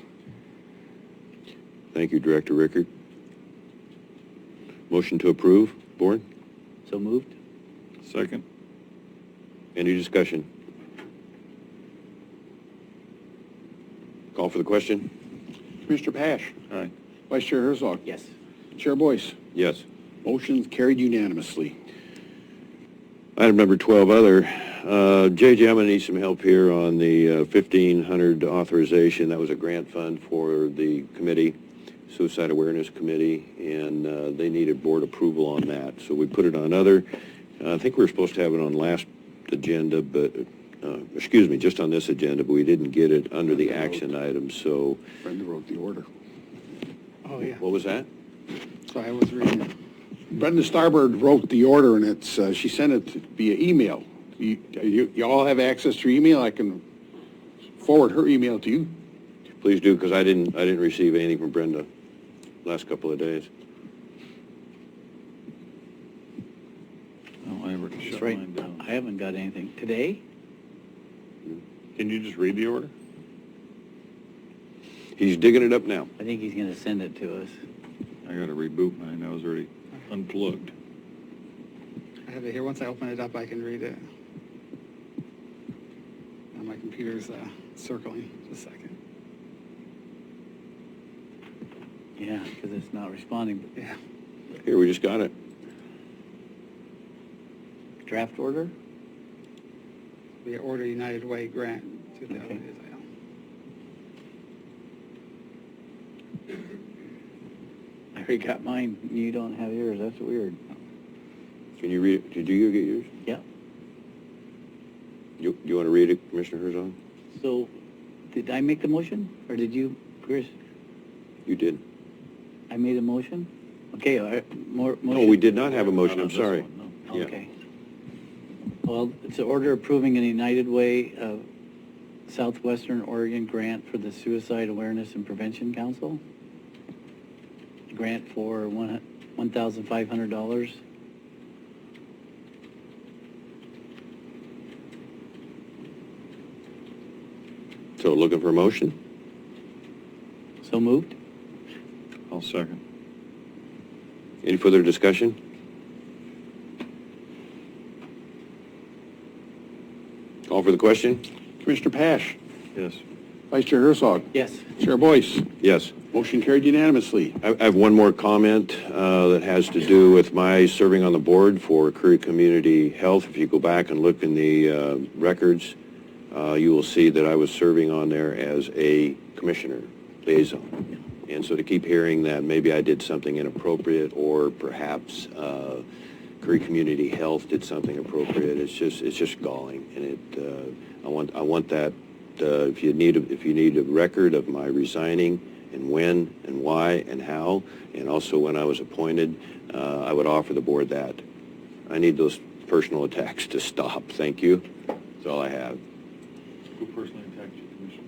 Thank you, Director Rickard. Motion to approve, board? So moved? Second. Any discussion? Call for the question? Commissioner Pash. Aye. Vice Chair Herzog. Yes. Chair Boyce. Yes. Motion carried unanimously. Item number 12, other. JJ, I'm going to need some help here on the 1,500 authorization. That was a grant fund for the committee, Suicide Awareness Committee, and they needed board approval on that. So we put it on other. I think we were supposed to have it on last agenda, but, just on this agenda, but we didn't get it under the action items, so. Brenda wrote the order. Oh, yeah. What was that? So I was reading it. Brenda Starbird wrote the order, and it's, she sent it via email. You all have access to your email? I can forward her email to you. Please do, because I didn't receive anything from Brenda last couple of days. Oh, I ever That's shut right. mine down. I haven't got anything. Today? Can you just read the order? He's digging it up now. I think he's going to send it to us. I got to reboot mine. I was already unplugged. I have it here. Once I open it up, I can read it. Now my computer's circling. Just a second. Yeah, because it's not responding. Yeah. Here, we just got it. Draft order? The Order United Way grant. Okay. I already got mine. You don't have yours. That's weird. Can you read it? Did you get yours? Yeah. You want to read it, Commissioner Herzog? So, did I make the motion, or did you, Chris? You did. I made a motion? Okay, motion. No, we did not have a motion. Not on I'm this sorry. one, no. Yeah. Okay. Well, it's an order approving an United Way Southwestern Oregon grant for the Suicide Awareness and Prevention Council. A grant for $1,500. So looking for a motion? So moved? I'll second. Any further discussion? Call for the question? Commissioner Pash. Yes. Vice Chair Herzog. Yes. Chair Boyce. Yes. Motion carried unanimously. I have one more comment that has to do with my serving on the board for Curry Community Health. If you go back and look in the records, you will see that I was serving on there as a commissioner liaison. And so to keep hearing that maybe I did something inappropriate, or perhaps Curry Community Health did something appropriate, it's just galling. And I want that. If you need a record of my resigning and when and why and how, and also when I was appointed, I would offer the board that. I need those personal attacks to stop. Thank you. That's all I have. Who personally attacked you, Commissioner?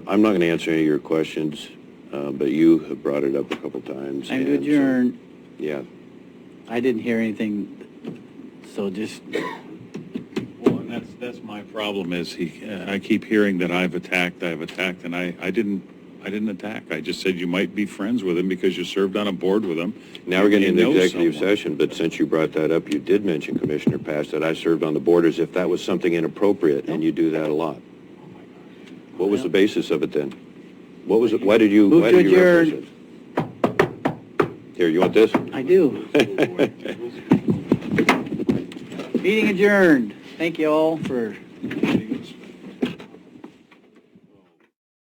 I'm not going to answer any of your questions, but you have brought it up a couple times. Time to and so- adjourn. Yeah. I didn't hear anything, so just, Well, and that's my problem is I keep hearing that I've attacked, and I didn't attack. I just said you might be friends with him because you served on a board with him. Now we're getting You into know executive someone. session, but since you brought that up, you did mention, Commissioner Pash, that I served on the board as if that was something inappropriate, and you do that a lot. What was the basis of it then? What was it? Why did you Move to reference adjourn. it? Here, you want this? I do. Meeting adjourned. Thank you all for